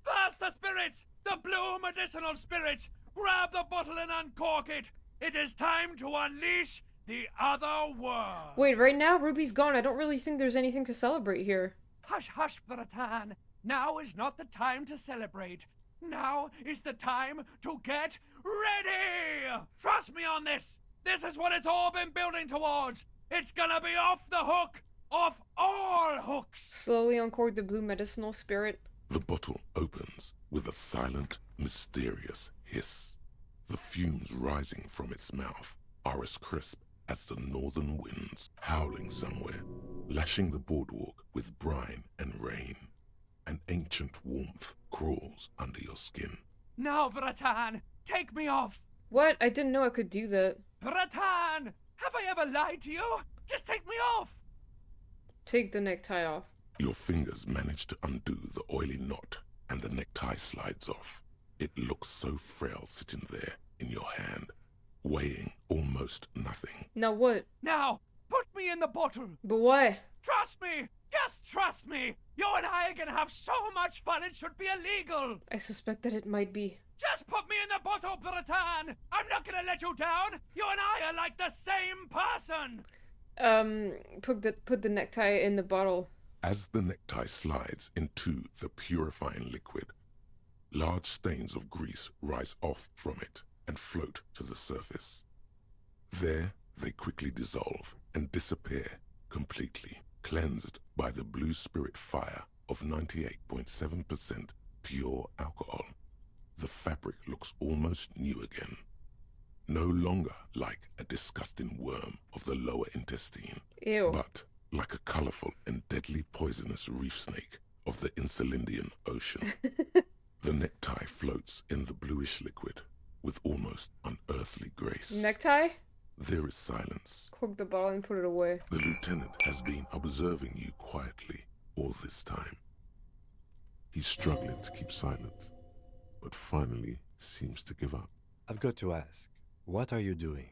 First the spirits! The blue medicinal spirits! Grab the bottle and uncork it! It is time to unleash the other world! Wait, right now Ruby's gone. I don't really think there's anything to celebrate here. Hush, hush, Ratan. Now is not the time to celebrate. Now is the time to get ready! Trust me on this! This is what it's all been building towards! It's gonna be off the hook! Off all hooks! Slowly uncork the blue medicinal spirit. The bottle opens with a silent, mysterious hiss. The fumes rising from its mouth are as crisp as the northern winds, howling somewhere, lashing the boardwalk with brine and rain. An ancient warmth crawls under your skin. No, Bratan! Take me off! What? I didn't know I could do that. Bratan! Have I ever lied to you? Just take me off! Take the necktie off. Your fingers manage to undo the oily knot, and the necktie slides off. It looks so frail sitting there in your hand, weighing almost nothing. Now what? Now, put me in the bottle! But why? Trust me! Just trust me! You and I are gonna have so much fun it should be illegal! I suspect that it might be. Just put me in the bottle, Bratan! I'm not gonna let you down! You and I are like the same person! Put the necktie in the bottle. As the necktie slides into the purifying liquid, large stains of grease rise off from it and float to the surface. There, they quickly dissolve and disappear completely, cleansed by the blue spirit fire of 98.7% pure alcohol. The fabric looks almost new again. No longer like a disgusting worm of the lower intestine, Ew. but like a colorful and deadly poisonous reef snake of the Insulindian Ocean. The necktie floats in the bluish liquid with almost unearthly grace. Necktie? There is silence. Cork the bottle and put it away. The lieutenant has been observing you quietly all this time. He's struggling to keep silent, but finally seems to give up. I've got to ask, what are you doing?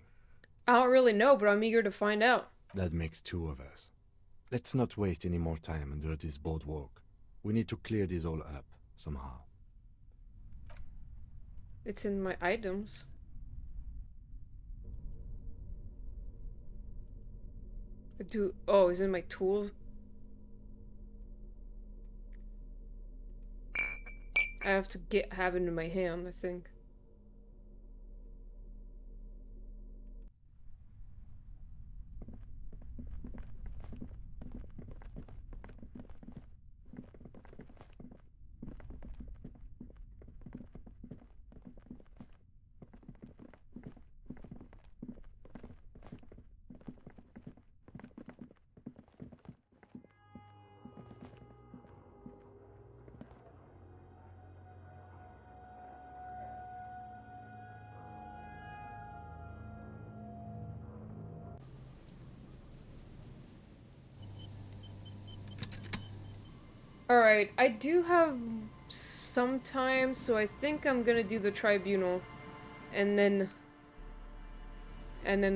I don't really know, but I'm eager to find out. That makes two of us. Let's not waste any more time under this boardwalk. We need to clear this all up, somehow. It's in my items. Oh, it's in my tools? I have to have it in my hand, I think. Alright, I do have some time, so I think I'm gonna do the tribunal. And then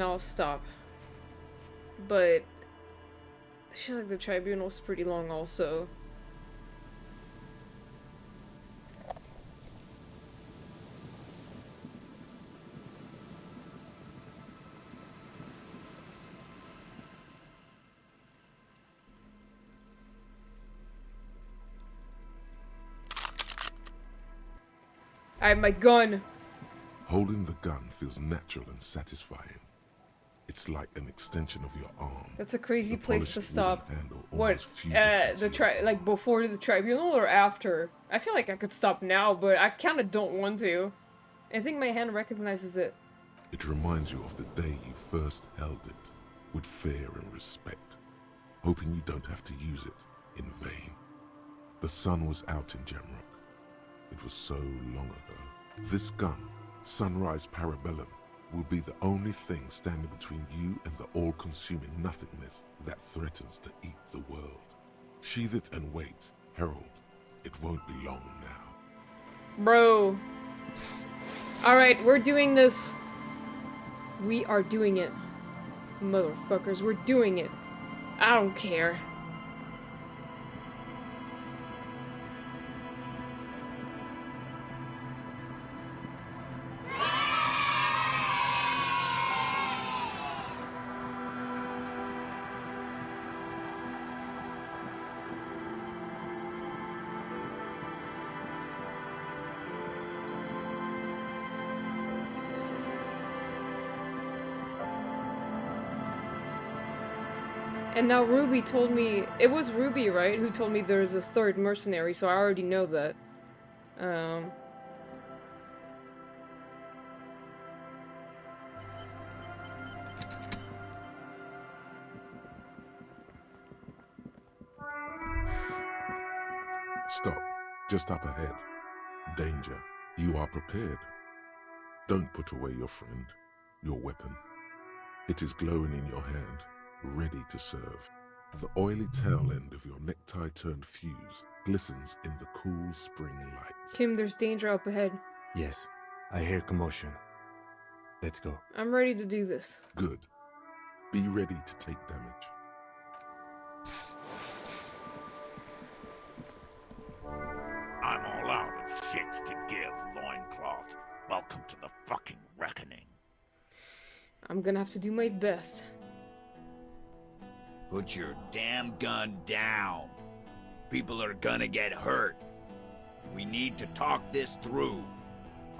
I'll stop. But I feel like the tribunal's pretty long also. I have my gun. Holding the gun feels natural and satisfying. It's like an extension of your arm. That's a crazy place to stop. What? Like before the tribunal or after? I feel like I could stop now, but I kind of don't want to. I think my hand recognizes it. It reminds you of the day you first held it, with fear and respect, hoping you don't have to use it in vain. The sun was out in Jamrock. It was so long ago. This gun, Sunrise Parabellum, will be the only thing standing between you and the all-consuming nothingness that threatens to eat the world. Sheathe it and wait, Herald. It won't be long now. Bro. Alright, we're doing this. We are doing it. Motherfuckers, we're doing it. I don't care. And now Ruby told me, it was Ruby, right, who told me there's a third mercenary, so I already know that. Stop. Just up ahead. Danger. You are prepared. Don't put away your friend, your weapon. It is glowing in your hand, ready to serve. The oily tail end of your necktie-turned fuse glistens in the cool spring light. Kim, there's danger up ahead. Yes, I hear commotion. Let's go. I'm ready to do this. Good. Be ready to take damage. I'm all out of shits to give, loincloth. Welcome to the fucking reckoning. I'm gonna have to do my best. Put your damn gun down. People are gonna get hurt. We need to talk this through.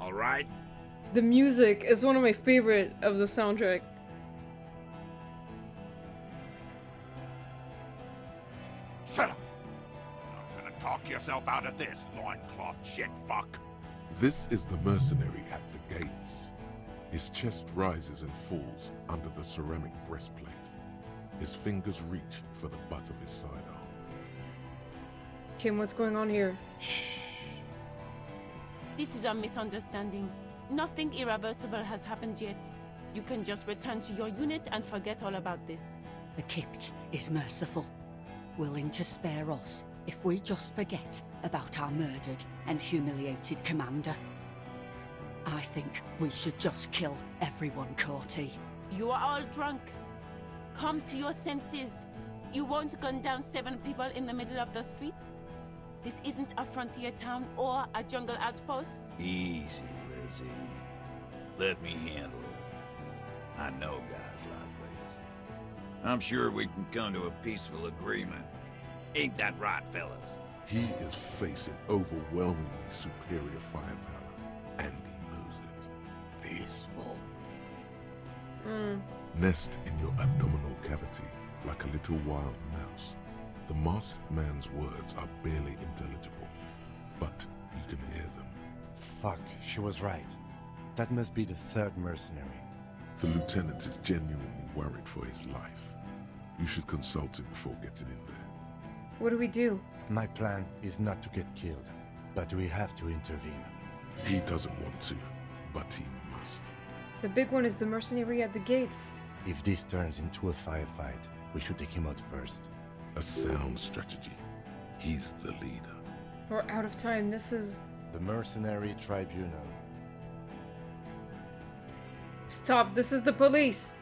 Alright? The music is one of my favorite of the soundtrack. Shut up! You're not gonna talk yourself out of this, loincloth shit fuck. This is the mercenary at the gates. His chest rises and falls under the ceramic breastplate. His fingers reach for the butt of his sidearm. Kim, what's going on here? Shh. This is a misunderstanding. Nothing irreversible has happened yet. You can just return to your unit and forget all about this. The Kypt is merciful, willing to spare us if we just forget about our murdered and humiliated commander. I think we should just kill everyone, Courty. You are all drunk. Come to your senses. You won't gun down 7 people in the middle of the street. This isn't a frontier town or a jungle outpost. Easy, Lizzie. Let me handle it. I know guys like ways. I'm sure we can come to a peaceful agreement. Ain't that right, fellas? He is facing overwhelmingly superior firepower, and he knows it. Peaceful. Nest in your abdominal cavity like a little wild mouse. The masked man's words are barely intelligible, but you can hear them. Fuck, she was right. That must be the third mercenary. The lieutenant is genuinely worried for his life. You should consult him before getting in there. What do we do? My plan is not to get killed, but we have to intervene. He doesn't want to, but he must. The big one is the mercenary at the gates. If this turns into a firefight, we should take him out first. A sound strategy. He's the leader. We're out of time. This is... The Mercenary Tribunal. Stop. This is the police.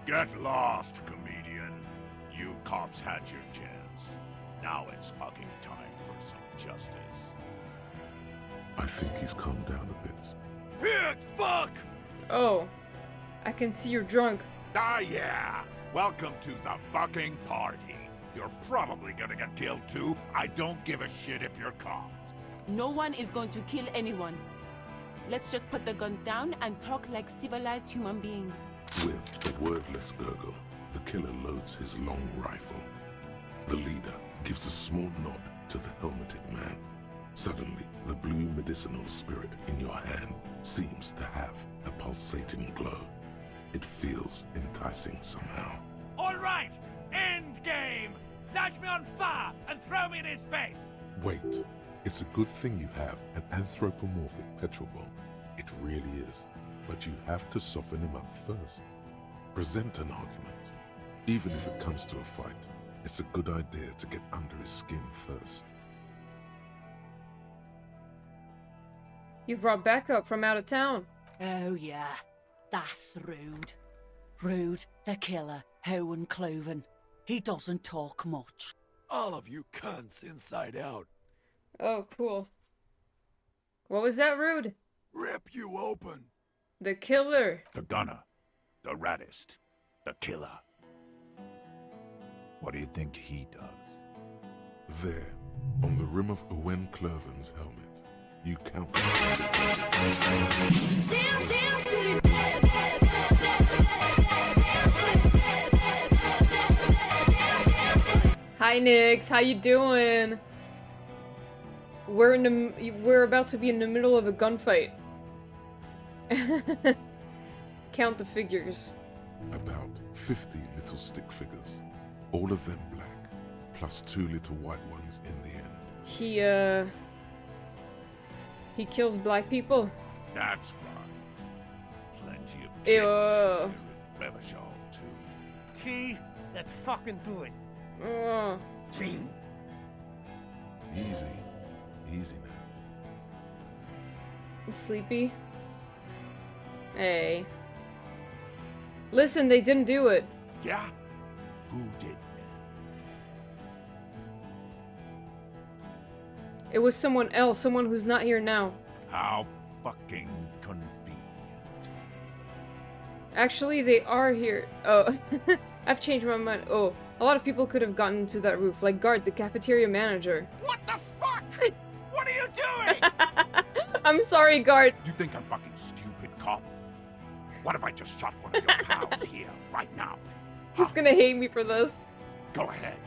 Get lost, comedian. You cops had your chance. Now it's fucking time for some justice. I think he's calmed down a bit. Pig fuck! Oh. I can see you're drunk. Ah, yeah. Welcome to the fucking party. You're probably gonna get killed too. I don't give a shit if you're cops. No one is going to kill anyone. Let's just put the guns down and talk like civilized human beings. With a wordless gurgle, the killer loads his long rifle. The leader gives a small nod to the helmeted man. Suddenly, the blue medicinal spirit in your hand seems to have a pulsating glow. It feels enticing somehow. All right, end game. Light me on fire and throw me in his face. Wait, it's a good thing you have an anthropomorphic petrol bomb. It really is. But you have to soften him up first. Present an argument. Even if it comes to a fight, it's a good idea to get under his skin first. You've brought backup from out of town. Oh yeah, that's Rude. Rude, the killer, Howen Cloven. He doesn't talk much. All of you cunts inside out. Oh, cool. What was that, Rude? Rip you open. The killer. The gunner. The raddest. The killer. What do you think he does? There, on the rim of Owen Cloven's helmet, you count. Hi, Nix. How you doing? We're about to be in the middle of a gunfight. Count the figures. About 50 little stick figures, all of them black. plus 2 little white ones in the end. He kills black people. That's right. Plenty of Ew. chicks here in Revachol, too. T, let's fucking do it. Easy. Easy now. Sleepy. Hey. Listen, they didn't do it. Yeah? Who did It was someone else, someone who's not here now. How fucking convenient. Actually, they are here. Oh, I've changed my mind. Oh, a lot of people could have gotten to that roof, like Guard, the cafeteria manager. What the fuck? What are you doing? I'm sorry, Guard. You think I'm fucking stupid, cop? What if I just shot one of your pals here, right now? He's gonna hate me for this. Go ahead.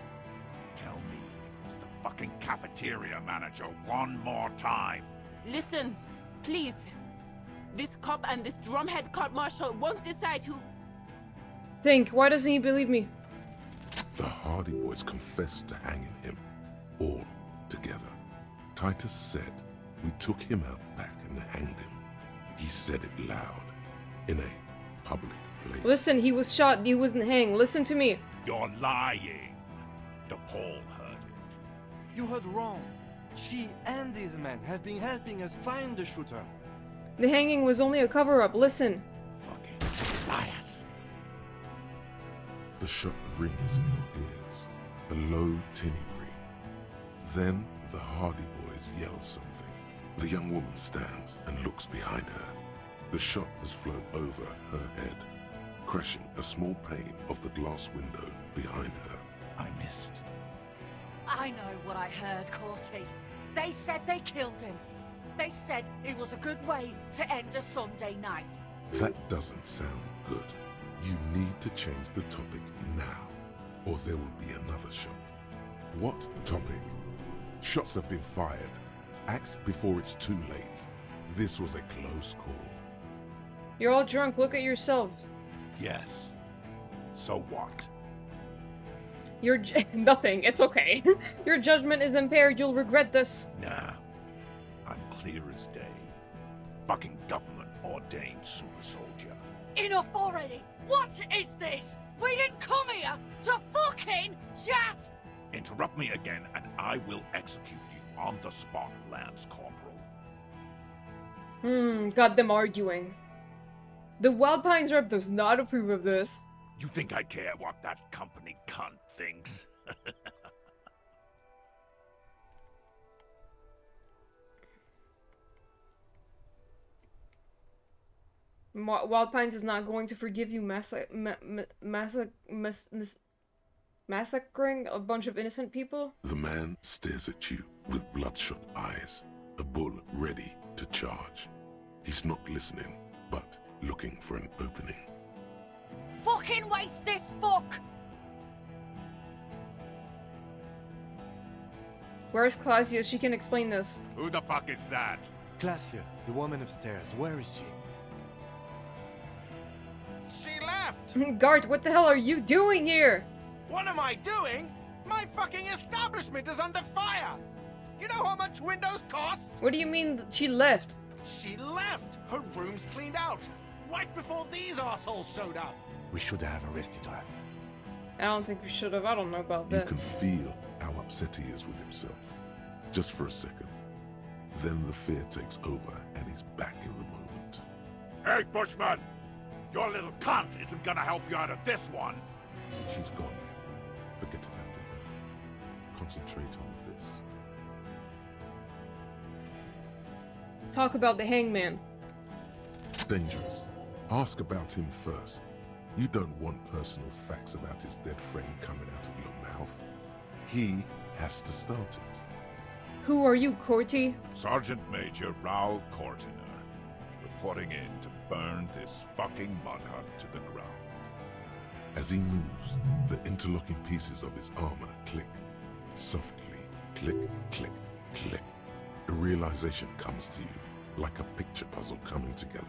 Tell me it was the fucking cafeteria manager one more time. Listen, please. This cop and this drumhead court marshal won't decide who. Think, why doesn't he believe me? The Hardy Boys confessed to hanging him, all together. Titus said we took him out back and hanged him. He said it loud, in a public place. Listen, he was shot, he wasn't hanged. Listen to me. You're lying. DePaul heard it. You heard wrong. She and these men have been helping us find the shooter. The hanging was only a cover-up. Listen. Fucking liars. The shot rings in your ears, a low, tinny ring. Then the Hardy Boys yell something. The young woman stands and looks behind her. The shot has flown over her head, crashing a small pane of the glass window behind her. I missed. I know what I heard, Corty. They said they killed him. They said it was a good way to end a Sunday night. That doesn't sound good. You need to change the topic now, or there will be another shot. What topic? Shots have been fired. Act before it's too late. This was a close call. You're all drunk. Look at yourself. Yes. So what? Nothing. It's okay. Your judgment is impaired. You'll regret this. Nah. I'm clear as day. Fucking government-ordained super soldier. Enough already! What is this? We didn't come here to fucking chat! Interrupt me again and I will execute you on the spot, Lance Corporal. Got them arguing. The Wild Pines rep does not approve of this. You think I care what that company cunt thinks? Wild Pines is not going to forgive you massacring a bunch of innocent people? The man stares at you with bloodshot eyes, a bull ready to charge. He's not listening, but looking for an opening. Fucking waste this fuck! Where's Clausia? She can explain this. Who the fuck is that? Glacia, the woman upstairs. Where is she? She left! Guard, what the hell are you doing here? What am I doing? My fucking establishment is under fire! You know how much windows cost? What do you mean she left? She left! Her room's cleaned out! Right before these assholes showed up! We should have arrested her. I don't think we should have. I don't know about You that. can feel how upset he is with himself. Just for a second. Then the fear takes over and he's back in the moment. Hey, Bushman! Your little cunt isn't gonna help you out of this one! She's gone. Forget about it now. Concentrate on this. Talk about the hangman. Dangerous. Ask about him first. You don't want personal facts about his dead friend coming out of your mouth. He has to start it. Who are you, Corty? Sergeant Major Raoul Cortiner, reporting in to burn this fucking mud hut to the ground. As he moves, the interlocking pieces of his armor click. Softly, click, click, click. The realization comes to you, like a picture puzzle coming together.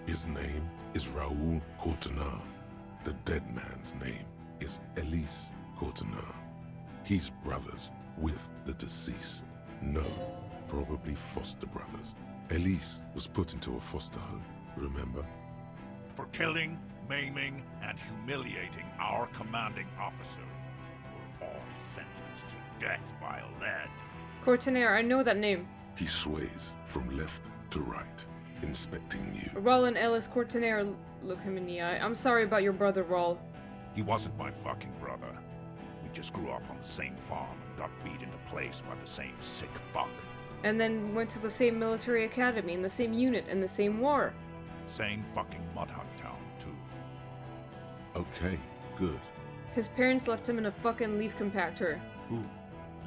His name is Raoul Cortiner. The dead man's name is Elise Cortiner. He's brothers with the deceased. No, probably foster brothers. Elise was put into a foster home, remember? For killing, maiming, and humiliating our commanding officer. We're all sentenced to death by lead. Courtenaire, I know that name. He sways from left to right, inspecting you. Raul and Ellis Courtenaire look him in the eye. I'm sorry about your brother, Raul. He wasn't my fucking brother. We just grew up on the same farm and got beat into place by the same sick fuck. And then went to the same military academy, in the same unit, in the same war. Same fucking mudhut town, too. Okay, good. His parents left him in a fucking leaf compactor. Who?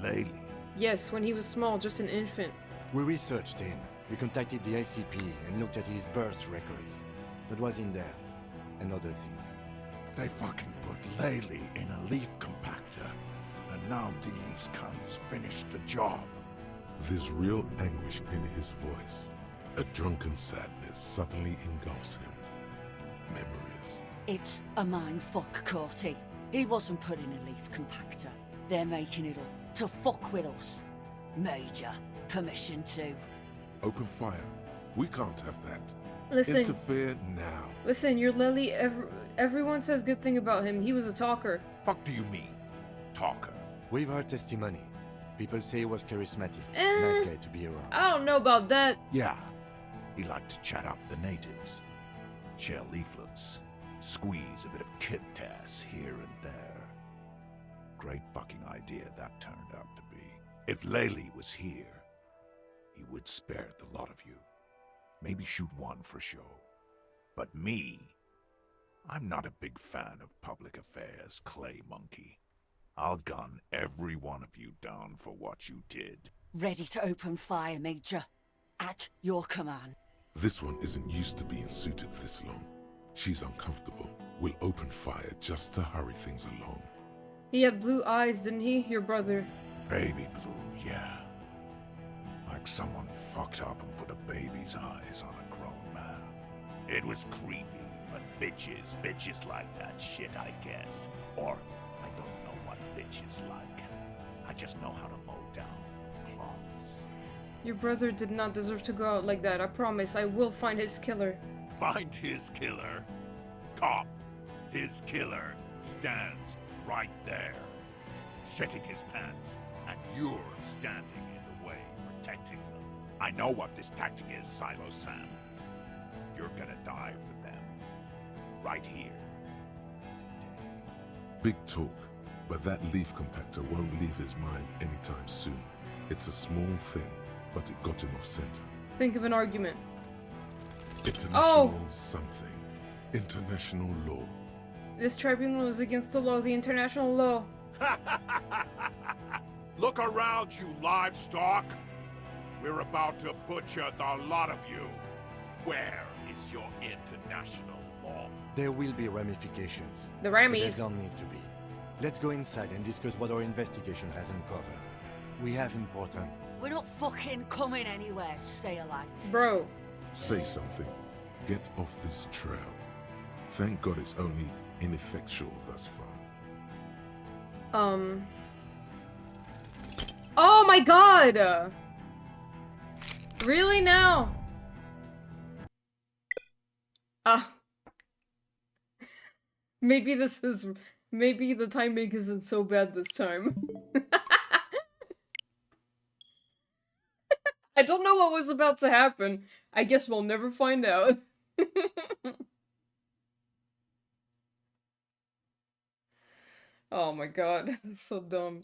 Laylee? Yes, when he was small, just an infant. We researched him. We contacted the ICP and looked at his birth records. That was in there. And other things. They fucking put Laylee in a leaf compactor. And now these cunts finished the job. There's real anguish in his voice. A drunken sadness suddenly engulfs him. Memories. It's a mindfuck, Corty. He wasn't put in a leaf compactor. They're making it up to fuck with us. Major, permission to. Open fire. We can't have that. Listen. Interfere now. Listen, you're Lily. Everyone says good thing about him. He was a talker. Fuck do you mean? Talker? We've heard testimony. People say he was charismatic. Nice guy to be around. I don't know about that. Yeah. He liked to chat up the natives. Share leaflets. Squeeze a bit of kid tass here and there. Great fucking idea that turned out to be. If Laylee was here, he would spare the lot of you. Maybe shoot one for show. But me, I'm not a big fan of public affairs, clay monkey. I'll gun every one of you down for what you did. Ready to open fire, Major. At your command. This one isn't used to being suited this long. She's uncomfortable. We'll open fire just to hurry things along. He had blue eyes, didn't he, your brother? Baby blue, yeah. Like someone fucked up and put a baby's eyes on a grown man. It was creepy, but bitches like that shit, I guess. Or, I don't know what bitches like. I just know how to mow down cloths. Your brother did not deserve to go out like that. I promise I will find his killer. Find his killer. Cop. His killer stands right there. Shitting his pants. And you're standing in the way, protecting them. I know what this tactic is, Silo Sam. You're gonna die for them. Right here. Big talk, but that leaf compactor won't leave his mind anytime soon. It's a small thing, but it got him off center. Think of an argument. International something. International law. This tribunal is against the law, the international law. Look around, you livestock. We're about to butcher the lot of you. Where is your international law? There will be ramifications. The But Rammies. there don't need to be. Let's go inside and discuss what our investigation has uncovered. We have important... We're not fucking coming anywhere, Sailite. Bro. Say something. Get off this trail. Thank God it's only ineffectual thus far. Oh my god! Really now? Maybe the timing isn't so bad this time. I don't know what was about to happen. I guess we'll never find out. Oh my god, that's so dumb.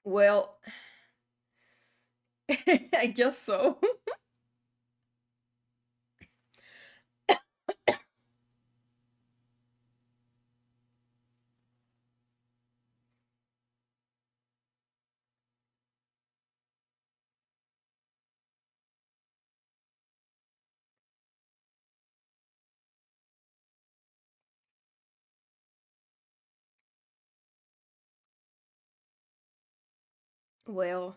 Well, I guess so. Well,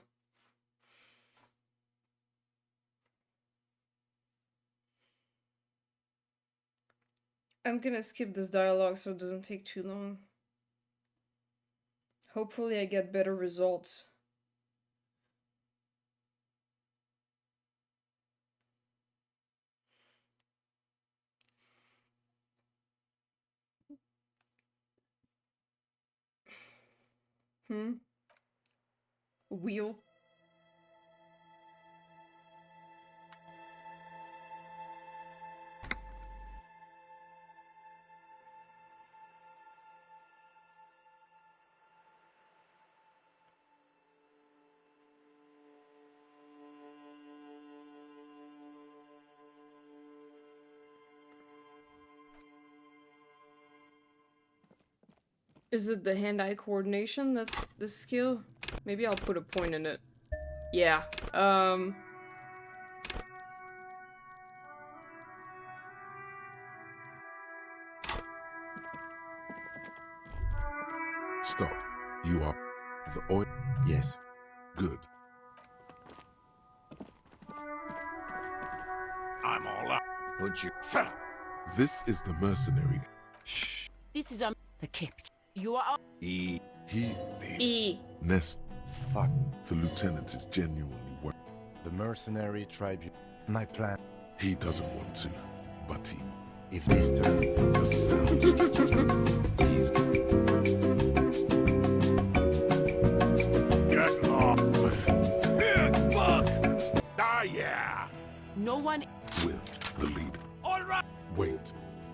I'm gonna skip this dialogue so it doesn't take too long. Hopefully I get better results. Wheel. Is it the hand-eye coordination that's the skill? Maybe I'll put a point in it. Yeah. Stop. You are the oil. Yes. Good. I'm all up. Would you shut up? This is the mercenary. This is the Kipt. You are. He E. Nest. Fuck. The lieutenant is genuinely worried. The mercenary tribute. My plan. He doesn't want to, but he. If this turn just sounds. He's. Get off. Fuck! Ah, yeah. No one. With the lead. All right. Wait.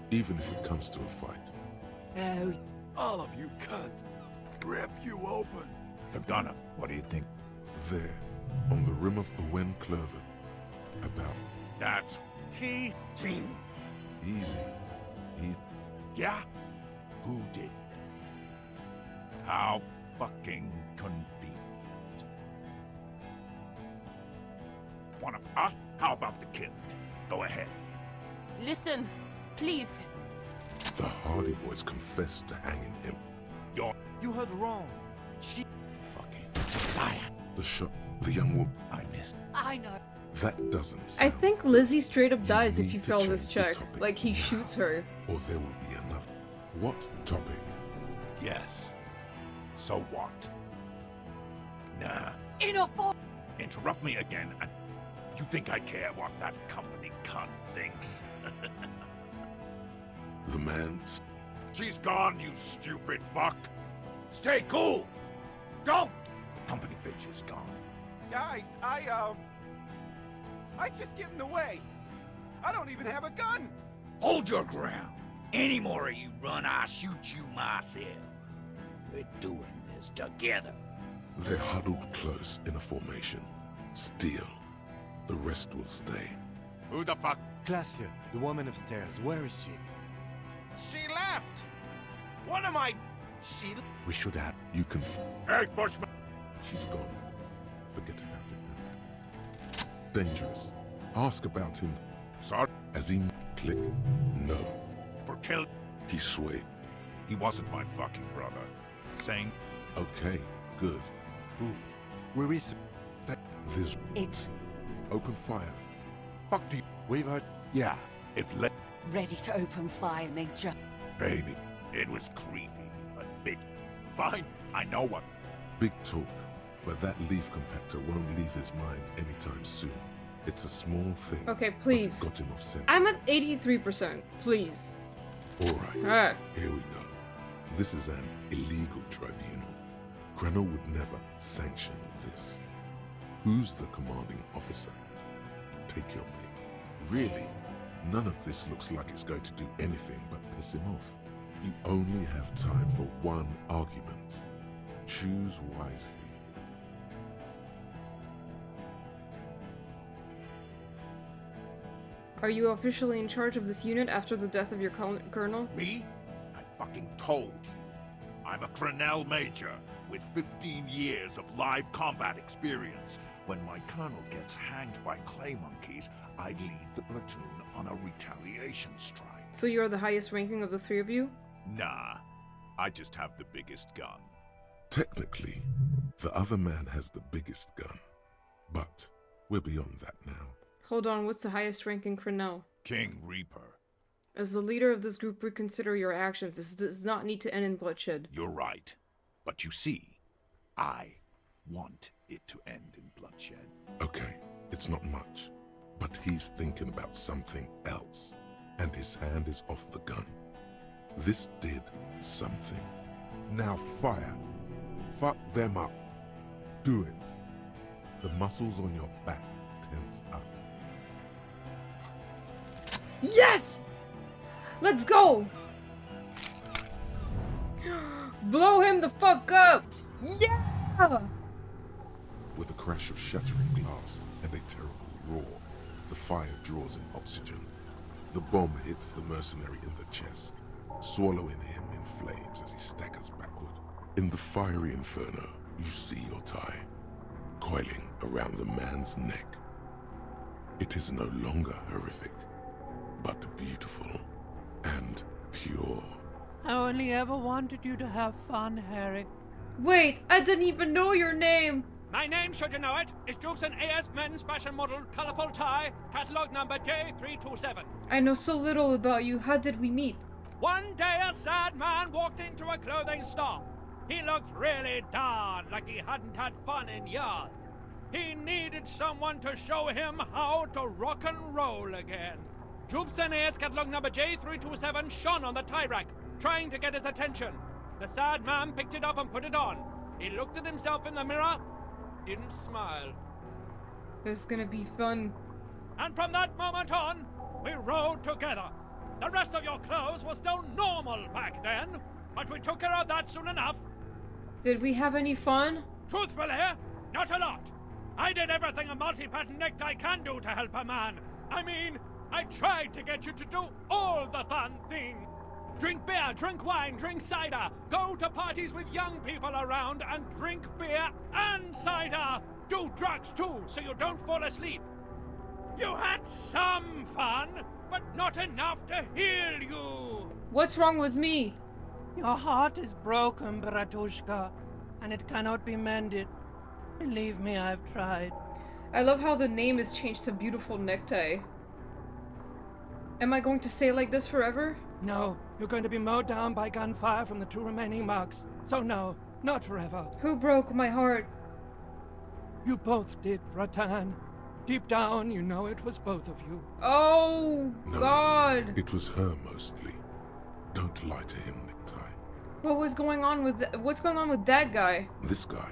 Even if it comes to a fight. Oh. All of you cunts. Rip you open. They're gonna. What do you think? There, on the rim of Owen Clover. About. That's T. Easy. Yeah? Who did that? How fucking convenient. One of us? How about the kid? Go ahead. Listen, please. The Hardy Boys confessed to hanging him. You heard wrong. She. Fucking liar. The shot. The young woman. I missed. I know. That doesn't I sound. think Lizzie straight up dies if need you to fail change this the check. topic Like, he now, shoots her. Or there will be another. What topic? Yes. So what? Nah. Enough. Interrupt me again and you think I care what that company cunt thinks? The man. She's gone, you stupid fuck. Stay cool. Don't. The company bitch is gone. Guys, I just get in the way. I don't even have a gun. Hold your ground. Any more of you run, I'll shoot you myself. We're doing this together. They're huddled close in a formation. Steal. The rest will stay. Who the fuck? Glacier, the woman upstairs. Where is she? She left. One of my. She. We should have. You can. Hey, Bushman. She's gone. Forget about it now. Dangerous. Ask about him. Sorry? As he click. No. For kill. He swayed. He wasn't my fucking brother. Same. Okay, good. Who? Where is This. It's Open fire. Fuck do you. We've heard. Yeah, if let. ready to open fire, Major. Baby, it was creepy, but big. Fine, I know what. Big talk. But that leaf compactor won't leave his mind anytime soon. It's a small thing. Okay, but it please. got him off center. I'm at 83%. Please. Alright. Alright. Here we go. This is an illegal tribunal. Granor would never sanction this. Who's the commanding officer? Take your pick. Really? None of this looks like it's going to do anything but piss him off. You only have time for one argument. Choose wisely. Are you officially in charge of this unit after the death of your colonel? Me? I fucking told you. I'm a Crenel Major with 15 years of live combat experience. When my colonel gets hanged by clay monkeys, I lead the platoon on a retaliation strike. So you are the highest ranking of the three of you? Nah, I just have the biggest gun. Technically, the other man has the biggest gun. But we're beyond that now. Hold on, what's the highest ranking Crenel? King Reaper. As the leader of this group, reconsider your actions. This does not need to end in bloodshed. You're right. But you see, I want it to end in bloodshed. Okay, it's not much. But he's thinking about something else. And his hand is off the gun. This did something. Now fire. Fuck them up. Do it. The muscles on your back tense up. Yes! Let's go! Blow him the fuck up! Yeah! With a crash of shattering glass and a terrible roar, the fire draws in oxygen. The bomb hits the mercenary in the chest, swallowing him in flames as he staggers backward. In the fiery inferno, you see your tie, coiling around the man's neck. It is no longer horrific, but beautiful and pure. I only ever wanted you to have fun, Harry. Wait, I didn't even know your name! My name, should you know it, is Jupson AS Men's Fashion Model, Colorful Tie, catalog number J327. I know so little about you. How did we meet? One day a sad man walked into a clothing store. He looked really darn like he hadn't had fun in years. He needed someone to show him how to rock and roll again. Jupson AS catalog number J327 shone on the tie rack, trying to get his attention. The sad man picked it up and put it on. He looked at himself in the mirror, didn't smile. This is gonna be fun. And from that moment on, we rode together. The rest of your clothes were still normal back then, but we took care of that soon enough. Did we have any fun? Truthfully, not a lot. I did everything a multi-pattern necktie can do to help a man. I mean, I tried to get you to do all the fun things. Drink beer, drink wine, drink cider. Go to parties with young people around and drink beer and cider. Do drugs too, so you don't fall asleep. You had some fun, but not enough to heal you. What's wrong with me? Your heart is broken, Bratushka, and it cannot be mended. Believe me, I've tried. I love how the name is changed to Beautiful Necktie. Am I going to stay like this forever? No, you're going to be mowed down by gunfire from the 2 remaining mugs. So no, not forever. Who broke my heart? You both did, Bratan. Deep down, you know it was both of you. Oh, No, God. it was her mostly. Don't lie to him, Necktie. What's going on with that guy? This guy,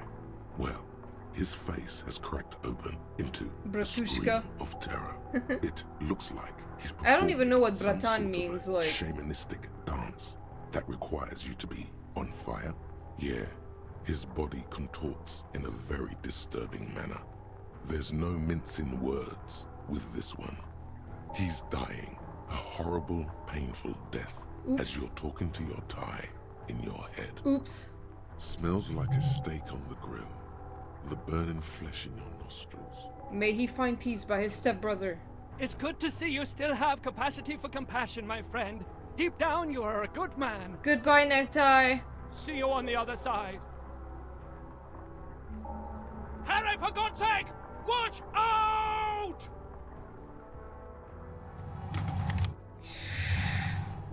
well, his face has cracked open into a Bratushka. scream of terror. It looks like he's I don't even know what performing some Bratan sort of means, a like. shamanistic dance that requires you to be on fire. Yeah, his body contorts in a very disturbing manner. There's no mincing words with this one. He's dying a horrible, painful death as you're talking to your tie in your head. Oops. Smells like a steak on the grill. The burning flesh in your nostrils. May he find peace by his stepbrother. It's good to see you still have capacity for compassion, my friend. Deep down, you are a good man. Goodbye, Necktie. See you on the other side. Harry, for God's sake! Watch out!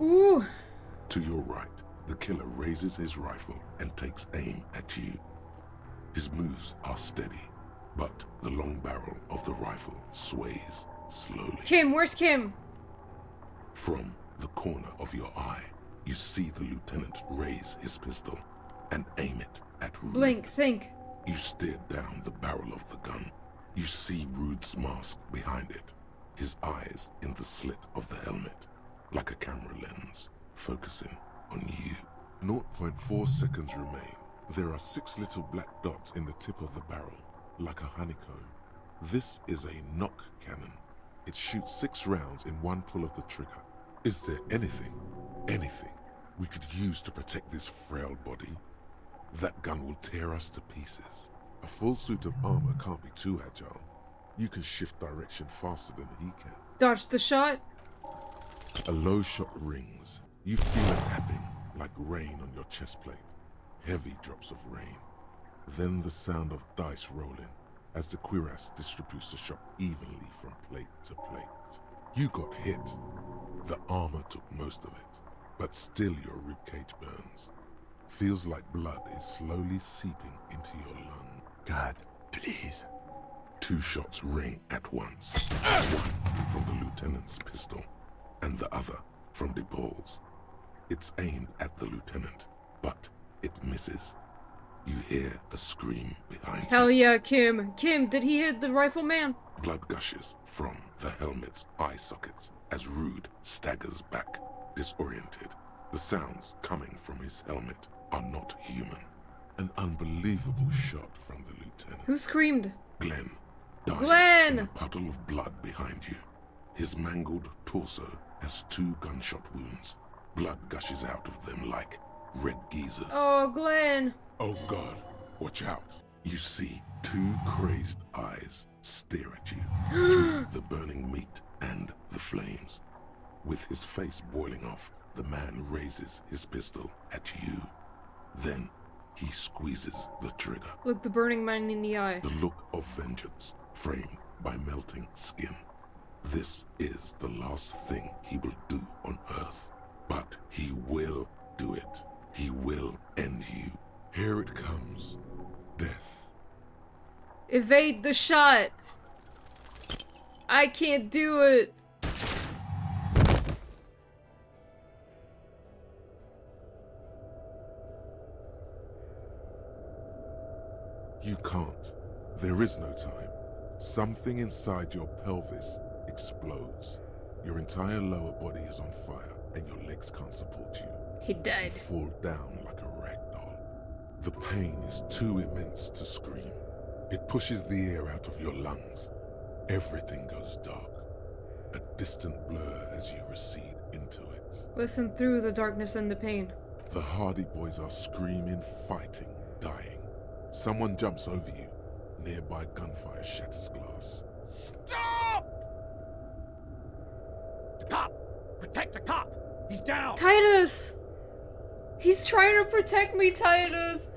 Ooh. To your right, the killer raises his rifle and takes aim at you. His moves are steady, but the long barrel of the rifle sways slowly. Kim, where's Kim? From the corner of your eye, you see the lieutenant raise his pistol and aim it at Rude. Blink, think. You stare down the barrel of the gun. You see Rude's mask behind it, his eyes in the slit of the helmet, like a camera lens, focusing on you. 0.4 seconds remain. There are 6 little black dots in the tip of the barrel, like a honeycomb. This is a knock cannon. It shoots 6 rounds in one pull of the trigger. Is there anything we could use to protect this frail body? That gun will tear us to pieces. A full suit of armor can't be too agile. You can shift direction faster than he can. Dodge the shot. A low shot rings. You feel a tapping, like rain on your chest plate. Heavy drops of rain. Then the sound of dice rolling as the cuirass distributes the shot evenly from plate to plate. You got hit. The armor took most of it, but still your ribcage burns. Feels like blood is slowly seeping into your lung. God, please. 2 shots ring at once. One from the lieutenant's pistol, and the other from DePaul's. It's aimed at the lieutenant, but it misses. You hear a scream behind Hell you. yeah, Kim. Kim, did he hit the rifleman? Blood gushes from the helmet's eye sockets as Rude staggers back, disoriented. The sounds coming from his helmet are not human. An unbelievable shot from the lieutenant. Who screamed? Glenn. Dying Glenn! in a puddle of blood behind you. His mangled torso has 2 gunshot wounds. Blood gushes out of them like red geysers. Oh, Glenn. Oh God, watch out. You see 2 crazed eyes stare at you through the burning meat and the flames. With his face boiling off, the man raises his pistol at you. Then he squeezes the trigger. Look the burning man in the eye. The look of vengeance framed by melting skin. This is the last thing he will do on Earth. But he will do it. He will end you. Here it comes. Death. Evade the shot. I can't do it. You can't. There is no time. Something inside your pelvis explodes. Your entire lower body is on fire, and your legs can't support you. He died. You fall down like a rag doll. The pain is too immense to scream. It pushes the air out of your lungs. Everything goes dark. A distant blur as you recede into it. Listen through the darkness and the pain. The Hardy Boys are screaming, fighting, dying. Someone jumps over you. Nearby gunfire shatters glass. Stop! The cop! Protect the cop! He's down! Titus! He's trying to protect me, Titus!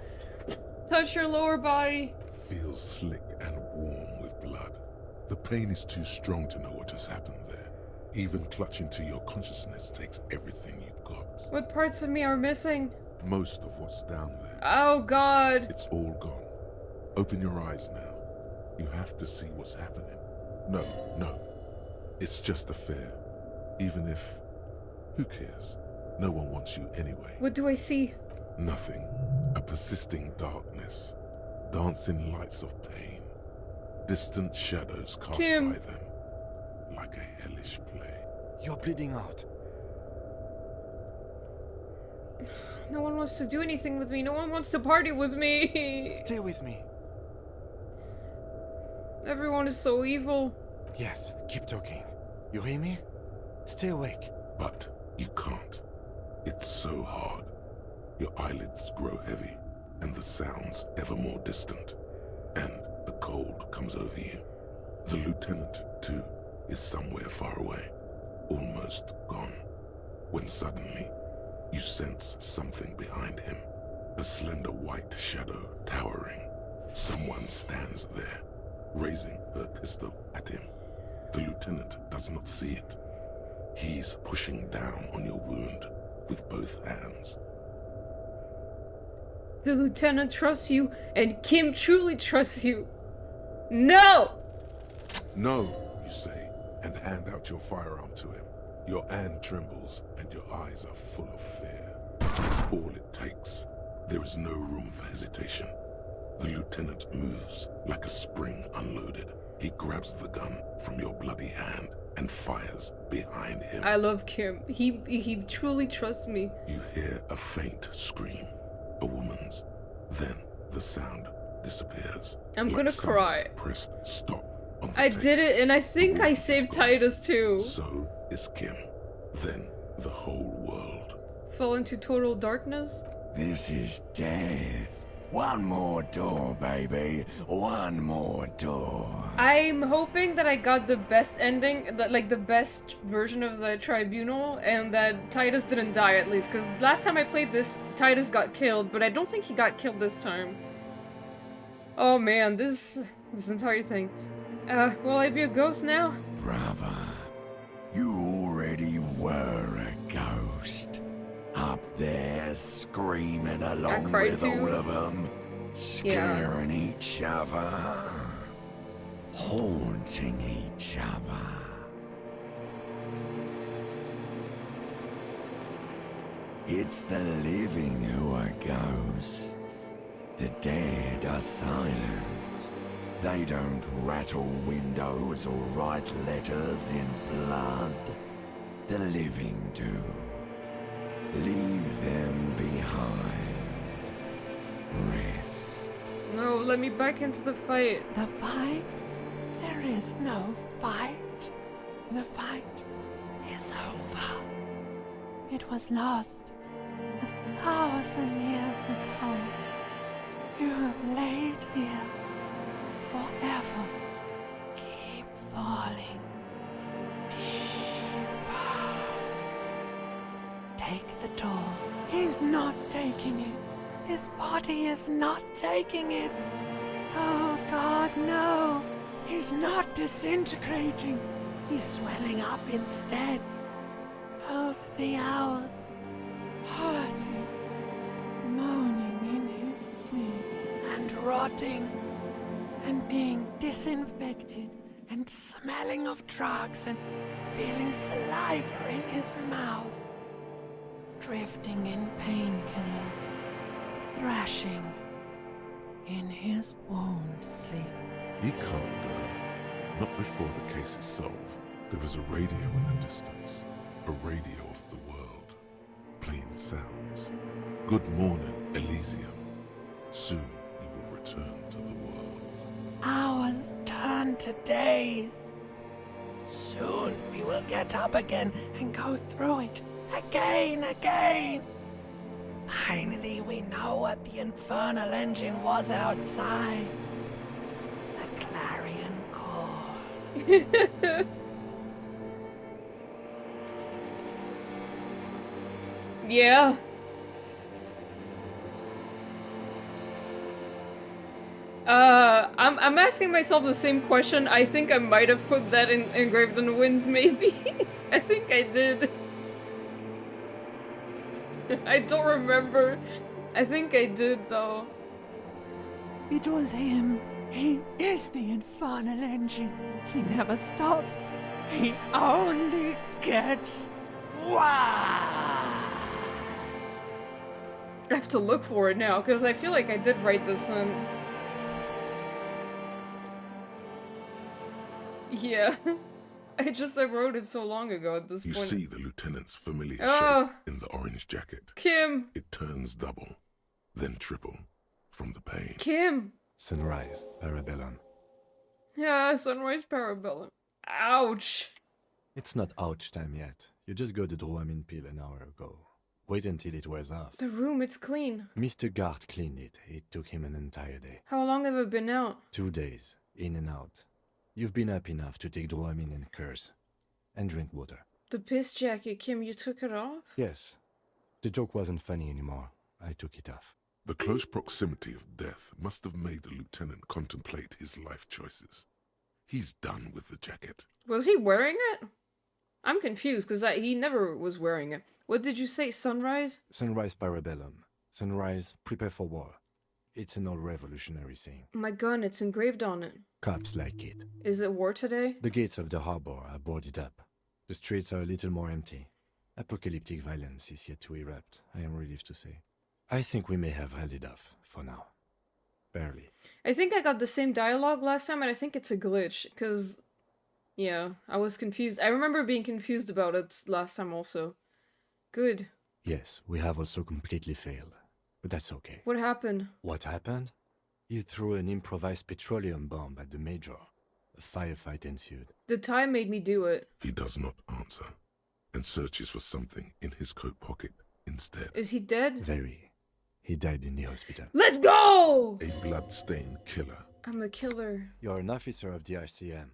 Touch your lower body. Feels slick and warm with blood. The pain is too strong to know what has happened there. Even clutching to your consciousness takes everything you got. What parts of me are missing? Most of what's down there. Oh, God. It's all gone. Open your eyes now. You have to see what's happening. No. It's just a fair. Even if... Who cares? No one wants you anyway. What do I see? Nothing. A persisting darkness. Dancing lights of pain. Distant shadows cast Kim. by them. Like a hellish play. You're bleeding out. No one wants to do anything with me. No one wants to party with me. Stay with me. Everyone is so evil. Yes, keep talking. You hear me? Stay awake. But you can't. It's so hard. Your eyelids grow heavy, and the sounds ever more distant. And the cold comes over you. The lieutenant, too, is somewhere far away. Almost gone. When suddenly, you sense something behind him. A slender white shadow towering. Someone stands there, raising her pistol at him. The lieutenant does not see it. He's pushing down on your wound with both hands. The lieutenant trusts you, and Kim truly trusts you. No! No, you say, and hand out your firearm to him. Your hand trembles, and your eyes are full of fear. That's all it takes. There is no room for hesitation. The lieutenant moves like a spring unloaded. He grabs the gun from your bloody hand and fires behind him. I love Kim. He truly trusts me. You hear a faint scream, a woman's. Then the sound disappears. I'm like gonna someone cry. Pressed stop on the I tape. did it, and I think I saved Titus too. So is Kim. Then the whole world. Fell into total darkness. This is death. One more door, baby. One more door. I'm hoping that I got the best ending, like the best version of the tribunal, and that Titus didn't die at least, because last time I played this, Titus got killed, but I don't think he got killed this time. Oh man, this entire thing. Will I be a ghost now? Brother, You already were a ghost. Up there screaming along with all of them, scaring each other, haunting each other. It's the living who are ghosts. The dead are silent. They don't rattle windows or write letters in blood. The living do. Leave them behind. Rest. No, let me back into the fight. The fight? There is no fight. The fight is over. It was lost 1,000 years ago. You have laid here forever. Keep falling deeper. Take the door. He's not taking it. His body is not taking it. Oh God, no. He's not disintegrating. He's swelling up instead. Over the hours, hurting, moaning in his sleep, and rotting, and being disinfected, and smelling of drugs, and feeling saliva in his mouth, drifting in painkillers, thrashing in his wound sleep. He can't go. Not before the case is solved. There is a radio in the distance. A radio of the world. Playing sounds. Good morning, Elysium. Soon you will return to the world. Hours turn to days. Soon we will get up again and go through it again. Finally we know what the infernal engine was outside. The clarion call. Yeah. I'm asking myself the same question. I think I might have put that in engraved on the winds, maybe. I think I did. I don't remember. I think I did, though. It was him. He is the infernal engine. He never stops. He only gets worse. I have to look for it now, because I feel like I did write this in. Yeah. I wrote it so long ago at this You point. see the lieutenant's familiar Oh. shape in the orange jacket. Kim! It turns double, then triple, from the pain. Kim! Sunrise, Parabellum. Yeah, Sunrise Parabellum. Ouch! It's not ouch time yet. You just got the Drouamine pill an hour ago. Wait until it wears off. The room, it's clean. Mr. Gart cleaned it. It took him an entire day. How long have I been out? 2 days, in and out. You've been up enough to take Drouamine and curse. And drink water. The piss jacket, Kim, you took it off? Yes. The joke wasn't funny anymore. I took it off. The close proximity of death must have made the lieutenant contemplate his life choices. He's done with the jacket. Was he wearing it? I'm confused, because he never was wearing it. What did you say, Sunrise? Sunrise Parabellum. Sunrise, prepare for war. It's an old revolutionary saying. My gun, it's engraved on it. Cops like it. Is it war today? The gates of the harbor are boarded up. The streets are a little more empty. Apocalyptic violence is yet to erupt, I am relieved to say. I think we may have held it off, for now. Barely. I think I got the same dialogue last time, and I think it's a glitch, because... Yeah, I was confused. I remember being confused about it last time also. Good. Yes, we have also completely failed. But that's okay. What happened? What happened? You threw an improvised petroleum bomb at the Major. A firefight ensued. The time made me do it. He does not answer, and searches for something in his coat pocket instead. Is he dead? Very. He died in the hospital. Let's go! A blood-stained killer. I'm a killer. You're an officer of the RCM.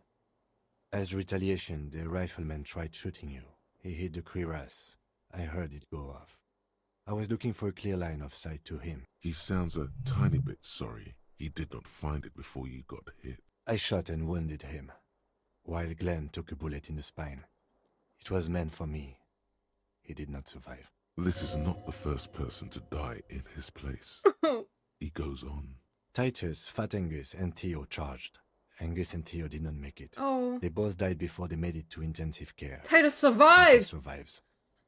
As retaliation, the rifleman tried shooting you. He hit the cuirass. I heard it go off. I was looking for a clear line of sight to him. He sounds a tiny bit sorry he did not find it before you got hit. I shot and wounded him, while Glenn took a bullet in the spine. It was meant for me. He did not survive. This is not the first person to die in his place. He goes on. Titus, Fat Angus, and Theo charged. Angus and Theo did not make it. Oh. They both died before they made it to intensive care. Titus survived! Titus survives.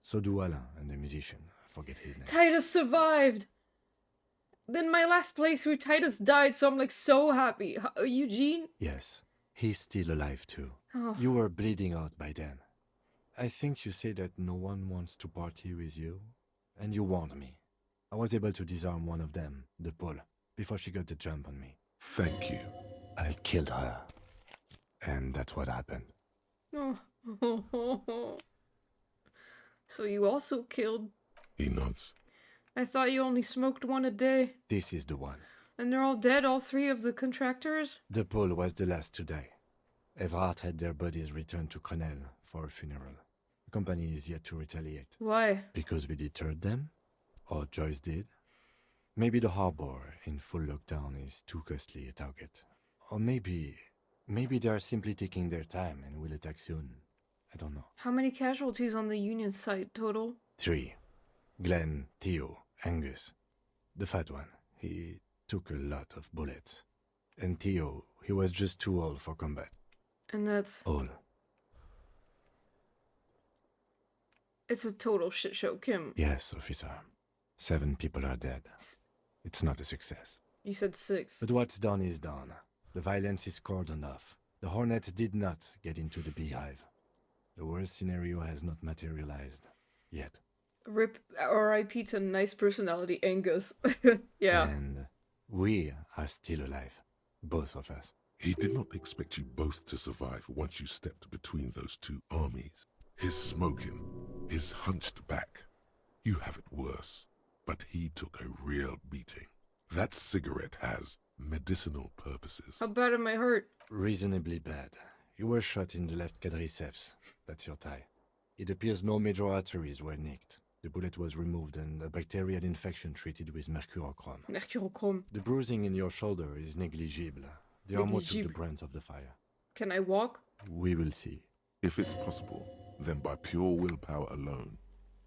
So do Alain and the musician. I forget his name. Titus survived! Then my last playthrough, Titus died, so I'm like so happy. Eugene? Yes. He's still alive too. Oh. You were bleeding out by then. I think you say that no one wants to party with you. And you warned me. I was able to disarm one of them, the Paul, before she got the jump on me. Thank you. I killed her. And that's what happened. Oh. So you also killed... He nods. I thought you only smoked one a day. This is the one. And they're all dead, all three of the contractors? The Paul was the last to die. Everhart had their bodies returned to Crenel for a funeral. The company is yet to retaliate. Why? Because we deterred them? Or Joyce did? Maybe the harbor in full lockdown is too costly a target. Or maybe they are simply taking their time and will attack soon. I don't know. How many casualties on the Union site total? 3. Glenn, Theo, Angus. The fat one, he took a lot of bullets. And Theo, he was just too old for combat. And that's... All. It's a total shit show, Kim. Yes, officer. 7 people are dead. It's not a success. You said 6. But what's done is done. The violence is cordoned off. The Hornets did not get into the beehive. The worst scenario has not materialized. Yet. RIP, R.I.P. to nice personality Angus. Yeah. And we are still alive. Both of us. He did not expect you both to survive once you stepped between those two armies. His smoking, his hunched back. You have it worse, but he took a real beating. That cigarette has medicinal purposes. How bad am I hurt? Reasonably bad. You were shot in the left quadriceps. That's your thigh. It appears no major arteries were nicked. The bullet was removed and a bacterial infection treated with mercurochrome. Mercurochrome. The bruising in your shoulder is negligible. They almost took the Negligible. brunt of the fire. Can I walk? We will see. If it's possible, then by pure willpower alone,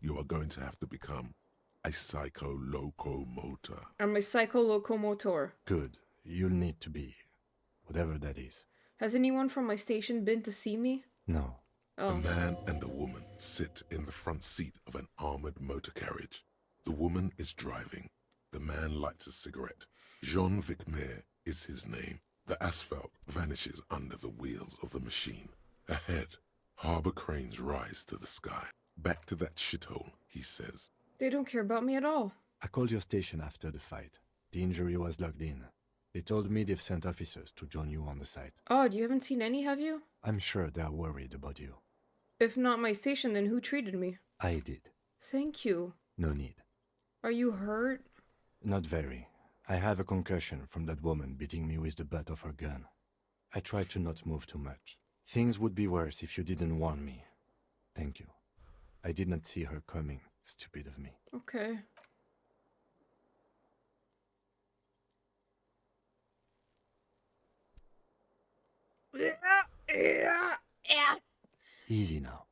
you are going to have to become a psycho-locomotor. I'm a psycho-locomotor. Good. You'll need to be. Whatever that is. Has anyone from my station been to see me? No. Oh. A man and a woman sit in the front seat of an armored motor carriage. The woman is driving. The man lights a cigarette. Jean Vicmer is his name. The asphalt vanishes under the wheels of the machine. Ahead, harbor cranes rise to the sky. Back to that shithole, he says. They don't care about me at all. I called your station after the fight. The injury was logged in. They told me they've sent officers to join you on the site. Odd, you haven't seen any, have you? I'm sure they're worried about you. If not my station, then who treated me? I did. Thank you. No need. Are you hurt? Not very. I have a concussion from that woman beating me with the butt of her gun. I tried to not move too much. Things would be worse if you didn't warn me. Thank you. I did not see her coming. Stupid of me. Okay. Easy now.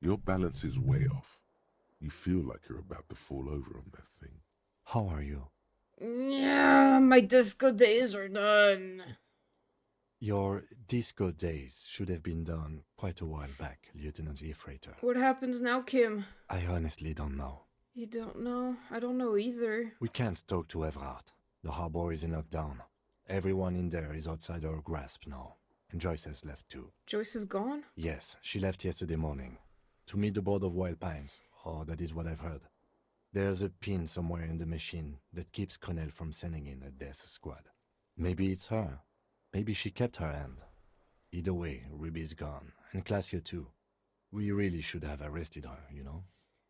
Your balance is way off. You feel like you're about to fall over on that thing. How are you? Yeah, my disco days are done. Your disco days should have been done quite a while back, Lieutenant Leafrater. What happens now, Kim? I honestly don't know. You don't know? I don't know either. We can't talk to Everhart. The harbor is in lockdown. Everyone in there is outside our grasp now. And Joyce has left too. Joyce is gone? Yes, she left yesterday morning. To meet the board of Wild Pines, or that is what I've heard. There's a pin somewhere in the machine that keeps Connell from sending in a death squad. Maybe it's her. Maybe she kept her hand. Either way, Ruby's gone. And Classio too. We really should have arrested her, you know?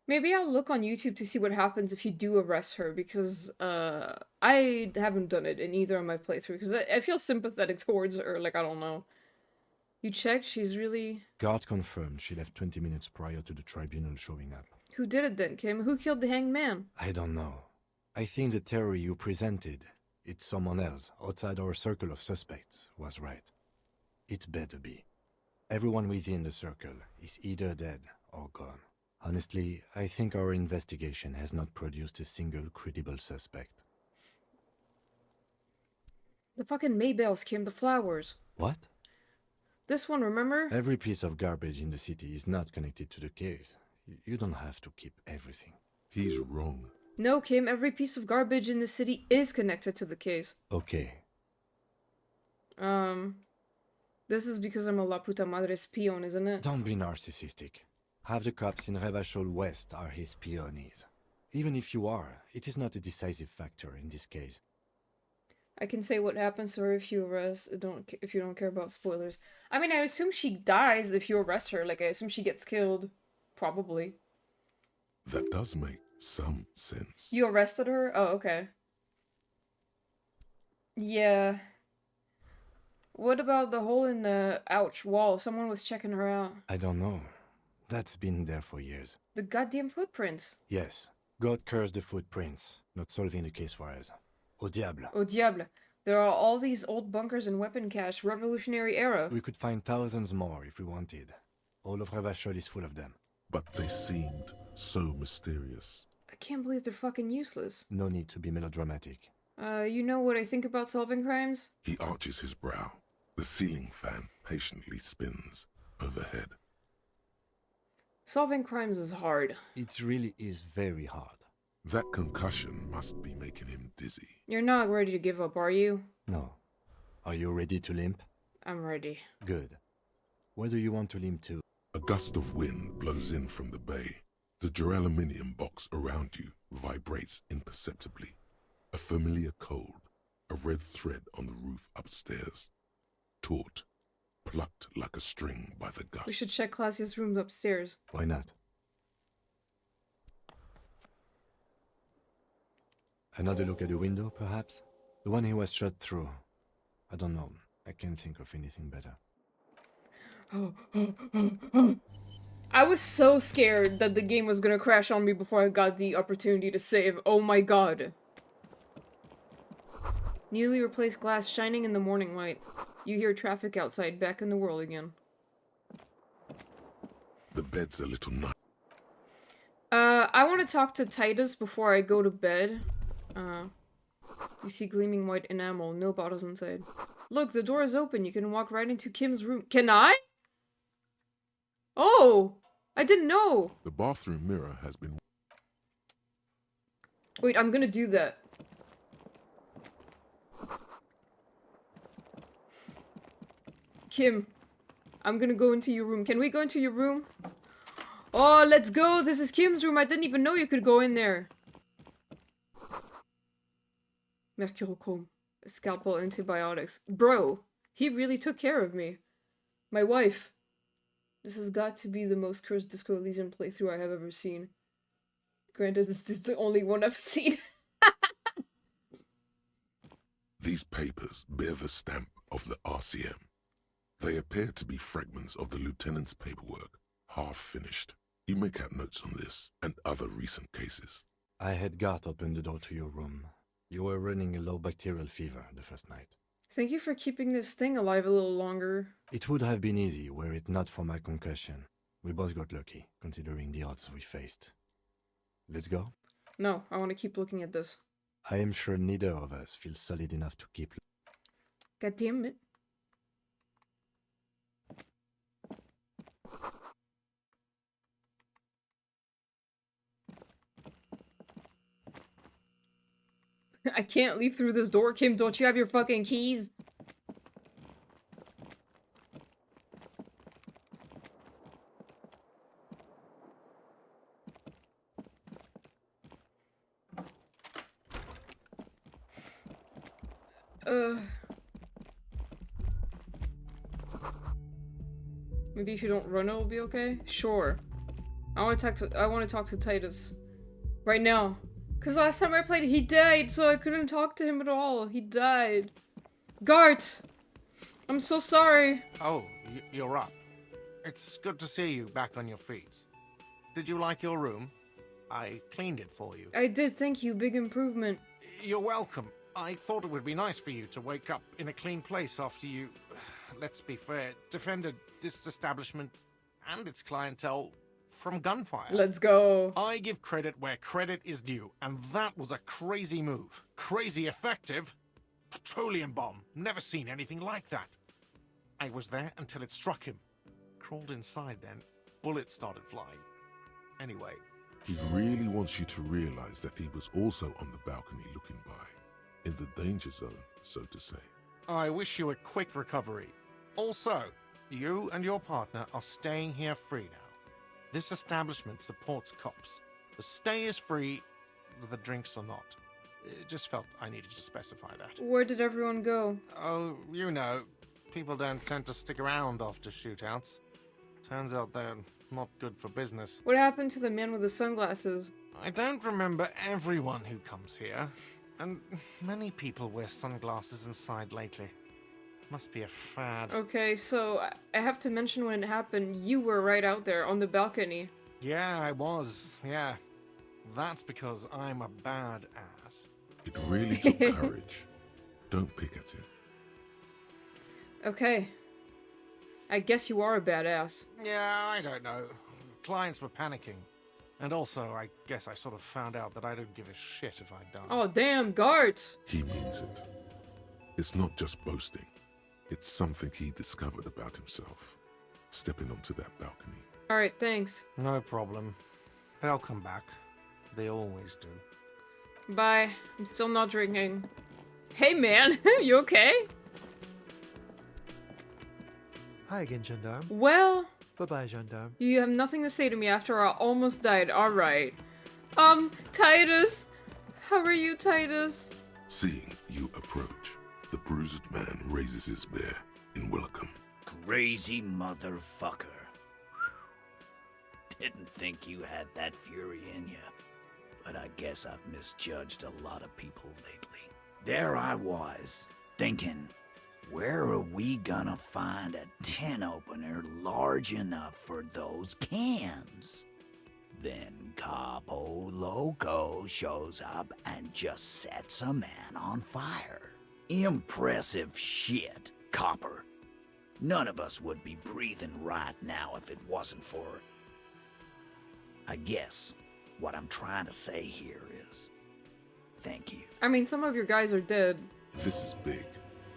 Maybe I'll look on YouTube to see what happens if you do arrest her, because I haven't done it in either of my playthroughs, because I feel sympathetic towards her, like, I don't know. You checked? She's really... Guard confirmed she left 20 minutes prior to the tribunal showing up. Who did it then, Kim? Who killed the hanged man? I don't know. I think the theory you presented, it's someone else, outside our circle of suspects, was right. It better be. Everyone within the circle is either dead or gone. Honestly, I think our investigation has not produced a single credible suspect. The fucking Maybells came the flowers. What? This one, remember? Every piece of garbage in the city is not connected to the case. You don't have to keep everything. He's wrong. No, Kim, every piece of garbage in the city is connected to the case. Okay. This is because I'm a La Puta Madre spion, isn't it? Don't be narcissistic. Half the cops in Revachol West are his peonies. Even if you are, it is not a decisive factor in this case. I can say what happens to her if you if you don't care about spoilers. I mean, I assume she dies if you arrest her. Like, I assume she gets killed. Probably. That does make some sense. You arrested her? Oh, okay. Yeah. What about the hole in the wall? Someone was checking her out. I don't know. That's been there for years. The goddamn footprints. Yes. God cursed the footprints. Not solving the case for us. Au diable. Au diable. There are all these old bunkers and weapon cache, Revolutionary era. We could find thousands more if we wanted. All of Revachol is full of them. But they seemed so mysterious. I can't believe they're fucking useless. No need to be melodramatic. You know what I think about solving crimes? He arches his brow. The ceiling fan patiently spins overhead. Solving crimes is hard. It really is very hard. That concussion must be making him dizzy. You're not ready to give up, are you? No. Are you ready to limp? I'm ready. Good. Where do you want to limp to? A gust of wind blows in from the bay. The duraluminum box around you vibrates imperceptibly. A familiar cold, a red thread on the roof upstairs. Taut, plucked like a string by the gust. We should check Classia's room upstairs. Why not? Another look at the window, perhaps? The one he was shot through. I don't know. I can't think of anything better. I was so scared that the game was gonna crash on me before I got the opportunity to save. Oh my god. Newly replaced glass shining in the morning light. You hear traffic outside, back in the world again. The bed's a little nut. I want to talk to Titus before I go to bed. You see gleaming white enamel, no bottles inside. Look, the door is open. You can walk right into Kim's room. Can I? Oh! I didn't know! The bathroom mirror has been... Wait, I'm gonna do that. Kim, I'm gonna go into your room. Can we go into your room? Oh, let's go! This is Kim's room. I didn't even know you could go in there. Mercurochrome. Scalpel antibiotics. Bro, he really took care of me. My wife. This has got to be the most cursed Disco Elysium playthrough I have ever seen. Granted, this is the only one I've seen. These papers bear the stamp of the RCM. They appear to be fragments of the lieutenant's paperwork, half finished. You make out notes on this and other recent cases. I had Gart open the door to your room. You were running a low bacterial fever the first night. Thank you for keeping this thing alive a little longer. It would have been easy were it not for my concussion. We both got lucky, considering the odds we faced. Let's go? No, I want to keep looking at this. I am sure neither of us feels solid enough to keep... God damn it. I can't leave through this door, Kim. Don't you have your fucking keys? Maybe if you don't run, it'll be okay. Sure. I want to talk to Titus right now. Cause last time I played, he died, so I couldn't talk to him at all. He died. Gart, I'm so sorry. Oh, you're up. It's good to see you back on your feet. Did you like your room? I cleaned it for you. I did, thank you. Big improvement. You're welcome. I thought it would be nice for you to wake up in a clean place after you let's be fair, defended this establishment and its clientele from gunfire. Let's go. I give credit where credit is due, and that was a crazy move. Crazy effective. Petroleum bomb. Never seen anything like that. I was there until it struck him. Crawled inside then. Bullets started flying. Anyway. He really wants you to realize that he was also on the balcony looking by, in the danger zone, so to say. I wish you a quick recovery. Also, you and your partner are staying here free now. This establishment supports cops. The stay is free, the drinks are not. It just felt I needed to specify that. Where did everyone go? Oh, you know, people don't tend to stick around after shootouts. Turns out they're not good for business. What happened to the man with the sunglasses? I don't remember everyone who comes here, and many people wear sunglasses inside lately. Must be a fad. Okay, so I have to mention when it happened, you were right out there on the balcony. Yeah, I was. Yeah. That's because I'm a bad ass. It really took courage. Don't pick at him. Okay. I guess you are a badass. Yeah, I don't know. Clients were panicking. And also, I guess I sort of found out that I don't give a shit if I don't. Oh, damn, guards! He means it. It's not just boasting. It's something he discovered about himself, stepping onto that balcony. Alright, thanks. No problem. They'll come back. They always do. Bye. I'm still not drinking. Hey, man! You okay? Hi again, Gendarme. Well... Bye-bye, Gendarme. You have nothing to say to me after I almost died. Alright. Titus! How are you, Titus? Seeing you approach, the bruised man raises his bear in welcome. Crazy motherfucker. Didn't think you had that fury in you. But I guess I've misjudged a lot of people lately. There I was, thinking, where are we gonna find a tin opener large enough for those cans? Then Capo Loco shows up and just sets a man on fire. Impressive shit, Copper. None of us would be breathing right now if it wasn't for... I guess what I'm trying to say here is, thank you. I mean, some of your guys are dead. This is big.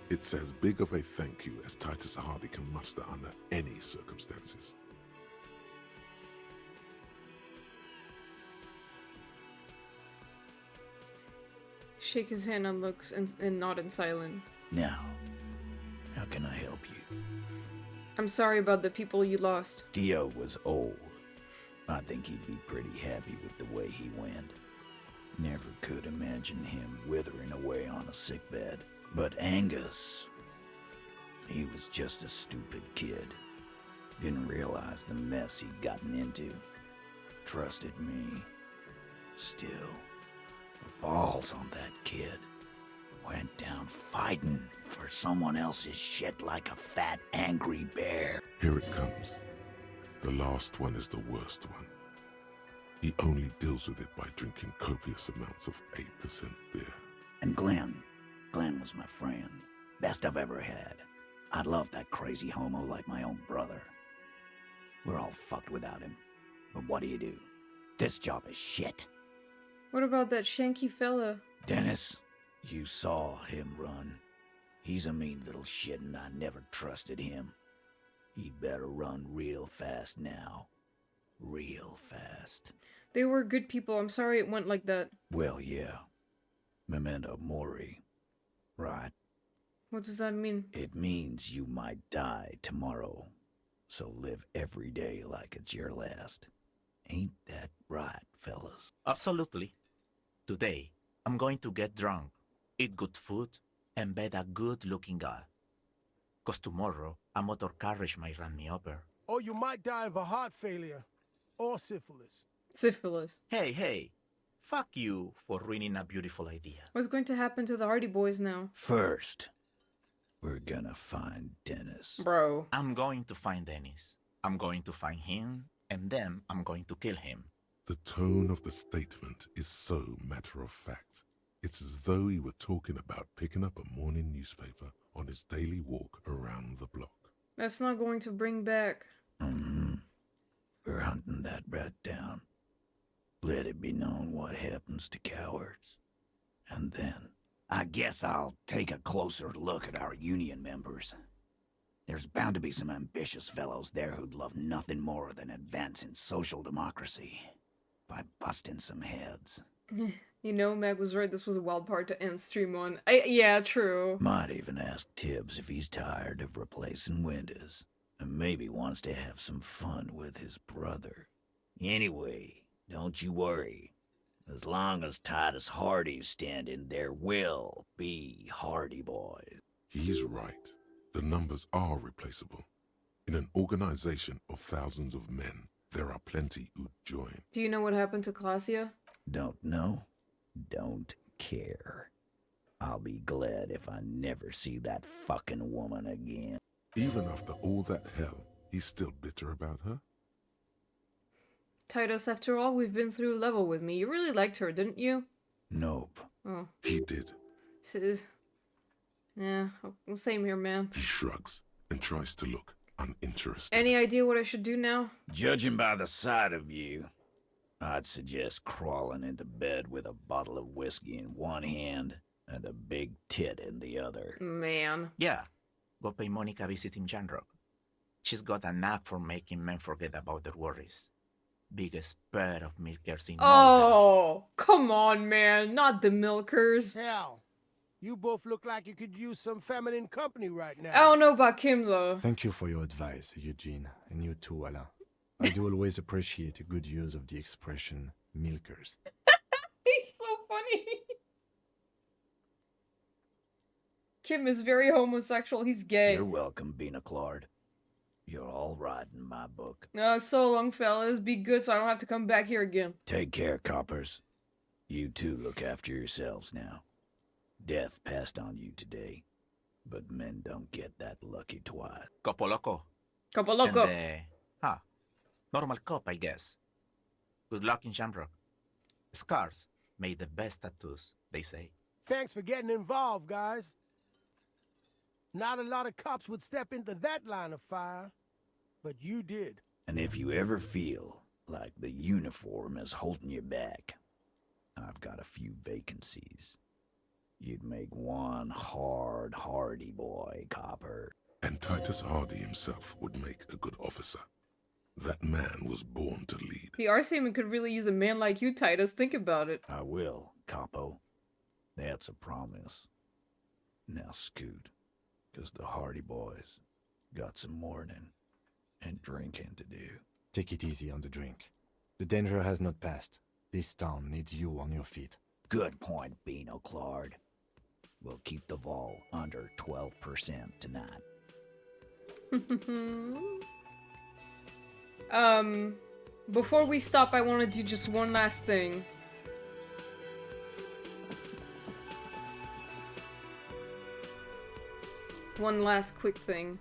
It's as big of a thank you as Titus Hardy can muster under any circumstances. Shake his hand and looks and nod in silence. Now, how can I help you? I'm sorry about the people you lost. Dio was old. I think he'd be pretty happy with the way he went. Never could imagine him withering away on a sickbed. But Angus, he was just a stupid kid. Didn't realize the mess he'd gotten into. Trusted me. Still, the balls on that kid. Went down fighting for someone else's shit like a fat, angry bear. Here it comes. The last one is the worst one. He only deals with it by drinking copious amounts of 8% beer. And Glenn was my friend. Best I've ever had. I'd love that crazy homo like my own brother. We're all fucked without him. But what do? This job is shit. What about that shanky fella? Dennis, you saw him run. He's a mean little shit and I never trusted him. He'd better run real fast now. Real fast. They were good people. I'm sorry it went like that. Well, yeah. Memento mori. Right? What does that mean? It means you might die tomorrow. So live every day like it's your last. Ain't that right, fellas? Absolutely. Today, I'm going to get drunk, eat good food, and bed a good-looking girl. 'Cause tomorrow, a motor carriage might run me over. Or you might die of a heart failure. Or syphilis. Syphilis. Hey. Fuck you for ruining a beautiful idea. What's going to happen to the Hardy Boys now? First, we're gonna find Dennis. Bro. I'm going to find Dennis. I'm going to find him, and then I'm going to kill him. The tone of the statement is so matter-of-fact. It's as though he were talking about picking up a morning newspaper on his daily walk around the block. That's not going to bring back. Mm-hmm. We're hunting that rat down. Let it be known what happens to cowards. And then, I guess I'll take a closer look at our union members. There's bound to be some ambitious fellows there who'd love nothing more than advancing social democracy by busting some heads. You know, Meg was right. This was a wild part to end stream on. Yeah, true. Might even ask Tibbs if he's tired of replacing windows, and maybe wants to have some fun with his brother. Anyway, don't you worry. As long as Titus Hardy's standing, there will be Hardy boys. He's right. The numbers are replaceable. In an organization of thousands of men, there are plenty who'd join. Do you know what happened to Clausia? Don't know. Don't care. I'll be glad if I never see that fucking woman again. Even after all that hell, he's still bitter about her? Titus, after all we've been through, level with me. You really liked her, didn't you? Nope. Oh. He did. Yeah, same here, man. He shrugs and tries to look uninterested. Any idea what I should do now? Judging by the sight of you, I'd suggest crawling into bed with a bottle of whiskey in one hand and a big tit in the other. Man. Yeah. Go pay Monica a visit in Janrock. She's got a knack for making men forget about their worries. Biggest pair of milkers in Oh, come on, man. Not the milkers. Hell, you both look like you could use some feminine company right now. I don't know about Kim, though. Thank you for your advice, Eugene, and you too, Alain. I do always appreciate a good use of the expression milkers. He's so funny. Kim is very homosexual. He's gay. You're welcome, Mistylotl. You're all right in my book. So long, fellas. Be good so I don't have to come back here again. Take care, coppers. You too look after yourselves now. Death passed on you today, but men don't get that lucky twice. Copo Loco. Copo Loco. And, normal cop, I guess. Good luck in Shamrock. Scars made the best tattoos, they say. Thanks for getting involved, guys. Not a lot of cops would step into that line of fire, but you did. And if you ever feel like the uniform is holding you back, I've got a few vacancies. You'd make one hardy boy, copper. And Titus Hardy himself would make a good officer. That man was born to lead. The Arseman could really use a man like you, Titus. Think about it. I will, capo. That's a promise. Now scoot, because the Hardy boys got some mourning and drinking to do. Take it easy on the drink. The danger has not passed. This town needs you on your feet. Good point, Mistylotl. We'll keep the vol under 12% tonight. Before we stop, I want to do just one last thing. One last quick thing.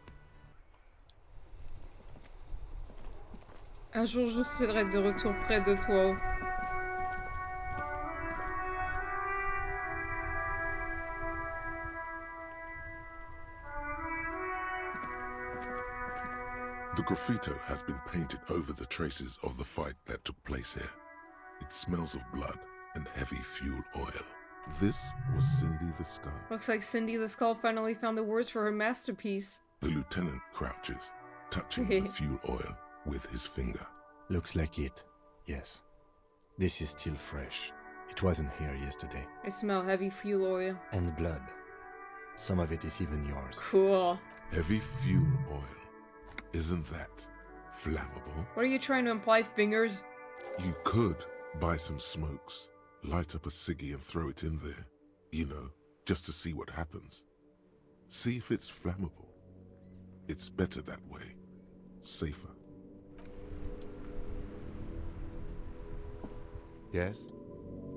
Un jour, je serai de retour près de toi. The graffito has been painted over the traces of the fight that took place here. It smells of blood and heavy fuel oil. This was Cindy the Skull. Looks like Cindy the Skull finally found the words for her masterpiece. The lieutenant crouches, touching the fuel oil with his finger. Looks like it. Yes. This is still fresh. It wasn't here yesterday. I smell heavy fuel oil. And blood. Some of it is even yours. Cool. Heavy fuel oil. Isn't that flammable? What are you trying to imply, fingers? You could buy some smokes, light up a ciggy and throw it in there. You know, just to see what happens. See if it's flammable. It's better that way. Safer. Yes?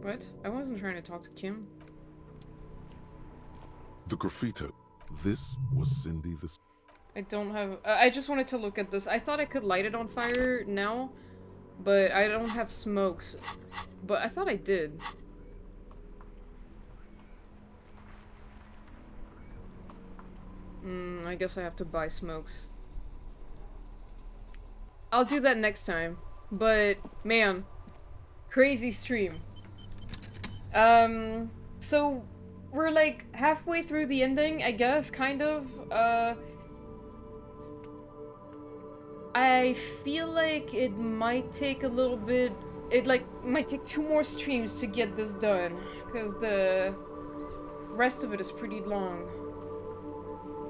What? I wasn't trying to talk to Kim. The graffito. This was Cindy the... I don't have... I just wanted to look at this. I thought I could light it on fire now, but I don't have smokes. But I thought I did. I guess I have to buy smokes. I'll do that next time. But, man, crazy stream. So we're like halfway through the ending, I guess, kind of. I feel like it might take a little bit, might take 2 more streams to get this done, because the rest of it is pretty long.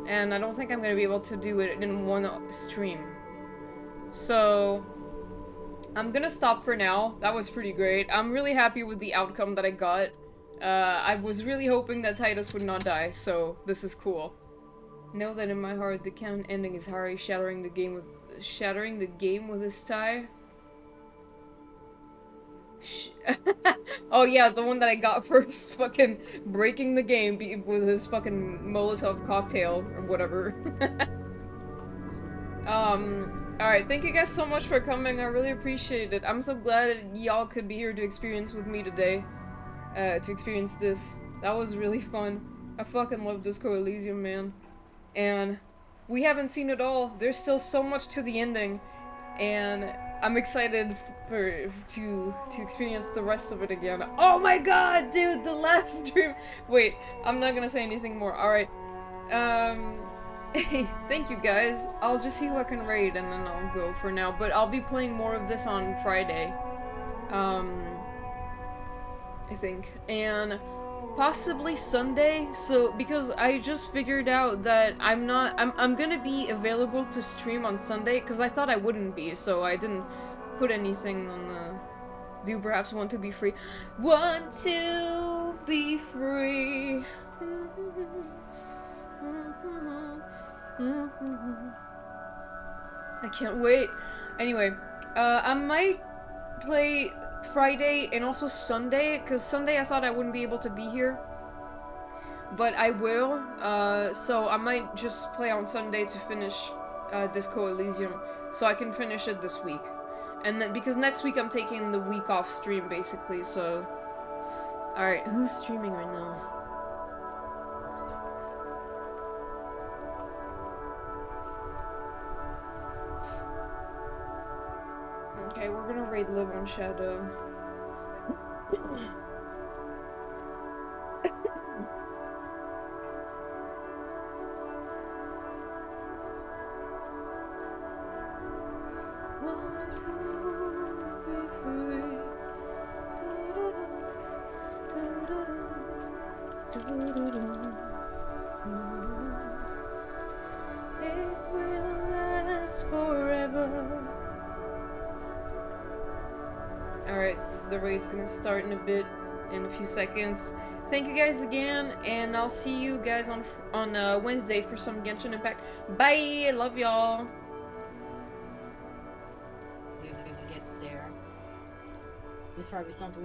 And I don't think I'm gonna be able to do it in one stream. So I'm gonna stop for now. That was pretty great. I'm really happy with the outcome that I got. I was really hoping that Titus would not die, so this is cool. Know that in my heart the canon ending is Harry shattering the game with his tie. Oh yeah, the one that I got first, fucking breaking the game with his fucking Molotov cocktail or whatever. Alright, thank you guys so much for coming, I really appreciate it. I'm so glad y'all could be here to experience with me today. To experience this. That was really fun. I fucking love Disco Elysium, man. And we haven't seen it all. There's still so much to the ending. And I'm excited to experience the rest of it again. Oh my god, dude, the last stream! Wait, I'm not gonna say anything more. Alright. Thank you guys. I'll just see who I can raid and then I'll go for now. But I'll be playing more of this on Friday. I think. And possibly Sunday, so because I just figured out that I'm gonna be available to stream on Sunday, because I thought I wouldn't be, so I didn't put anything on the do you perhaps want to be free. Want to be free. I can't wait. Anyway, I might play Friday and also Sunday, because Sunday I thought I wouldn't be able to be here, but I will, so I might just play on Sunday to finish Disco Elysium, so I can finish it this week. And then, because next week I'm taking the week off stream, basically, so... Alright, who's streaming right now? Okay, we're gonna raid Live on Shadow. It will last forever. Alright, so the raid's gonna start in a few seconds. Thank you guys again, and I'll see you guys on Wednesday for some Genshin Impact. Bye! Love y'all! We're gonna get there. There's probably something